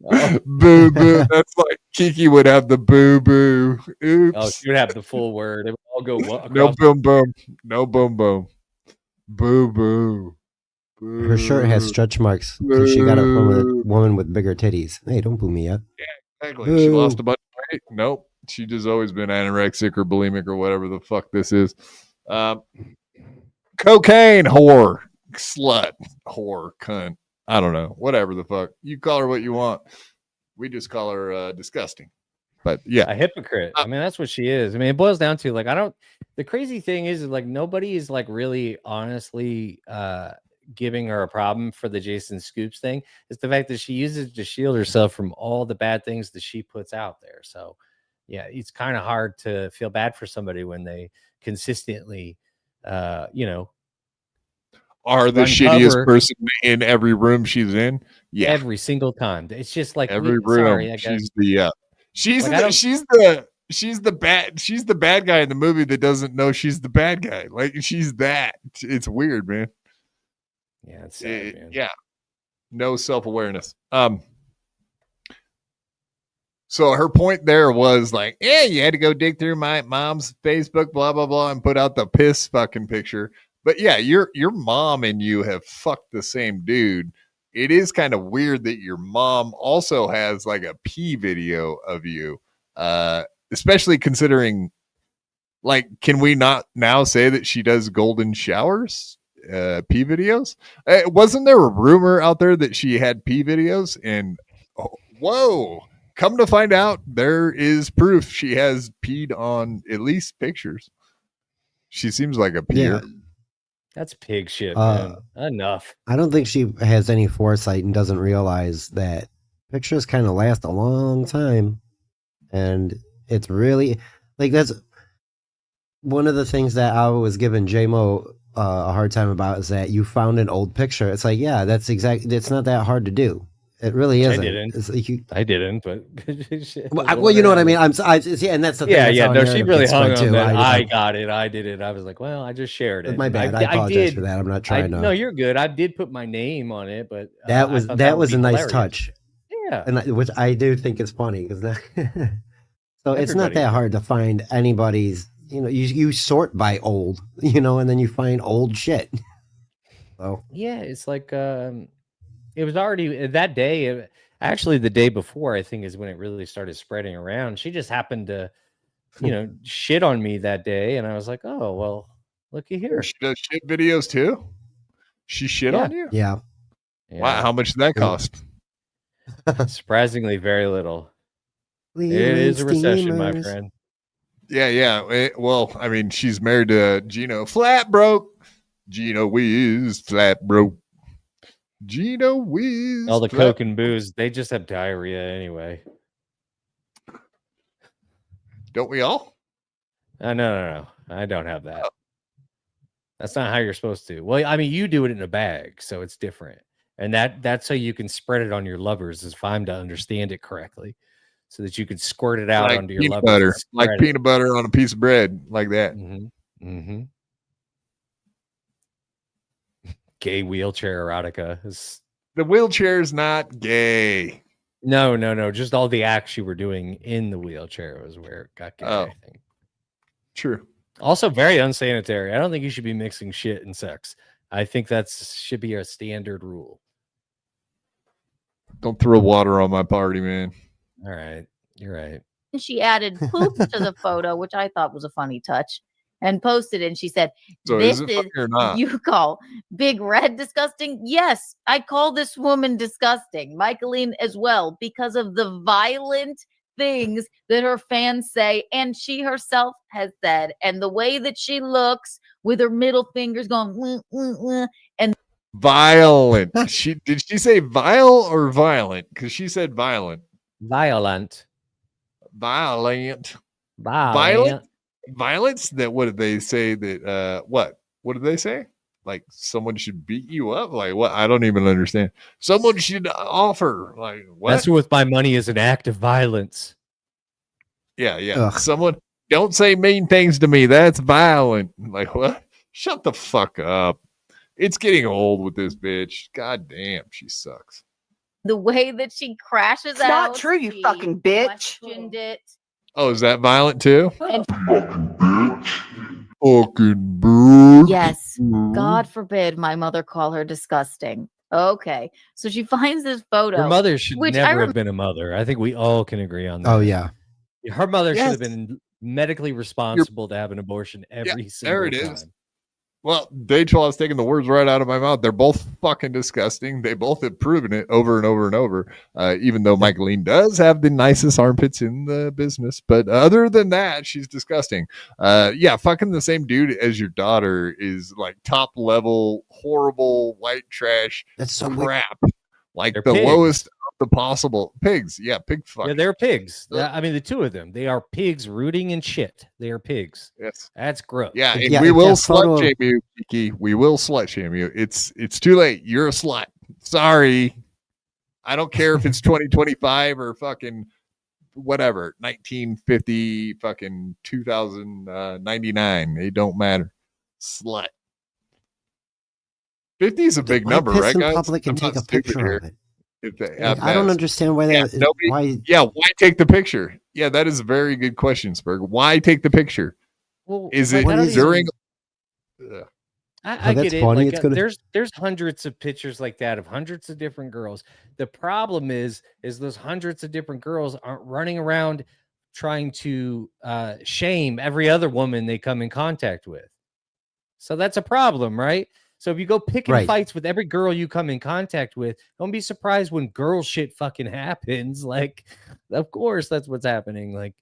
Oh. Boo boo. That's like Kiki would have the boo boo. Oops. Oh, she would have the full word. It would all go No across. boom boom. No boom boom. Boo boo. Her shirt has stretch marks because she got it from a woman with bigger titties. Hey, don't boo me up. Exactly. She lost a bunch of weight. Nope. She just always been anorexic or bulimic or whatever the fuck this is. Cocaine whore. Slut. Whore. Cunt. I don't know. Whatever the fuck. You call her what you want. We just call her disgusting. But yeah. A hypocrite. I mean, that's what she is. I mean, it boils down to like, the crazy thing is like nobody is like really honestly giving her a problem for the Jason Scoops thing. It's the fact that she uses to shield herself from all the bad things that she puts out there. So yeah, it's kind of hard to feel bad for somebody when they consistently are the shittiest person in every room she's in. Yeah, every single time. It's just like every room. Sorry, I guess. She's the bad guy in the movie that doesn't know she's the bad guy. Like she's that. It's weird, man. Yeah, it's sad, man. Yeah, no self-awareness. So her point there was like, yeah, you had to go dig through my mom's Facebook, blah blah blah, and put out the piss fucking picture. But yeah, your mom and you have fucked the same dude. It is kind of weird that your mom also has like a pee video of you, especially considering, like, can we not now say that she does golden showers, pee videos? Wasn't there a rumor out there that she had pee videos? And whoa, come to find out, there is proof she has peed on at least pictures. She seems like a peer. Yeah. That's pig shit, man. Enough. I don't think she has any foresight and doesn't realize that pictures kind of last a long time. And it's really like that's one of the things that I was giving J-Mo a hard time about is that you found an old picture. It's like, yeah, it's not that hard to do. It really isn't. I didn't. It's like I didn't, but well, you know what I mean. Yeah, and that's the thing. Yeah. No, she really hung on too. that. I got it. I did it. I was like, well, I just shared it. My bad. I apologize for that. I'm not trying to. No, you're good. I did put my name on it, but that was a nice touch. Yeah, and which I do think is funny because so it's not that hard to find anybody's. You sort by old, and then you find old shit. So yeah, it's like it was already that day. Actually, the day before, I think, is when it really started spreading around. She just happened to, shit on me that day, and I was like, "Oh, well, looky here." She does shit videos too. She shit on you? Yeah. Wow, how much did that cost? Surprisingly, very little. It is a recession, my friend. Yeah. Well, I mean, she's married to Geno. Flat broke. Geno Wiz, flat broke. Geno Wiz. All the coke and booze, they just have diarrhea anyway. Don't we all? No. I don't have that. That's not how you're supposed to. Well, I mean, you do it in a bag, so it's different. And that's so you can spread it on your lovers, if I'm to understand it correctly. So that you could squirt it out like onto your peanut lovers. butter, like peanut butter on a piece of bread, like that. Mm-hmm. Gay wheelchair erotica. The wheelchair's not gay. No. Just all the acts you were doing in the wheelchair was where it got gay. I think. True. Also, very unsanitary. I don't think you should be mixing shit and sex. I think should be a standard rule. Don't throw water on my party, man. All right, you're right. And she added poop to the photo, which I thought was a funny touch, and posted it. And she said, so "This is is or not? You call Big Red disgusting? Yes, I call this woman disgusting, Michaeline as well, because of the violent things that her fans say, and she herself has said, and the way that she looks with her middle fingers going, and violent. Did she say vile or violent? Because she said violent. Violence. Violence. That what did they say that what did they say? Like someone should beat you up? Like what? I don't even understand. Someone should offer. Like what? Messing with my money is an act of violence. Yeah. Ugh. Someone don't say mean things to me. That's violent. Like what? Shut the fuck up. It's getting old with this bitch. God damn, she sucks. The way that she crashes It's out. not true, you she fucking bitch. questioned it. Oh, is that violent too? And Fucking bitch. yes, God forbid my mother call her disgusting. Okay, so she finds this photo. Her mother should which I never rem- have been a mother. I think we all can agree on that. Oh yeah. Her mother should Yes. have been medically responsible to have an abortion every single there it time. is. Well, Daytrell has taken the words right out of my mouth. They're both fucking disgusting. They both have proven it over and over and over. Even though Michaeline does have the nicest armpits in the business, but other than that, she's disgusting. Yeah, fucking the same dude as your daughter is like top level, horrible white trash. That's so crap. Like They're the pigs. lowest of the possible pigs. Yeah, pig fuck. Yeah, they're pigs. I mean, the two of them, they are pigs rooting in shit. They are pigs. Yes. That's gross. Yeah, and Yeah, we if will that photo slut of- shame you, Kiki. We will slut shame you. It's too late. You're a slut. Sorry. I don't care if it's 2025 or fucking whatever, 1950, fucking 2099. It don't matter. Slut. 50 is a big Why number, piss right, in guys? public and I'm take not a stupid picture here. of it? If they Like, have I don't that. understand why Yeah, that. nobody- Why? Yeah, why take the picture? Yeah, that is a very good question, Spurg. Why take the picture? Well, Is like, it I don't during? even- Ugh. I that's get it. funny. Like, It's gonna- there's hundreds of pictures like that of hundreds of different girls. The problem is those hundreds of different girls aren't running around trying to shame every other woman they come in contact with. So that's a problem, right? So if you go picking Right. fights with every girl you come in contact with, don't be surprised when girl shit fucking happens. Like, of course, that's what's happening. Like,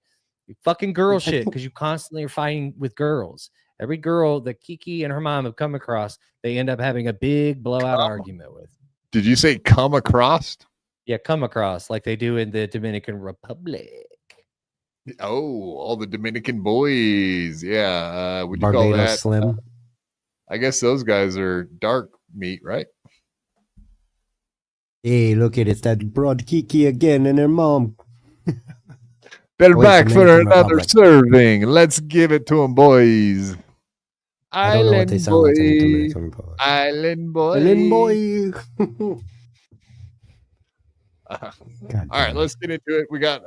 fucking girl shit because you constantly are fighting with girls. Every girl that Kiki and her mom have come across, they end up having a big blowout argument with. Did you say come across? Yeah, come across like they do in the Dominican Republic. Oh, all the Dominican boys. Yeah. Would you call Barbados that? Slim. I guess those guys are dark meat, right? Hey, look at it. It's that broad Kiki again and her mom. They're Oh, wait, back for Dominican another Republic. serving. Let's give it to them, boys. I don't know what they sound like in the Dominican Republic. Island boy. Island boy. All right, let's get into it. We got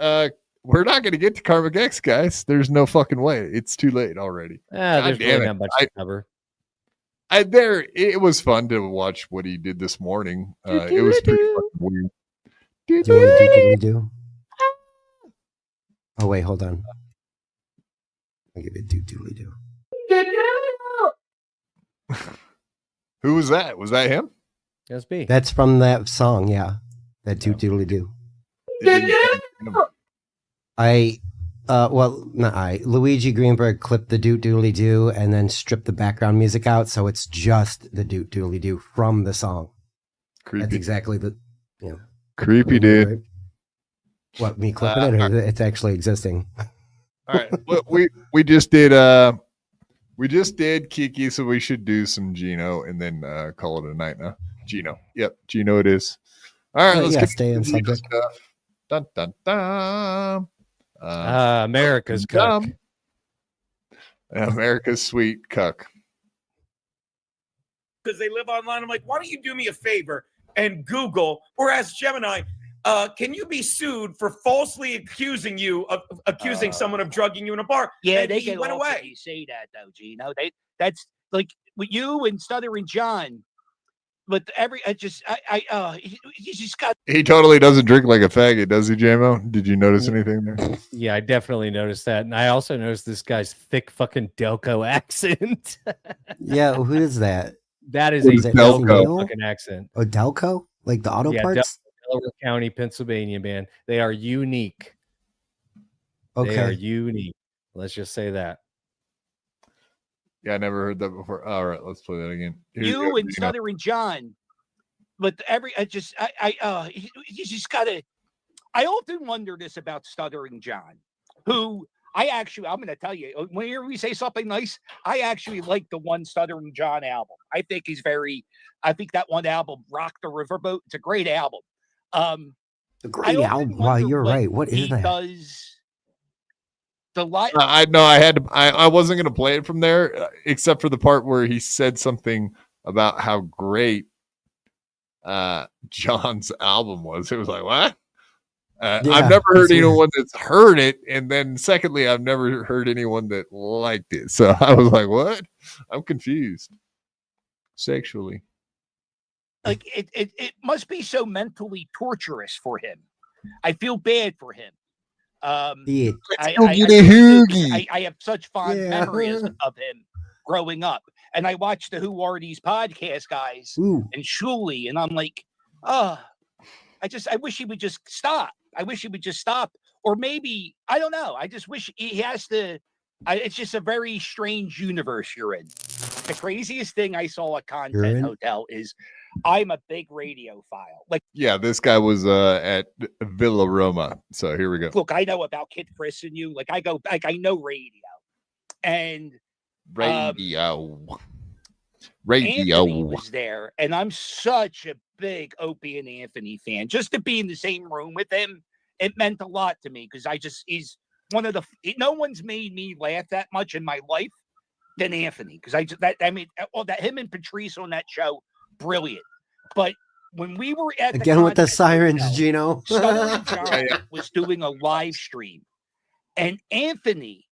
we're not going to get to KarmicX, guys. There's no fucking way. It's too late already. There's God damn really it. not much to cover. It was fun to watch what he did this morning. It was pretty fucking weird. Do you want to do do? Oh wait, hold on. I'll give it doodly do. Who was that? Was that him? That's me. That's from that song, yeah. That doodly do. Luigi Greenberg clipped the doot doodly doo and then stripped the background music out, so it's just the doot doodly doo from the song. Creepy. That's exactly the Creepy, dude. What, me clipping it, or it's actually existing? All right. Well, we just did Kiki, so we should do some Geno and then call it a night now. Geno. Yep, Geno it is. All right, let's get stay in to the Geno subject. stuff. Dun dun dun. America's cuck. America's sweet cuck. Because they live online. I'm like, why don't you do me a favor and Google or ask Gemini, can you be sued for falsely accusing someone of drugging you in a bar? Yeah, And they he get went off away. when you say that, though, Geno. That's like with you and Stuttering John. But he just got. He totally doesn't drink like a faggot, does he, JMO? Did you notice anything there? Yeah, I definitely noticed that. And I also noticed this guy's thick fucking Delco accent. Yeah, who is that? That is What a is that, Delco Neil? fucking accent. Oh, Delco? Like the auto Yeah, parts? Delaware County, Pennsylvania, man. They are unique. Okay. They are unique. Let's just say that. Yeah, I never heard that before. All right, let's play that again. Here we You go, and Geno. Stuttering John. But he just got to. I often wonder this about Stuttering John, who I'm going to tell you, whenever we say something nice, I actually like the one Stuttering John album. I think I think that one album, Rock the Riverboat, it's a great album. A great album. Wow, you're right. What is that? Does the light? I wasn't gonna play it from there, except for the part where he said something about how great John's album was. It was like, what? I've never heard anyone that's heard it, and then secondly, I've never heard anyone that liked it. So I was like, what? I'm confused. Sexually. Like it must be so mentally torturous for him. I feel bad for him. I have such fond memories of him growing up. And I watched the Who Are These podcast guys and Shuley, and I'm like, I wish he would just stop. I wish he would just stop. Or maybe, I don't know. I just wish he has to. It's just a very strange universe you're in. The craziest thing I saw at Content Hotel is I'm a big radiophile. Like, yeah, this guy was at Villa Roma. So here we go. Look, I know about Kid Chris and you. Like I know radio. And Radio Anthony was there, and I'm such a big Opie and Anthony fan. Just to be in the same room with him, it meant a lot to me because he's one of the. No one's made me laugh that much in my life than Anthony because him and Patrice on that show, brilliant. But when we were at again with the sirens, Geno, Stuttering John was doing a live stream, and Anthony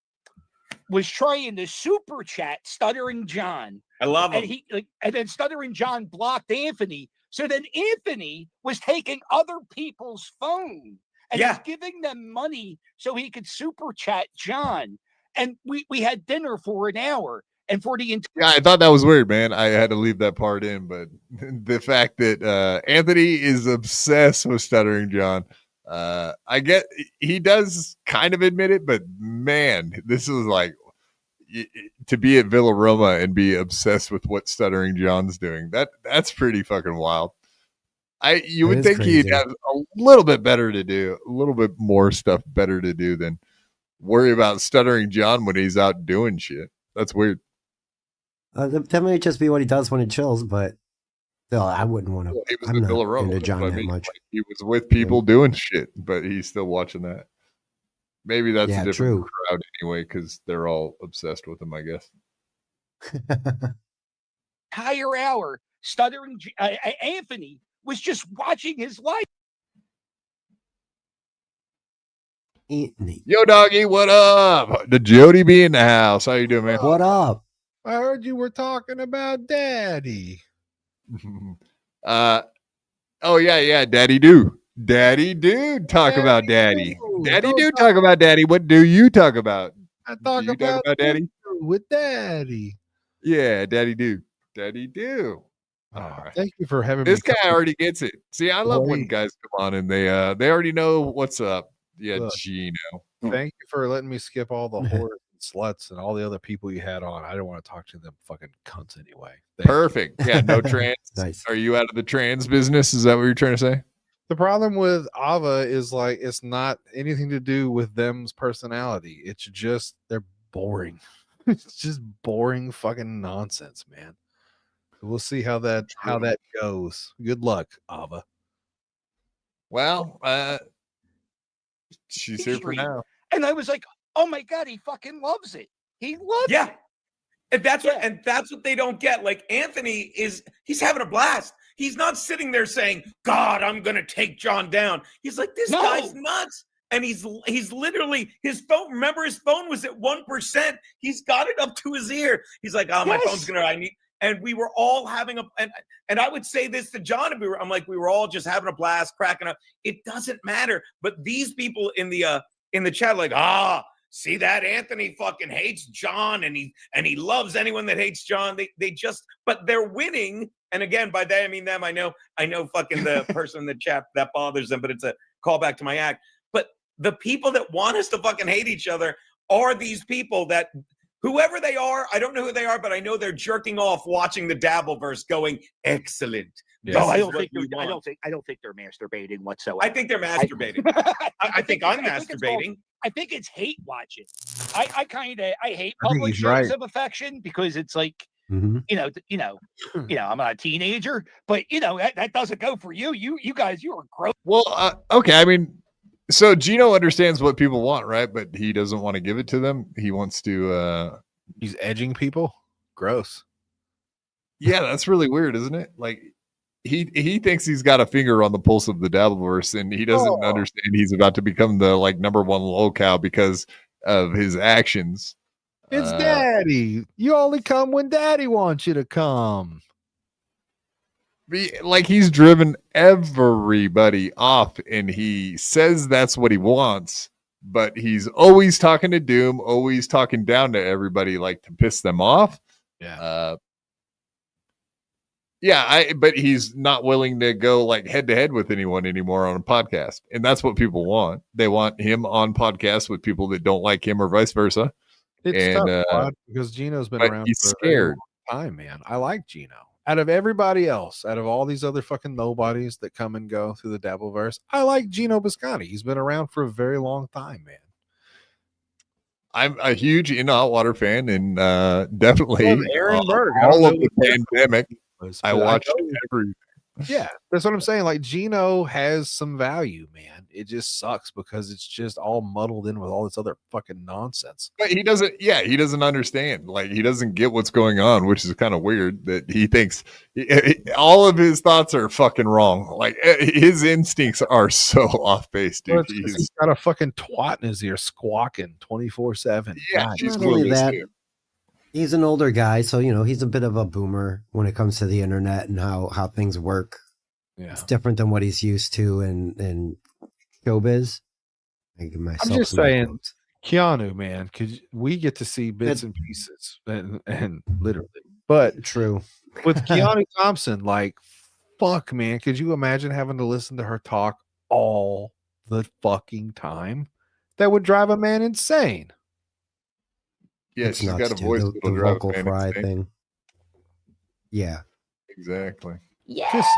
was trying to super chat Stuttering John. I love him. And then Stuttering John blocked Anthony. So then Anthony was taking other people's phone and was giving them money so he could super chat John. And we had dinner for an hour. And for the yeah, I thought that was weird, man. I had to leave that part in, but the fact that Anthony is obsessed with Stuttering John, I get he does kind of admit it, but man, this is like to be at Villa Roma and be obsessed with what Stuttering John's doing. That's pretty fucking wild. You would think he'd have a little bit better to do, a little bit more stuff better to do than worry about Stuttering John when he's out doing shit. That's weird. That might just be what he does when he chills, but still, I wouldn't want to. Well, he was I'm in not Villa Roma, into John that much. Like, he was with people doing shit, but he's still watching that. Maybe that's a different crowd anyway, because they're all obsessed with him, I guess. Entire hour, Stuttering Anthony was just watching his life. Anthony. Yo, doggy, what up? The Jodie be in the house. How you doing, man? What up? I heard you were talking about Daddy. Oh yeah, Daddy do. Daddy do talk about Daddy. Daddy do talk about Daddy. What do you talk about? I talk about Daddy with Daddy. Yeah, Daddy do. Daddy do. Thank you for having this me. Guy already gets it. See, I love when guys come on and they already know what's up. Yeah, Look, Geno. Thank you for letting me skip all the whores and sluts and all the other people you had on. I don't want to talk to them fucking cunts anyway. Perfect. Yeah, no trans. Nice. Are you out of the trans business? Is that what you're trying to say? The problem with Ava is like it's not anything to do with them's personality. It's just they're boring. It's just boring fucking nonsense, man. We'll see how that goes. Good luck, Ava. Well, she's here for now. And I was like, oh my God, he fucking loves it. He loves it. And that's what they don't get. Like Anthony he's having a blast. He's not sitting there saying, God, I'm gonna take John down. He's like, this guy's nuts. And he's literally his phone. Remember, his phone was at 1%. He's got it up to his ear. He's like, oh, my phone's gonna and we were all having and I would say this to John, and we were all just having a blast, cracking up. It doesn't matter. But these people in the chat, like, see that Anthony fucking hates John, and he loves anyone that hates John. But they're winning. And again, by that I mean them. I know fucking the person in the chat that bothers them, but it's a callback to my act. But the people that want us to fucking hate each other are these people that, whoever they are, I don't know who they are, but I know they're jerking off watching the Dabbleverse, going excellent. No, I don't think they're masturbating whatsoever. I think they're masturbating. I think I'm masturbating. I think it's hate watching. I hate I think public he's shows right. of affection because it's like, Mhm. I'm not a teenager, but that doesn't go for you. You guys, you are gross. Well, okay. I mean, so Geno understands what people want, right? But he doesn't want to give it to them. He wants to. He's edging people. Gross. Yeah, that's really weird, isn't it? Like he thinks he's got a finger on the pulse of the Dabbleverse, and he doesn't understand he's about to become the number one locale because of his actions. It's Daddy. You only come when Daddy wants you to come. Like he's driven everybody off, and he says that's what he wants, but he's always talking to Doom, always talking down to everybody, like to piss them off. But he's not willing to go like head to head with anyone anymore on a podcast, and that's what people want. They want him on podcasts with people that don't like him, or vice versa. It's tough, Rod, because Geno's been around he's for a very scared. long time, man. I like Geno. Out of everybody else, out of all these other fucking nobodies that come and go through the Dabbleverse, I like Geno Biscotti. He's been around for a very long time, man. I'm a huge In Hot Water fan, and definitely Aaron Berg. all of the pandemic. I watched everything. Yeah, that's what I'm saying. Like Geno has some value, man. It just sucks because it's just all muddled in with all this other fucking nonsense. But he doesn't understand. Like he doesn't get what's going on, which is kind of weird that he thinks all of his thoughts are fucking wrong. Like his instincts are so off base, dude. Well, he's got a fucking twat in his ear squawking 24/7. Yeah, she's Not only that, he's an older guy, so he's a bit of a boomer when it comes to the internet and how things work. Yeah, it's different than what he's used to in showbiz. I give myself I'm just some saying, quotes. Keanu, man, because we get to see bits and pieces, and literally, but true with Keanu Thompson, like, fuck, man, could you imagine having to listen to her talk all the fucking time? That would drive a man insane. Yeah, It's she's nuts, got a dude. voice The that'll drive vocal a man fry insane. thing. Yeah. Exactly. Just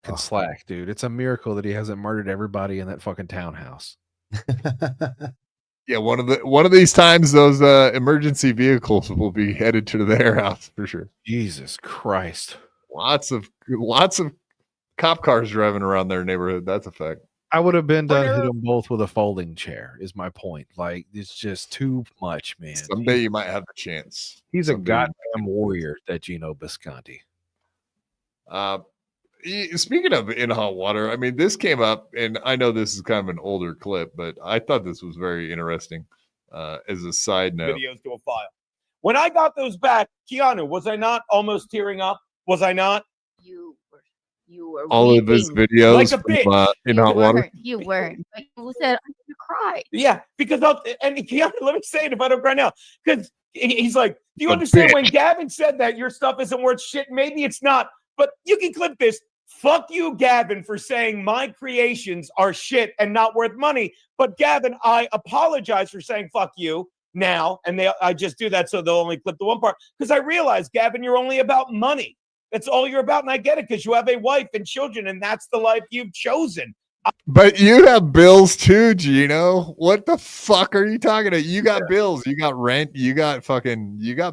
fucking slack, dude. It's a miracle that he hasn't murdered everybody in that fucking townhouse. Yeah, one of these times those emergency vehicles will be headed to their house for sure. Jesus Christ. Lots of cop cars driving around their neighborhood. That's a fact. I would have been done hit them both with a folding chair, is my point. Like, it's just too much, man. Someday you might have the chance. He's a Someday. goddamn warrior, that Geno Bisconti. Speaking of In Hot Water, I mean, this came up, and I know this is kind of an older clip, but I thought this was very interesting. As a side note, Videos to a file. When I got those back, Keanu, was I not almost tearing up? Was I not? You were all of his weeping. videos Like a bitch. from, In Hot Water. You weren't. But you said I'm gonna cry. Yeah, because and Keanu, let me say it if I don't cry now, because he's like, do you A understand bitch. when Gavin said that your stuff isn't worth shit? Maybe it's not, but you can clip this. Fuck you, Gavin, for saying my creations are shit and not worth money. But Gavin, I apologize for saying fuck you now, and I just do that so they'll only clip the one part because I realize, Gavin, you're only about money. That's all you're about, and I get it because you have a wife and children, and that's the life you've chosen. But you have bills too, Geno. What the fuck are you talking about? You got bills, you got rent, you got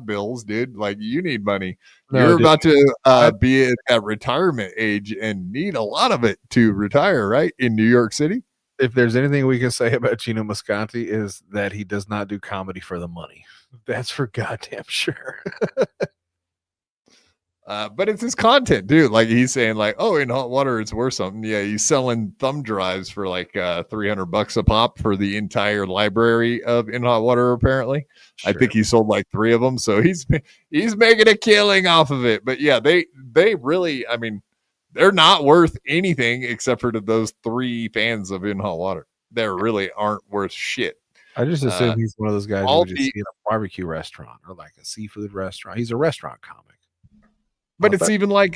bills, dude. Like you need money. No, You're dude. about to be at that retirement age and need a lot of it to retire, right? In New York City. If there's anything we can say about Geno Bisconti is that he does not do comedy for the money. That's for goddamn sure. But it's his content, dude. Like he's saying, like, oh, In Hot Water, it's worth something. Yeah, he's selling thumb drives for like $300 a pop for the entire library of In Hot Water. Apparently, I think he sold like 3 of them, so he's making a killing off of it. But yeah, they really, I mean, they're not worth anything except for to those 3 fans of In Hot Water. They really aren't worth shit. I just assume he's one of those guys who all would just the- see in a barbecue restaurant or like a seafood restaurant. He's a restaurant comic. But it's even like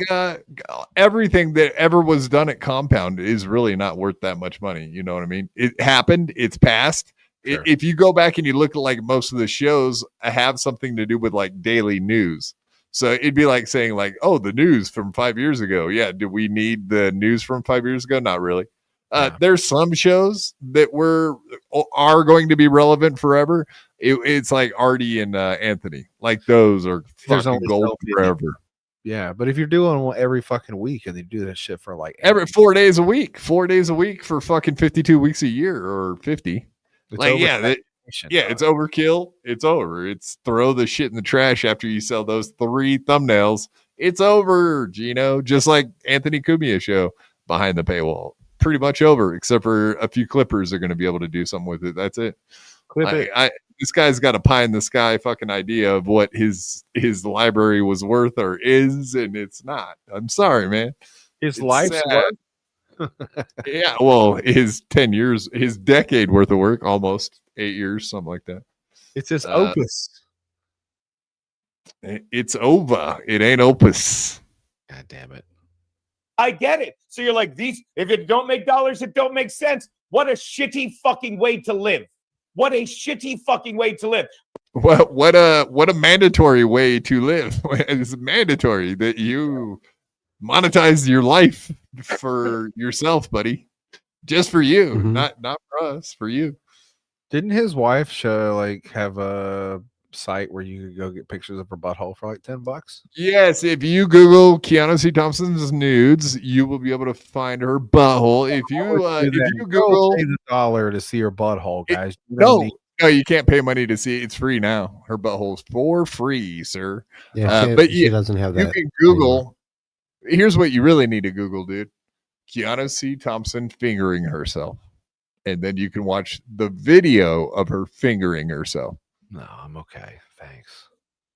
everything that ever was done at Compound is really not worth that much money. You know what I mean? It happened. It's past. Sure. If you go back and you look at like most of the shows have something to do with like daily news. So it'd be like saying like, oh, the news from 5 years ago. Yeah. Do we need the news from 5 years ago? Not really. There's some shows that are going to be relevant forever. It's like Artie and Anthony. Like those are There's fucking only gold so many. forever. Yeah, but if you're doing one every fucking week and they do that shit for like Every 4 days a week, 4 days a week for fucking 52 weeks a year or 50. It's Like, oversaturation, it's overkill. It's over. It's throw the shit in the trash after you sell those 3 thumbnails. It's over, Geno. Just like Anthony Cumia show behind the paywall. Pretty much over, except for a few clippers are going to be able to do something with it. That's it. Clip it. This guy's got a pie in the sky fucking idea of what his library was worth or is, and it's not. I'm sorry, man. His It's life's sad. work. Yeah, well, his 10 years, his decade worth of work, almost 8 years, something like that. It's his opus. It's over. It ain't opus. God damn it. I get it. So you're like, these, if it don't make dollars, it don't make sense. What a shitty fucking way to live. What a shitty fucking way to live. What a mandatory way to live. It's mandatory that you monetize your life for yourself, buddy. Just for you, not for us, for you. Didn't his wife have a site where you could go get pictures of her butthole for like $10? Yes, if you Google Keanu C. Thompson's nudes, you will be able to find her butthole. If you Google $1 to see her butthole, guys, no, you can't pay money to see it. It's free now. Her butthole's for free, sir. Yeah, but she doesn't have that. You can Google. Here's what you really need to Google, dude. Keanu C. Thompson fingering herself, and then you can watch the video of her fingering herself. No, I'm okay. Thanks.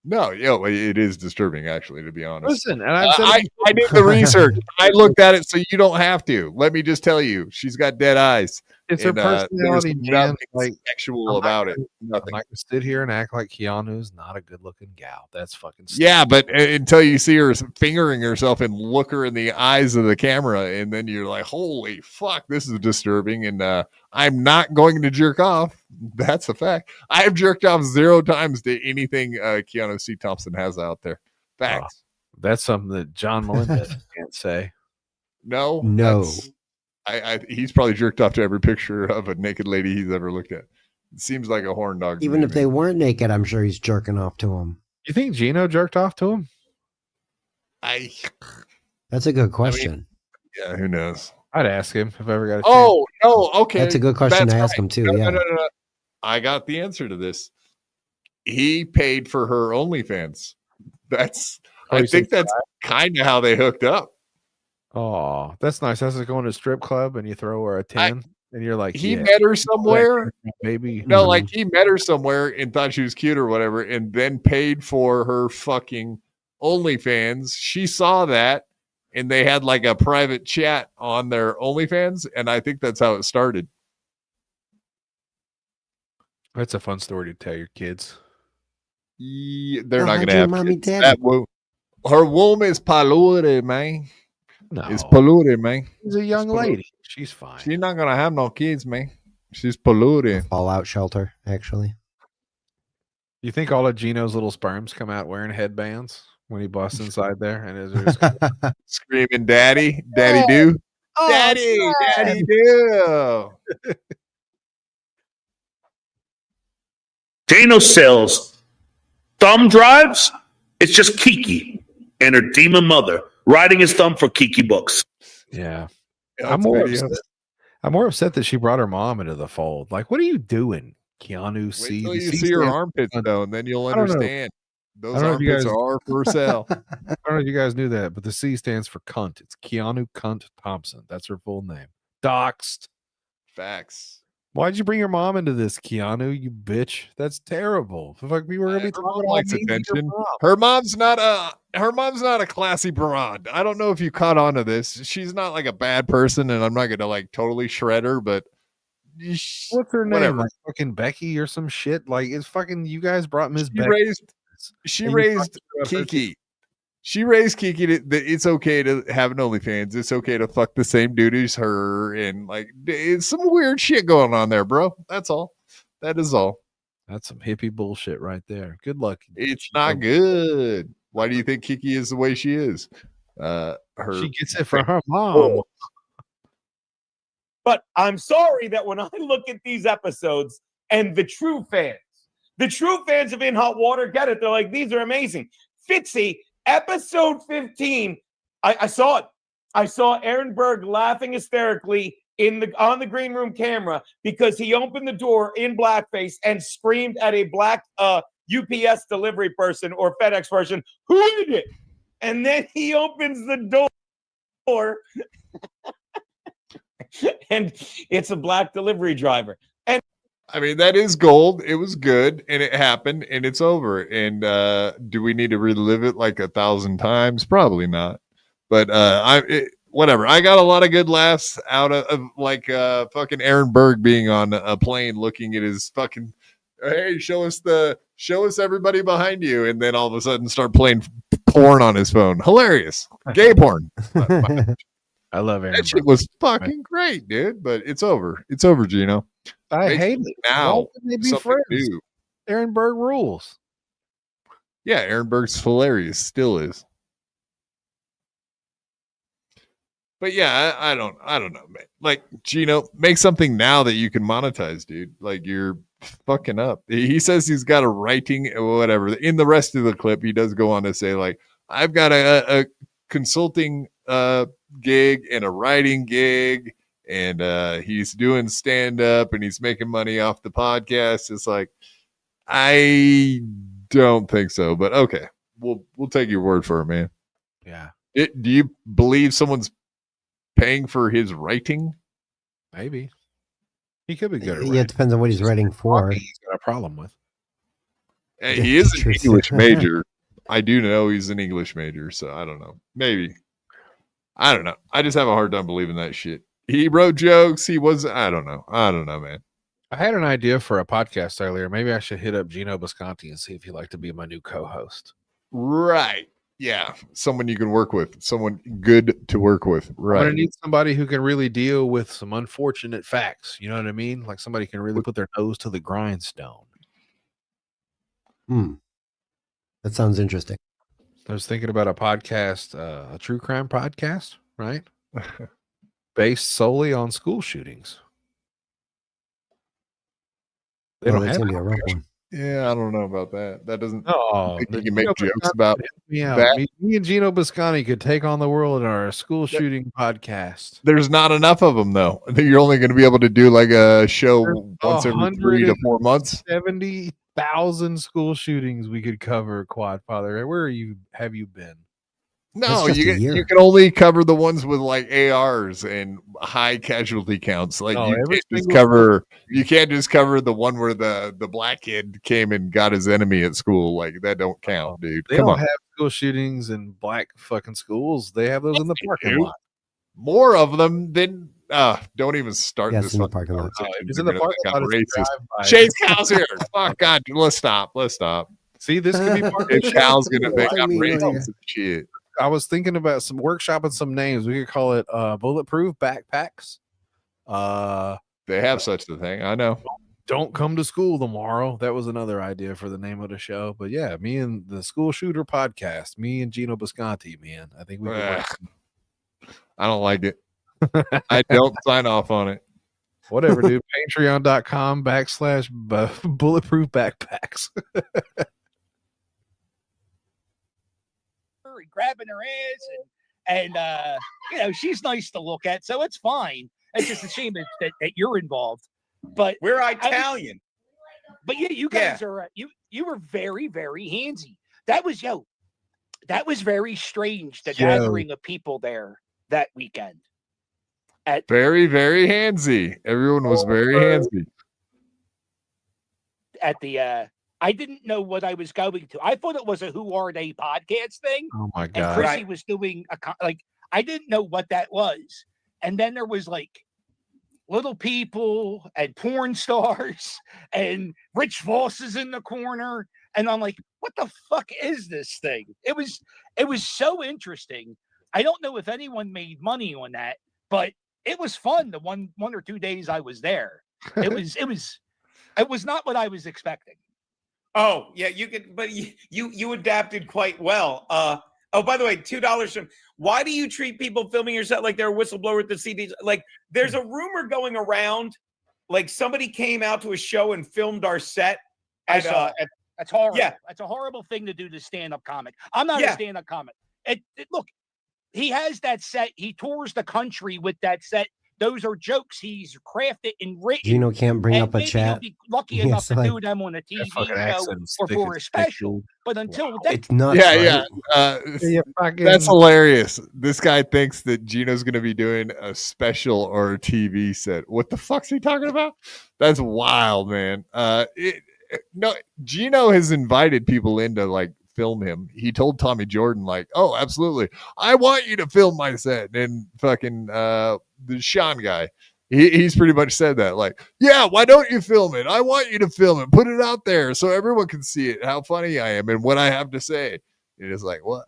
No, it is disturbing, actually, to be honest. Listen, and I've said I did the research. I looked at it, so you don't have to. Let me just tell you, she's got dead eyes. It's her personality, there's man. nothing Like sexual about it. I'm not gonna sit here and act like Keanu's not a good-looking gal. That's fucking stupid. Yeah, but until you see her fingering herself and look her in the eyes of the camera, and then you're like, "Holy fuck, this is disturbing." And I'm not going to jerk off. That's a fact. I have jerked off 0 times to anything Keanu C. Thompson has out there. Facts. That's something that John Melendez can't say. No. He's probably jerked off to every picture of a naked lady he's ever looked at. It seems like a horn dog. Even if they weren't naked, I'm sure he's jerking off to them. You think Geno jerked off to him? That's a good question. Yeah, who knows? I'd ask him if I ever got a chance. Oh, no, okay. That's a good question to ask him too. No, yeah. No. I got the answer to this. He paid for her OnlyFans. I think that's kind of how they hooked up. Oh, that's nice. That's like going to a strip club and you throw her a 10 and you're like, he met her somewhere. Baby. No, like he met her somewhere and thought she was cute or whatever, and then paid for her fucking OnlyFans. She saw that, and they had like a private chat on their OnlyFans, and I think that's how it started. That's a fun story to tell your kids. Yeah, they're not going to have kids. Her womb is polluted, man. No, it's polluted, man. She's a young lady. She's fine. She's not going to have no kids, man. She's polluted. Fallout shelter, actually. You think all of Geno's little sperms come out wearing headbands when he busts inside there and is screaming, "Daddy, Daddy do, Daddy, Daddy do." Geno sells thumb drives. It's just Kiki and her demon mother riding his thumb for Kiki books. Yeah. I'm more upset that she brought her mom into the fold. Like, what are you doing, Keanu C? Wait till you see her armpits, though, and then you'll understand. Those armpits are for sale. I don't know if you guys knew that, but the C stands for cunt. It's Keanu Cunt Thompson. That's her full name. Doxed. Facts. Why'd you bring your mom into this, Keanu? You bitch. That's terrible. Like we were gonna be talking about attention. Her mom's not a classy broad. I don't know if you caught on to this. She's not like a bad person, and I'm not gonna like totally shred her, but what's her name? Whatever. Like fucking Becky or some shit. Like it's fucking you guys brought Miss Becky. She raised Kiki. She raised Kiki it's okay to have an OnlyFans. It's okay to fuck the same dude as her, and like it's some weird shit going on there, bro. That's all. That is all. That's some hippie bullshit right there. Good luck. It's not good. Why do you think Kiki is the way she is? She gets it from her mom. But I'm sorry that when I look at these episodes and the true fans of In Hot Water get it. They're like, these are amazing. Fitzy, episode 15, I saw it. I saw Aaron Berg laughing hysterically on the green room camera because he opened the door in blackface and screamed at a black UPS delivery person or FedEx person, "Who is it?" And then he opens the door and it's a black delivery driver. And I mean, that is gold. It was good, and it happened, and it's over. And do we need to relive it like 1,000 times? Probably not. But whatever. I got a lot of good laughs out of like fucking Aaron Berg being on a plane, looking at his fucking, hey, show us everybody behind you, and then all of a sudden start playing porn on his phone. Hilarious, gay porn. I love Aaron That shit Berg. was fucking great, dude. But it's over. It's over, Geno. I Make hate something it. now. Why would they be Something friends? new. Aaron Berg rules. Yeah, Aaron Berg's hilarious. Still is. But yeah, I don't know, man. Like, Geno, make something now that you can monetize, dude. Like, you're fucking up. He says he's got a writing, whatever. In the rest of the clip, he does go on to say, like, I've got a consulting gig and a writing gig, and he's doing stand-up, and he's making money off the podcast. It's like, I don't think so, but okay. We'll take your word for it, man. Yeah. Do you believe someone's paying for his writing? Maybe. He could be good at Yeah, writing. it depends on what he's writing for. He's got a problem with. He is an English major. I do know he's an English major, so I don't know. Maybe. I don't know. I just have a hard time believing that shit. He wrote jokes. He was, I don't know, man. I had an idea for a podcast earlier. Maybe I should hit up Geno Bisconti and see if he'd like to be my new co-host. Right. Yeah. Someone you can work with. Someone good to work with. I'm Right. gonna need somebody who can really deal with some unfortunate facts. You know what I mean? Like somebody can really put their nose to the grindstone. That sounds interesting. I was thinking about a podcast, a true crime podcast, right? Based solely on school shootings. They Oh, don't that's have gonna be a rough one. Yeah, I don't know about that. That doesn't. Oh, think you the can make Geno jokes Bisconti about could help me out. that. Me and Geno Bisconti could take on the world in our school shooting podcast. There's not enough of them, though. I think you're only going to be able to do like a show once every 3 to 4 months. 70,000 school shootings we could cover, Quadfather. Where have you been? No, just a you year. can only cover the ones with like ARs and high casualty counts. Like No, you every can't just cover the one where the black kid came and got his enemy at school. Like that don't count, dude. They Come don't on. have school shootings in black fucking schools. They have those in the parking lot. More of them than don't even start Yes, this in the fucking parking lot. conversation. It's in You're the gonna parking think lot. I'm It's a racist. drive-by. Chase Cal's here. Fuck God, let's stop. See, this could be part of the If Cal's show. gonna think I I'm mean, racist and shit. I was thinking about some workshopping some names. We could call it bulletproof backpacks. They have such a thing. I know. Don't come to school tomorrow. That was another idea for the name of the show. But yeah, me and the School Shooter podcast, me and Geno Bisconti, man. I think we could Ugh. I don't like it. I don't sign off on it. whatever, dude. Patreon.com/bulletproof backpacks. Grabbing her ass and you know, she's nice to look at, so it's fine. It's just a shame that you're involved. But we're Italian. But yeah, you guys are you were very, very handsy. That was very strange, the gathering of people there that weekend. Very, very handsy. Everyone was very handsy. At the I didn't know what I was going to. I thought it was a Who Are They podcast thing. Oh my And god! Chrissy was doing I didn't know what that was. And then there was like little people and porn stars and Rich Voss is in the corner. And I'm like, what the fuck is this thing? It was so interesting. I don't know if anyone made money on that, but it was fun the one or 2 days I was there. It was not what I was expecting. Oh, yeah, you could, but you adapted quite well. Oh, by the way, $2 from. Why do you treat people filming your set like they're a whistleblower with the CDs? Like, there's a rumor going around, like somebody came out to a show and filmed our set. That's horrible. Yeah. That's a horrible thing to do to stand-up comic. I'm not a stand-up comic. Look, he has that set. He tours the country with that set. Those are jokes he's crafted and written. Geno can't bring and up a maybe chat. He'll be lucky Yeah, enough it's to like- do them on a TV fucking show accent's or thick for a as special. But until then, It's nuts. Yeah, right? yeah. That's hilarious. This guy thinks that Geno's going to be doing a special or a TV set. What the fuck's he talking about? That's wild, man. No, Geno has invited people in to like film him. He told Tommy Jordan, like, oh, absolutely, I want you to film my set. And fucking the Sean guy, he's pretty much said that, like, yeah, why don't you film it? I want you to film it, put it out there so everyone can see it, how funny I am and what I have to say. It is like, what?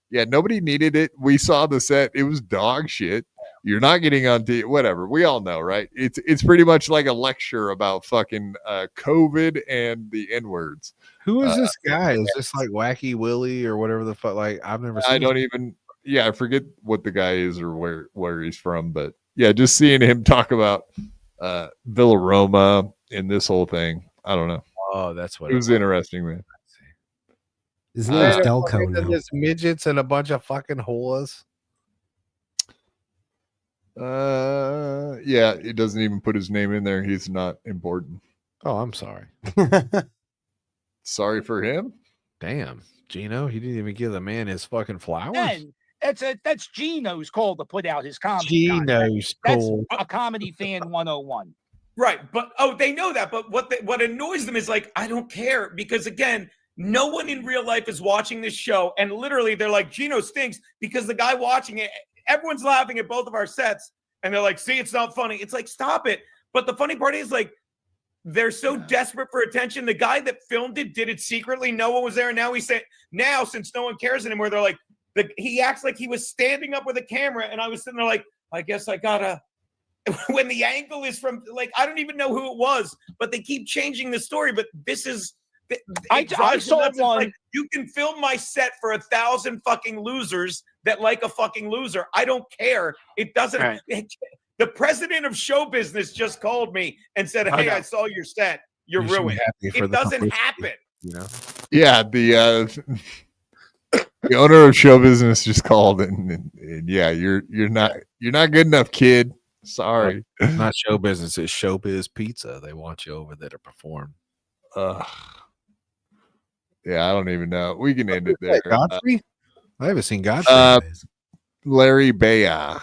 Yeah, nobody needed it. We saw the set. It was dog shit. You're not getting on TV, whatever. We all know, right? It's pretty much like a lecture about fucking COVID and the N-words. Who is this guy? Is this like Wacky Willie or whatever the fuck? Like, I've never seen I don't even, I forget what the guy is or where he's from, but yeah, just seeing him talk about Villaroma and this whole thing. I don't know. Oh, that's what it was interesting, man. His name's Yeah, Delco fucking now. There's midgets and a bunch of fucking whores. Yeah, it doesn't even put his name in there. He's not important. Oh, I'm sorry. Sorry for him. Damn, Geno, he didn't even give the man his fucking flowers. and that's Geno's call to put out his comedy. Geno's That's call. a comedy fan 101. Right, but they know that. But what annoys them is like, I don't care, because again, no one in real life is watching this show, and literally they're like, Geno stinks because the guy watching it, everyone's laughing at both of our sets, and they're like, see, it's not funny. It's like, stop it. But the funny part is, like, they're so desperate for attention. The guy that filmed it did it secretly. No one was there. And now he said, now since no one cares anymore, they're like, he acts like he was standing up with a camera, and I was sitting there like, I guess I gotta. When the angle is from, like, I don't even know who it was, but they keep changing the story. But this is, I saw one. one. Like, you can film my set for 1,000 fucking losers that like a fucking loser. I don't care. It doesn't. Right. The president of show business just called me and said, "Hey, I saw your set. You're You should be ruined." happy for It the doesn't publicity, happen. You know. Yeah, the owner of show business just called and yeah, you're not good enough, kid. Sorry. Not show business, it's Showbiz Pizza. They want you over there to perform. Yeah, I don't even know. We can end it there. Godfrey? I haven't seen Godfrey. Larry Baya.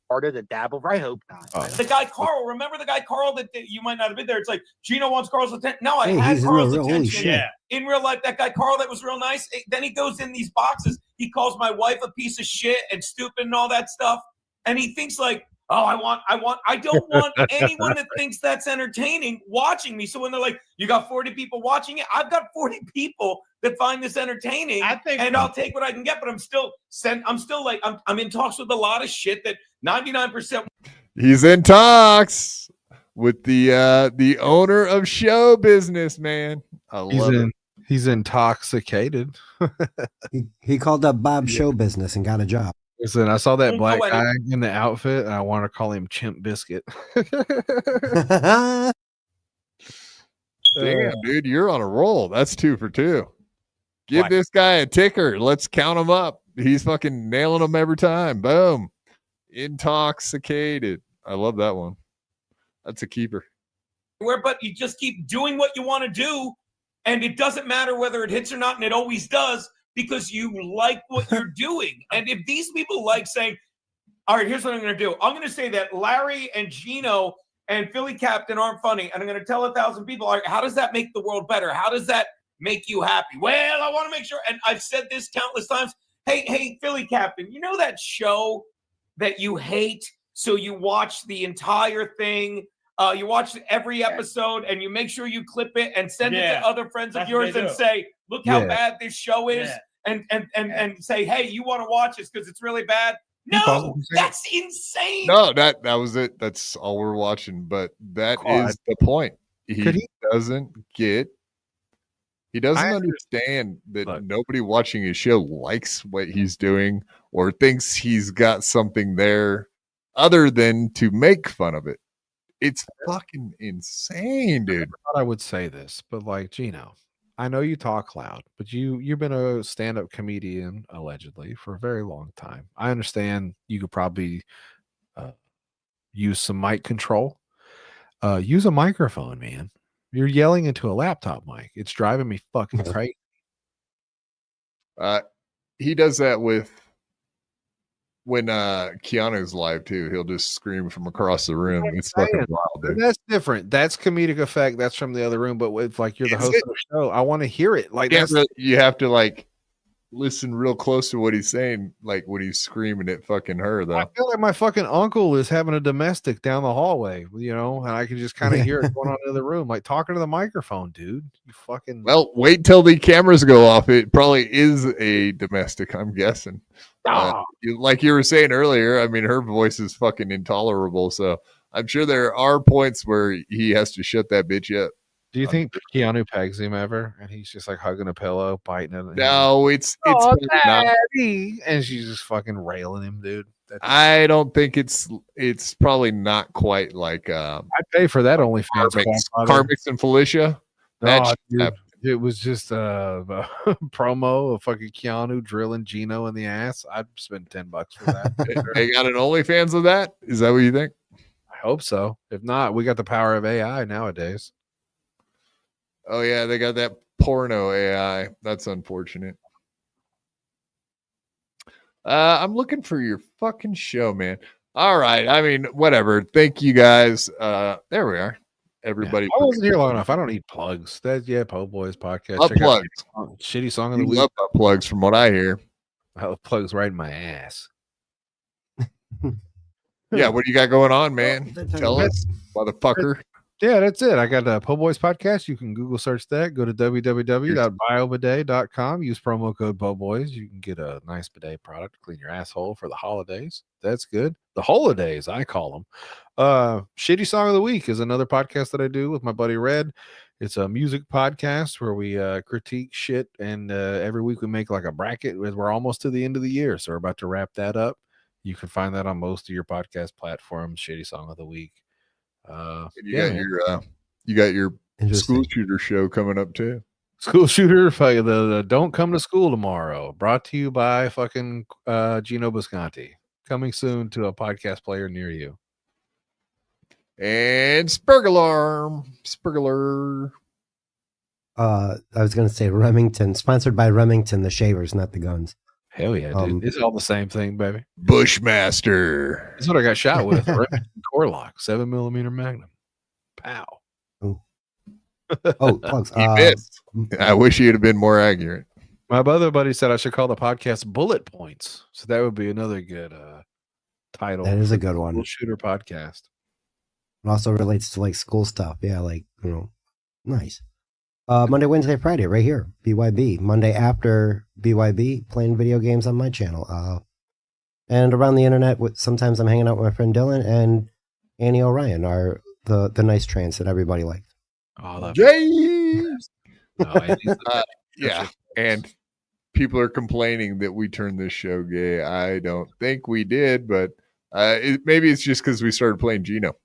Part of the dabble, I hope not. The guy Carl, remember the guy Carl that you might not have been there? It's like, Geno wants Carl's attention. No, I Hey, had he's in Carl's the real- holy attention. shit. In real life, that guy Carl that was real nice. Then he goes in these boxes. He calls my wife a piece of shit and stupid and all that stuff. And he thinks like, oh, I don't want anyone that thinks that's entertaining watching me. So when they're like, you got 40 people watching it, I've got 40 people that find this entertaining, and I'll take what I can get. But I'm still like, I'm in talks with a lot of shit that 99%. He's in talks with the owner of show business, man. I love it. He's intoxicated. He called up Bob Show Business and got a job. Listen, I saw that Don't black go any- guy in the outfit, and I want to call him Chimp Biscuit. Damn, dude, you're on a roll. That's 2 for 2. Give this guy a ticker. Let's count him up. He's fucking nailing them every time. Boom. Intoxicated. I love that one. That's a keeper. But you just keep doing what you want to do, and it doesn't matter whether it hits or not, and it always does, because you like what you're doing. And if these people like saying, all right, here's what I'm going to do. I'm going to say that Larry and Geno and Philly Captain aren't funny, and I'm going to tell 1,000 people, all right, how does that make the world better? How does that make you happy? Well, I want to make sure, and I've said this countless times, hey, Philly Captain, you know that show that you hate, so you watch the entire thing, you watch every episode, and you make sure you clip it and send it to other friends of That's what yours they and do. say, look how Yeah. bad this show is, Yeah. and say, hey, you want to watch this because it's really bad? No, that's insane. No, that was it. That's all we're watching. But that God. is the point. Could he- Doesn't get He doesn't understand that nobody watching his show likes what he's doing or thinks he's got something there other than to make fun of it. It's fucking insane, dude. I thought I would say this, but like Geno, I know you talk loud, but you've been a stand-up comedian allegedly for a very long time. I understand you could probably use some mic control. Use a microphone, man. You're yelling into a laptop mic. It's driving me fucking crazy. He does that when Keanu's live too. He'll just scream from across the room. It's fucking wild, dude. That's different. That's comedic effect. That's from the other room. But if like you're the host of the show, I want to hear it. Like you have to like listen real close to what he's saying, like when he's screaming at fucking her, though. I feel like my fucking uncle is having a domestic down the hallway, you know, and I can just kind of hear it going on in the room, like talking to the microphone, dude. You fucking well, wait till the cameras go off. It probably is a domestic, I'm guessing. Like you were saying earlier, I mean, her voice is fucking intolerable, so I'm sure there are points where he has to shut that bitch up. Do you think Keanu pegs him ever? And he's just like hugging a pillow, biting it. No, it's not. And she's just fucking railing him, dude. I don't think it's probably not quite like I'd pay for that OnlyFans. KarmicX and Felicia. No, dude, it was just a promo of fucking Keanu drilling Geno in the ass. I'd spend $10 for that. They got an OnlyFans of that? Is that what you think? I hope so. If not, we got the power of AI nowadays. Oh yeah, they got that porno AI. That's unfortunate. I'm looking for your fucking show, man. All right. I mean, whatever. Thank you guys. There we are. Everybody. I wasn't here long enough. I don't need plugs. Po' Boys podcast. Butt plugs. Shitty song of the You week. love butt plugs from what I hear. I love plugs right in my ass. Yeah, what do you got going on, man? Tell us, motherfucker. Yeah, that's it. I got a Po' Boys podcast. You can Google search that. Go to www.biobidet.com. Use promo code Po' Boys. You can get a nice bidet product to clean your asshole for the holidays. That's good. The holidays, I call them. Shitty Song of the Week is another podcast that I do with my buddy Red. It's a music podcast where we critique shit, and every week we make like a bracket. We're almost to the end of the year, so we're about to wrap that up. You can find that on most of your podcast platforms. Shitty Song of the Week. You got your school shooter show coming up too. School shooter, the Don't Come to School Tomorrow, brought to you by fucking Geno Bisconti. Coming soon to a podcast player near you. And Spurgler. I was gonna say Remington, sponsored by Remington, the shavers, not the guns. Hell yeah, dude. It's all the same thing, baby. Bushmaster. That's what I got shot with. Corlock, 7mm Magnum. Pow. Oh, plugs. He missed. I wish he'd have been more accurate. My other buddy said I should call the podcast Bullet Points. So that would be another good title. That is a good one. Shooter podcast. It also relates to like school stuff. Yeah, like, you know, nice. Monday, Wednesday, Friday, right here. BYB. Monday after BYB, playing video games on my channel. And around the internet, sometimes I'm hanging out with my friend Dylan and Annie O'Ryan, are the nice trans that everybody likes. Oh, James. Yeah, and people are complaining that we turned this show gay. I don't think we did, but maybe it's just because we started playing Geno.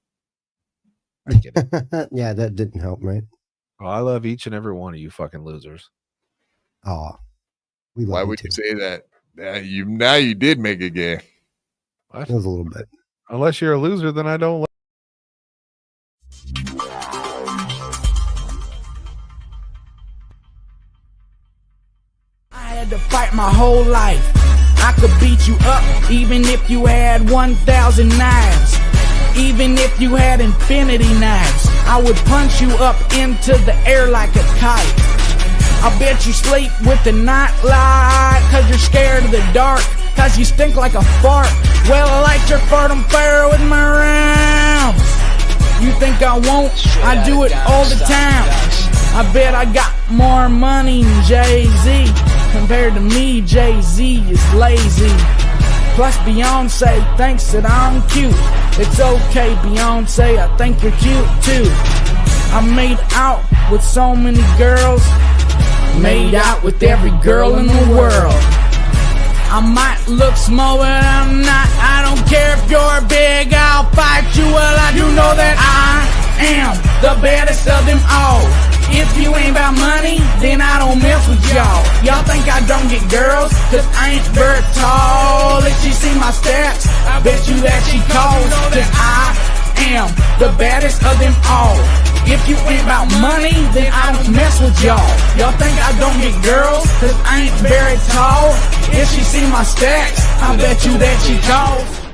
Yeah, that didn't help, right? Well, I love each and every one of you fucking losers. Oh, why would you say that? Now you did make it gay. It was a little bit. Unless you're a loser, then I don't. I had to fight my whole life. I could beat you up even if you had 1,000 knives. Even if you had infinity knives, I would punch you up into the air like a kite. I bet you sleep with the night light, cause you're scared of the dark, cause you stink like a fart. Well, I like your fart on fire with my rounds. You think I won't? I do it all the time. I bet I got more money than Jay-Z. Compared to me, Jay-Z is lazy. Plus Beyonce thinks that I'm cute. It's okay, Beyonce, I think you're cute too. I made out with so many girls, made out with every girl in the world. I might look small, but I'm not. I don't care if you're big, I'll fight you. Well, I do know that I am the baddest of them all. If you ain't about money, then I don't mess with y'all. Y'all think I don't get girls, cause I ain't very tall. If she see my stats, I bet you that she calls. Cause I am the baddest of them all. If you ain't about money, then I don't mess with y'all. Y'all think I don't get girls, cause I ain't very tall. If she see my stacks, I bet you that she calls.